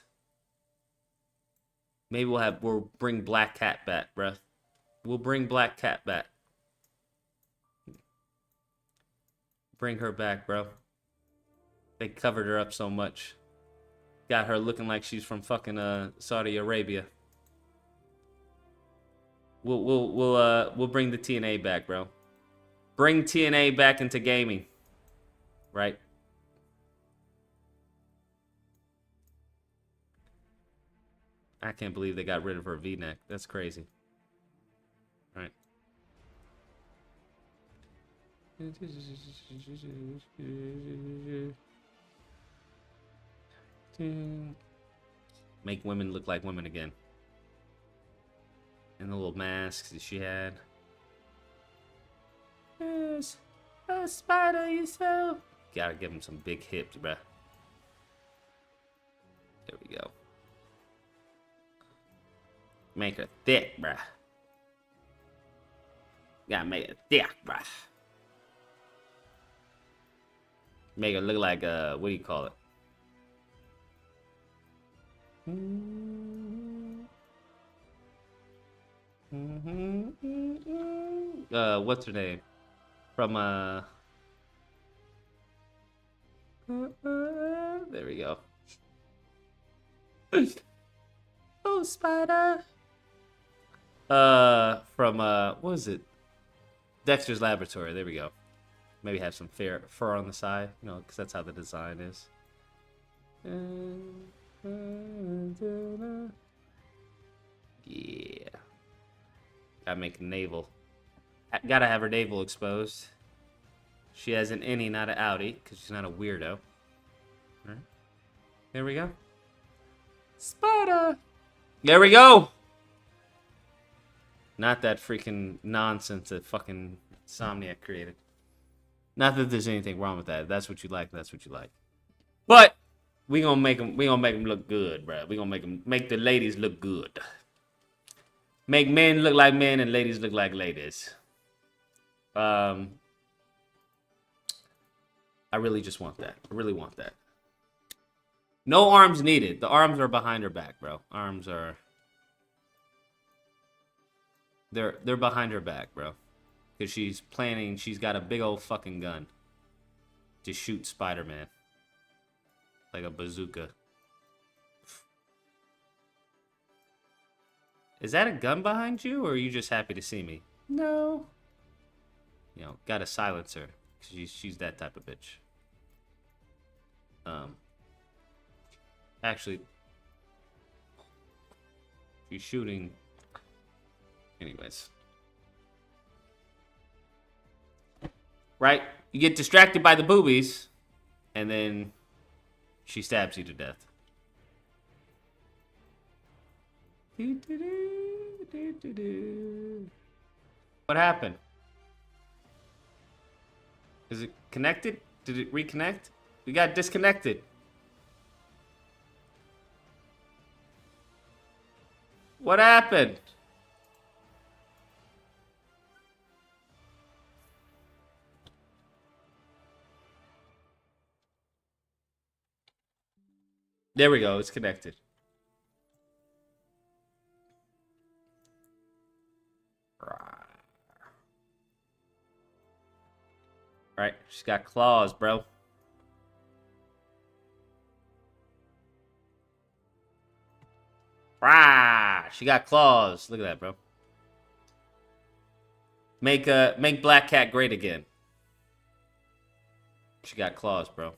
Maybe we'll bring Black Cat back, bro. We'll bring Black Cat back. Bring her back, bro. They covered her up so much. Got her looking like she's from fucking Saudi Arabia. We'll bring the TNA back, bro. Bring TNA back into gaming. Right? I can't believe they got rid of her V-neck. That's crazy. Right. Make women look like women again. And the little masks that she had. Yes. Oh, Spider, you so... Gotta give him some big hips, bruh. There we go. Make her thick, bruh. Gotta make her thick, bruh. Make her look like, what do you call it? What's her name? From, There we go. Oh, spider. From what was it? Dexter's Laboratory. There we go. Maybe have some fur on the side, you know, because that's how the design is. Yeah. Gotta make a navel. Gotta have her navel exposed. She has an innie, not an outie, because she's not a weirdo. Alright. There we go. Spider! There we go! Not that freaking nonsense that fucking Insomniac created. Not that there's anything wrong with that. That's what you like. That's what you like. But we gonna make them look good, bro. We gonna make the ladies look good. Make men look like men and ladies look like ladies. I really just want that. I really want that. No arms needed. The arms are behind her back, bro. Arms are... They're behind her back, bro. Because she's got a big old fucking gun to shoot Spider-Man. Like a bazooka. Is that a gun behind you, or are you just happy to see me? No. You know, gotta silence her. She's that type of bitch. Actually, she's shooting... Anyways. Right? You get distracted by the boobies, and then she stabs you to death. What happened? Is it connected? Did it reconnect? We got disconnected. What happened? There we go. It's connected. Right. She's got claws, bro. Rah! She got claws. Look at that, bro. Make Black Cat great again. She got claws, bro.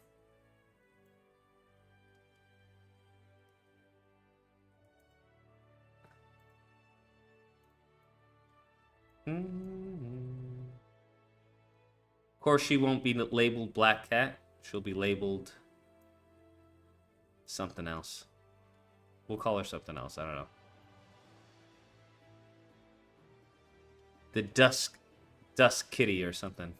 Of course, she won't be labeled Black Cat. She'll be labeled something else. We'll call her something else. I don't know. The Dusk Kitty or something.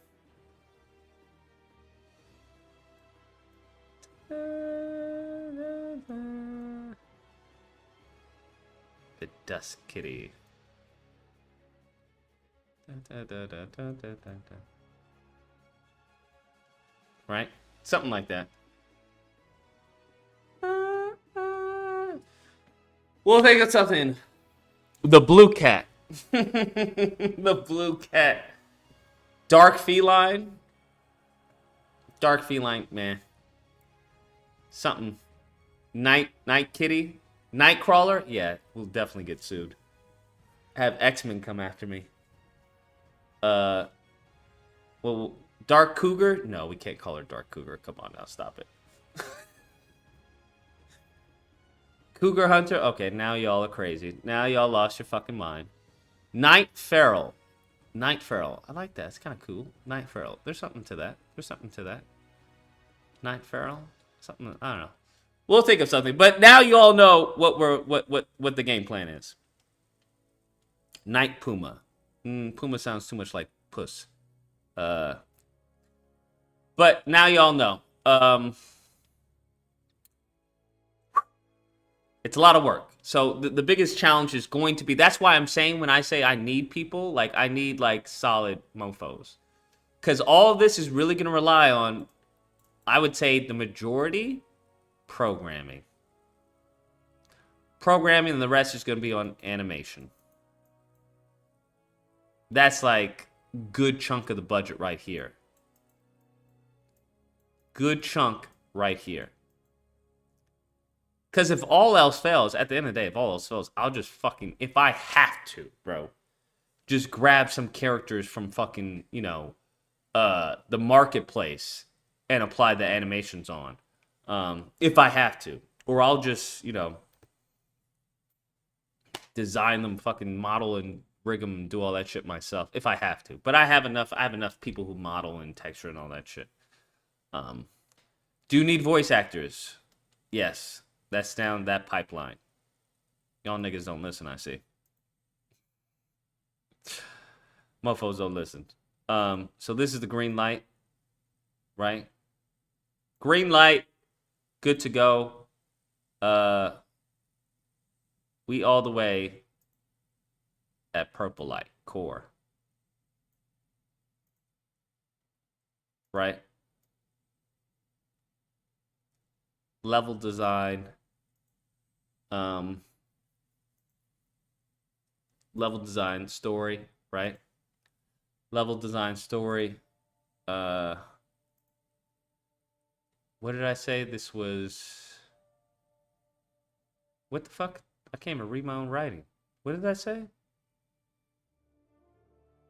The Dusk Kitty. Right? Something like that. We'll think of something. The Blue Cat. The Blue Cat. Dark Feline. Dark Feline, man. Something. Night Kitty. Nightcrawler? Yeah, we'll definitely get sued. Have X-Men come after me. Well, Dark Cougar? No, we can't call her Dark Cougar. Come on now, stop it. Cougar Hunter? Okay, now y'all are crazy. Now y'all lost your fucking mind. Night Feral. Night Feral. I like that. It's kind of cool. Night Feral. There's something to that. There's something to that. Night Feral? Something, I don't know. We'll think of something. But now you all know what the game plan is. Night Puma. Puma sounds too much like puss. But now y'all know. It's a lot of work. So the biggest challenge is going to be, that's why I'm saying when I say I need people, like I need like solid mofos. Because all of this is really going to rely on, I would say the majority, programming. Programming, and the rest is going to be on animation. That's like good chunk of the budget right here. Good chunk right here. Because if all else fails, at the end of the day, if all else fails, I'll just fucking, if I have to, bro, just grab some characters from fucking, the marketplace and apply the animations on. If I have to. Or I'll just, design them, fucking model and rig them and do all that shit myself if I have to. But I have enough people who model and texture and all that shit. Do you need voice actors? Yes. That's down that pipeline. Y'all niggas don't listen, I see. Mofos don't listen. So this is the green light. Right? Green light. Good to go. We all the way at purple light. Core. Right? Level design. Level design story, right? Level design story. What did I say? This was... What the fuck? I can't even read my own writing. What did I say?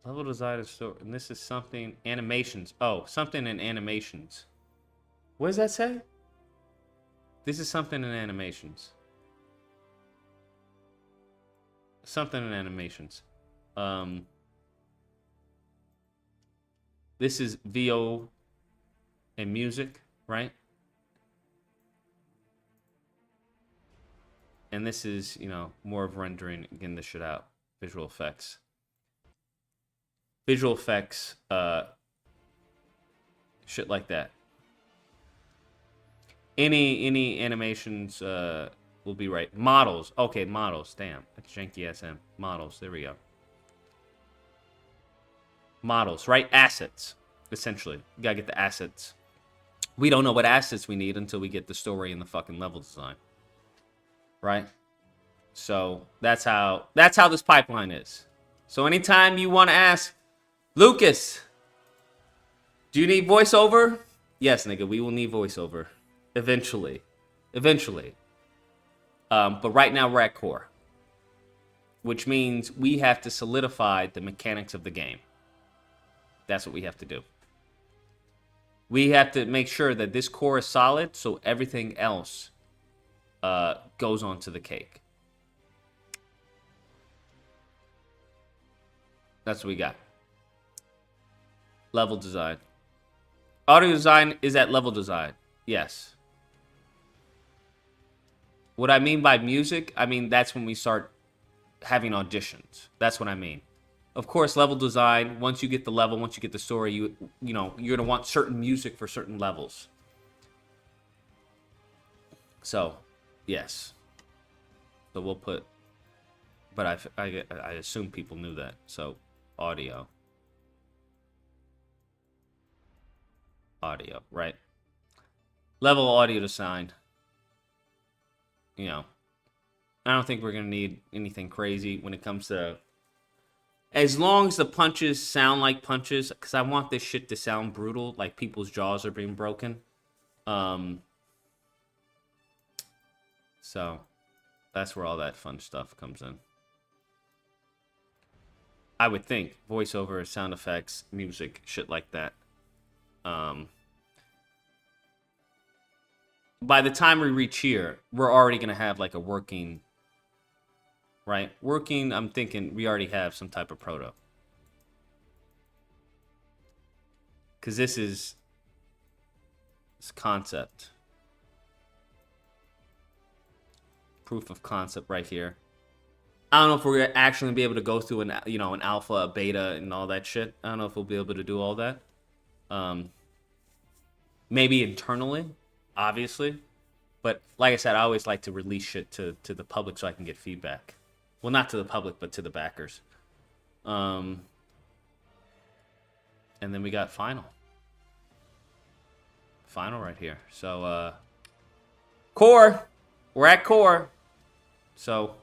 Level design and story. And this is something... Animations. Oh, something in animations. What does that say? This is something in animations. Something in animations. This is VO and music, right? And this is, more of rendering, getting this shit out. Visual effects. Visual effects, shit like that. Any animations will be right. Models. Okay, models. Damn. That's janky SM. Models. There we go. Models, right? Assets, essentially. You gotta get the assets. We don't know what assets we need until we get the story and the fucking level design. Right? So that's how this pipeline is. So anytime you want to ask, Lucas, do you need voiceover? Yes, nigga, we will need voiceover. Eventually. But right now we're at core. Which means we have to solidify the mechanics of the game. That's what we have to do. We have to make sure that this core is solid so everything else goes onto the cake. That's what we got. Level design. Audio design is at level design. Yes. What I mean by music, I mean that's when we start having auditions. That's what I mean. Of course, level design, once you get the level, once you get the story, you're going to want certain music for certain levels. So, yes. So we'll put, but I assume people knew that. So, audio, right? Level audio design. I don't think we're going to need anything crazy when it comes to... As long as the punches sound like punches, because I want this shit to sound brutal, like people's jaws are being broken. So, that's where all that fun stuff comes in. I would think. Voiceover, sound effects, music, shit like that. By the time we reach here, we're already going to have like a working... Right? Working, I'm thinking we already have some type of proto. Because this is concept. Proof of concept right here. I don't know if we're actually going to be able to go through an alpha, a beta, and all that shit. I don't know if we'll be able to do all that. Maybe internally, obviously. But like I said, I always like to release shit to the public so I can get feedback. Well, not to the public, but to the backers. And then we got final. Final right here. So, core. We're at core. So,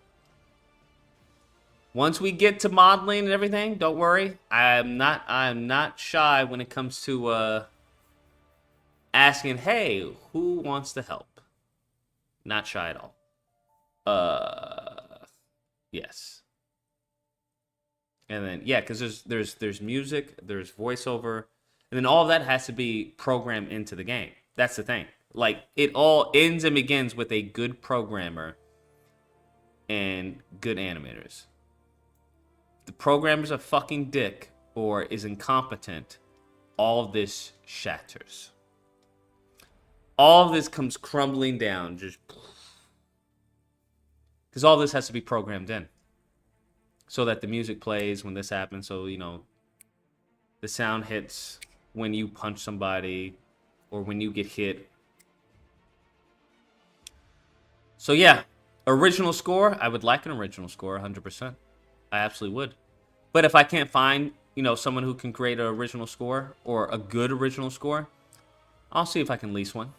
once we get to modeling and everything, don't worry. I'm not shy when it comes to asking, hey, who wants to help? Not shy at all. Yes. And then, yeah, because there's music, there's voiceover, and then all that has to be programmed into the game. That's the thing. Like, it all ends and begins with a good programmer and good animators. The programmer's a fucking dick or is incompetent, all of this shatters. All of this comes crumbling down, just because all this has to be programmed in so that the music plays when this happens. So, you know, the sound hits when you punch somebody or when you get hit. So, yeah, original score. I would like an original score 100%. I absolutely would. But if I can't find, you know, someone who can create an original score or a good original score, I'll see if I can lease one.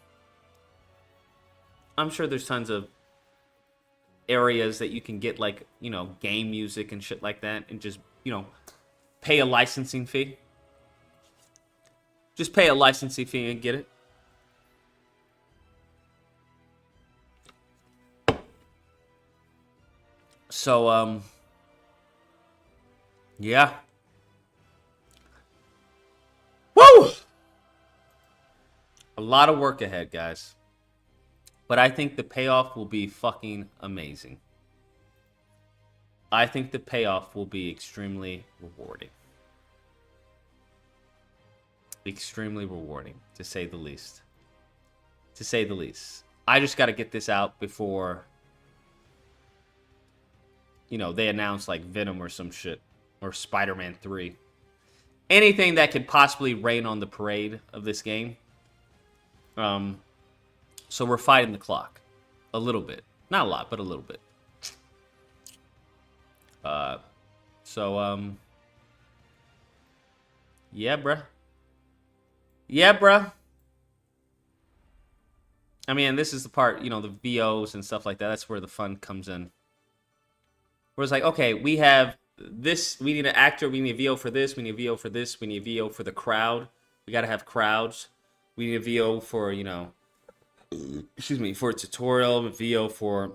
I'm sure there's tons of areas that you can get, like, you know, game music and shit like that, and just, you know, pay a licensing fee. Just pay a licensing fee and get it. So, yeah. Woo! A lot of work ahead, guys. But I think the payoff will be fucking amazing. I think the payoff will be extremely rewarding. Extremely rewarding, to say the least. To say the least. I just got to get this out before, you know, they announce like Venom or some shit. Or Spider-Man 3. Anything that could possibly rain on the parade of this game. So we're fighting the clock. A little bit. Not a lot, but a little bit. Yeah, bruh. Yeah, bruh. I mean, this is the part, you know, the VOs and stuff like that. That's where the fun comes in. Where it's like, okay, we have this, we need an actor, we need a VO for this, we need a VO for this, we need a VO for the crowd. We gotta have crowds. We need a VO for, you know, excuse me, for a tutorial, a VO for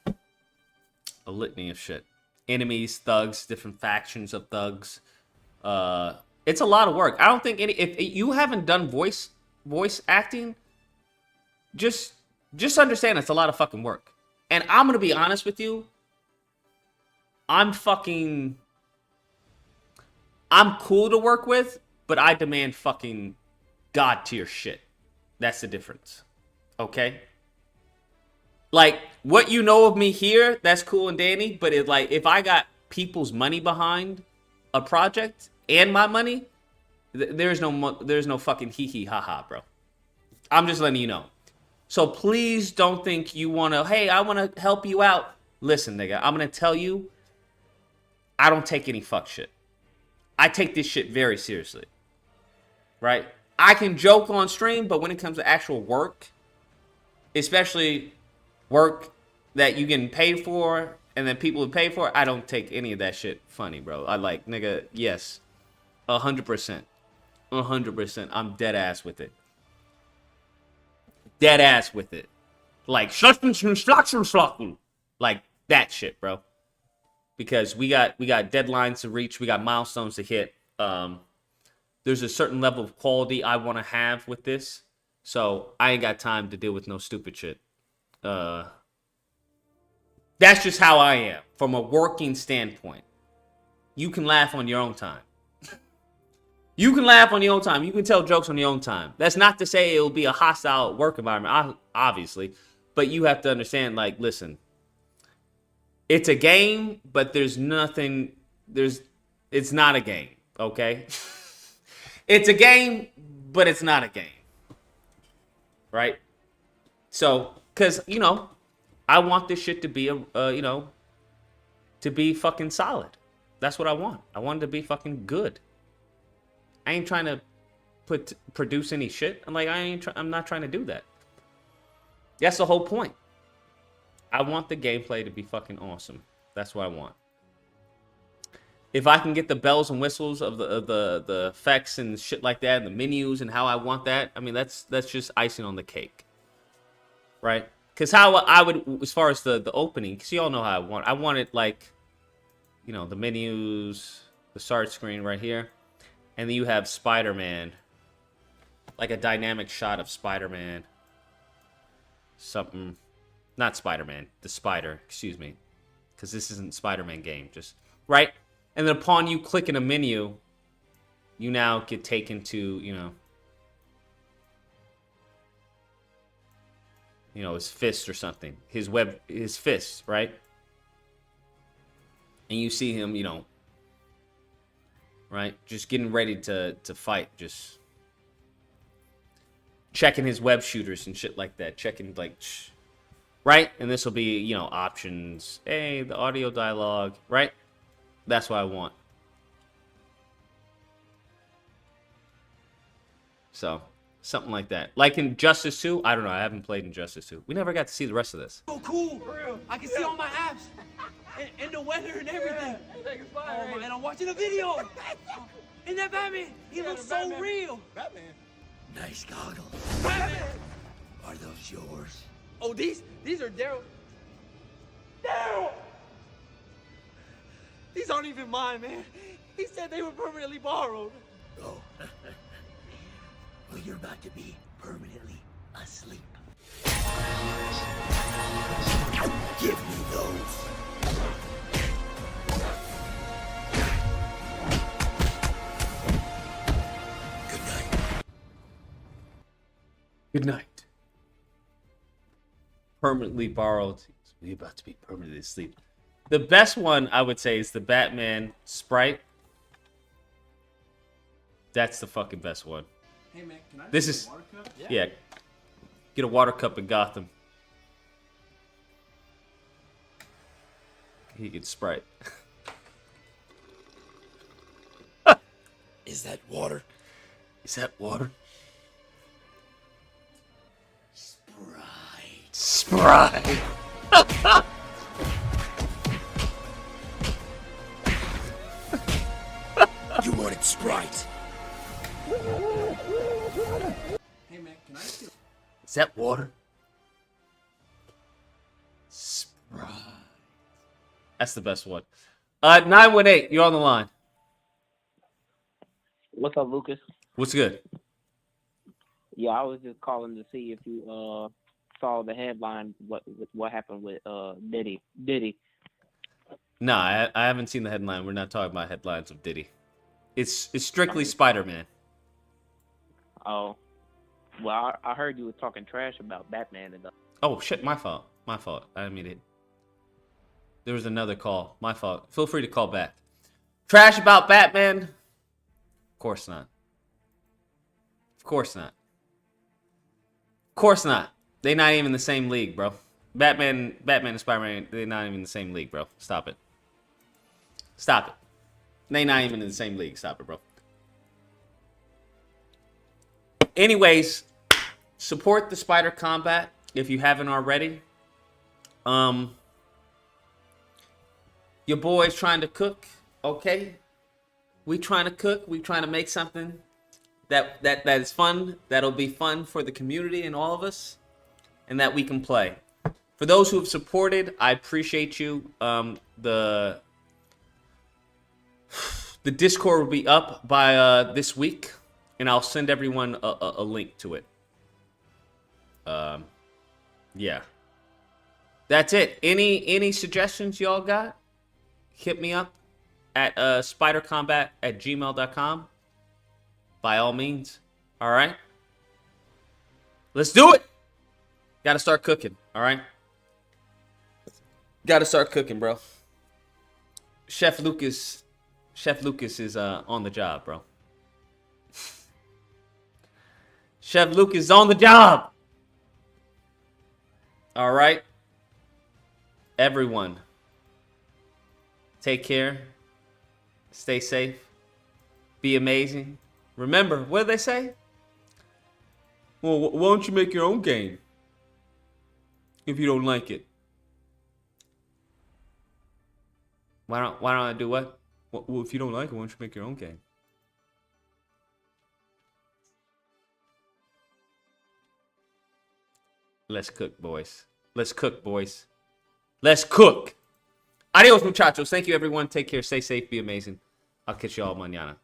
a litany of shit. Enemies, thugs, different factions of thugs. It's a lot of work. I don't think if you haven't done voice acting, just understand it's a lot of fucking work. And I'm gonna be honest with you. I'm cool to work with, but I demand fucking God tier shit. That's the difference. Okay? Like, what you know of me here, that's cool and dandy, but it's like, if I got people's money behind a project and my money, there's no fucking hee ha ha, bro. I'm just letting you know. So please don't think you want to, hey, I want to help you out. Listen, nigga, I'm going to tell you, I don't take any fuck shit. I take this shit very seriously. Right? I can joke on stream, but when it comes to actual work, especially work that you getting paid for and then people who pay for it, I don't take any of that shit funny, bro. I like, nigga, yes. 100%. 100%. I'm dead ass with it. Dead ass with it. Like, like that shit, bro. Because we got deadlines to reach, we got milestones to hit. There's a certain level of quality I want to have with this, so I ain't got time to deal with no stupid shit. That's just how I am from a working standpoint. You can laugh on your own time. You can laugh on your own time. You can tell jokes on your own time. That's not to say it will be a hostile work environment, obviously, but you have to understand, like, listen. It's a game, but it's not a game, okay? It's a game, but it's not a game. Right? So, because, you know, I want this shit to be, to be fucking solid. That's what I want. I want it to be fucking good. I ain't trying to produce any shit. I'm like, I'm not trying to do that. That's the whole point. I want the gameplay to be fucking awesome. That's what I want. if I can get the bells and whistles of the effects and shit like that, and the menus and how I want that, I mean, that's just icing on the cake, right? Because how I would, as far as the opening, because you all know how I want it like, you know, the menus, the start screen right here, and then you have Spider-Man, like a dynamic shot of Spider-Man, something, not Spider-Man, the Spider, excuse me, because this isn't Spider-Man game, just, right? And then upon you clicking a menu, you now get taken to, you know, his fist or something, his fist, right? And you see him, you know, right, just getting ready to fight, just checking his web shooters and shit like that, checking like, right? And this will be, you know, options, hey, the audio dialogue, right? That's what I want. So, something like that. Like in Justice 2, I don't know, I haven't played Injustice 2. We never got to see the rest of this. So cool. I can see all my apps and the weather and everything. Oh man, I'm watching a video. And that Batman, he looks so real. Batman. Nice goggles. Batman. Are those yours? Oh, these are Daryl. Daryl. These aren't even mine, man. He said they were permanently borrowed. Oh. Well, you're about to be permanently asleep. Give me those. Good night. Good night. Permanently borrowed. We're about to be permanently asleep. The best one, I would say, is the Batman Sprite. That's the fucking best one. Hey man, can I this get is a water cup? Yeah. Get a water cup in Gotham. He gets Sprite. Is that water? Is that water? Sprite. Sprite. You wanted Sprite. Hey man, can I get... Is that water? Sprite. That's the best one. 918, you're on the line. What's up, Lucas? What's good? Yeah, I was just calling to see if you saw the headline. What happened with Diddy? No, I haven't seen the headline. We're not talking about headlines of Diddy. It's strictly Spider-Man. Oh, well, I heard you were talking trash about Batman and. Oh shit, my fault. My fault. I didn't mean it. There was another call. My fault. Feel free to call back. Trash about Batman? Of course not. Of course not. Of course not. They not even in the same league, bro. Batman and Spider-Man, they're not even in the same league, bro. Stop it. Stop it. They not even in the same league. Stop it, bro. Anyways, support the Spider Combat if you haven't already. Your boy's trying to cook, okay? We trying to cook. We trying to make something that is fun. That'll be fun for the community and all of us, and that we can play. For those who have supported, I appreciate you. The Discord will be up by this week, and I'll send everyone a link to it. Yeah. That's it. Any suggestions y'all got? Hit me up at spidercombat@gmail.com. By all means. All right? Let's do it! Gotta start cooking, all right? Gotta start cooking, bro. Chef Lucas is on the job, bro. Chef Lucas is on the job. All right. Everyone, take care. Stay safe. Be amazing. Remember, what did they say? Well, why don't you make your own game if you don't like it? Why don't I do what? Well, if you don't like it, why don't you make your own game? Let's cook, boys. Let's cook, boys. Let's cook. Adios, muchachos. Thank you, everyone. Take care. Stay safe. Be amazing. I'll catch you all mañana.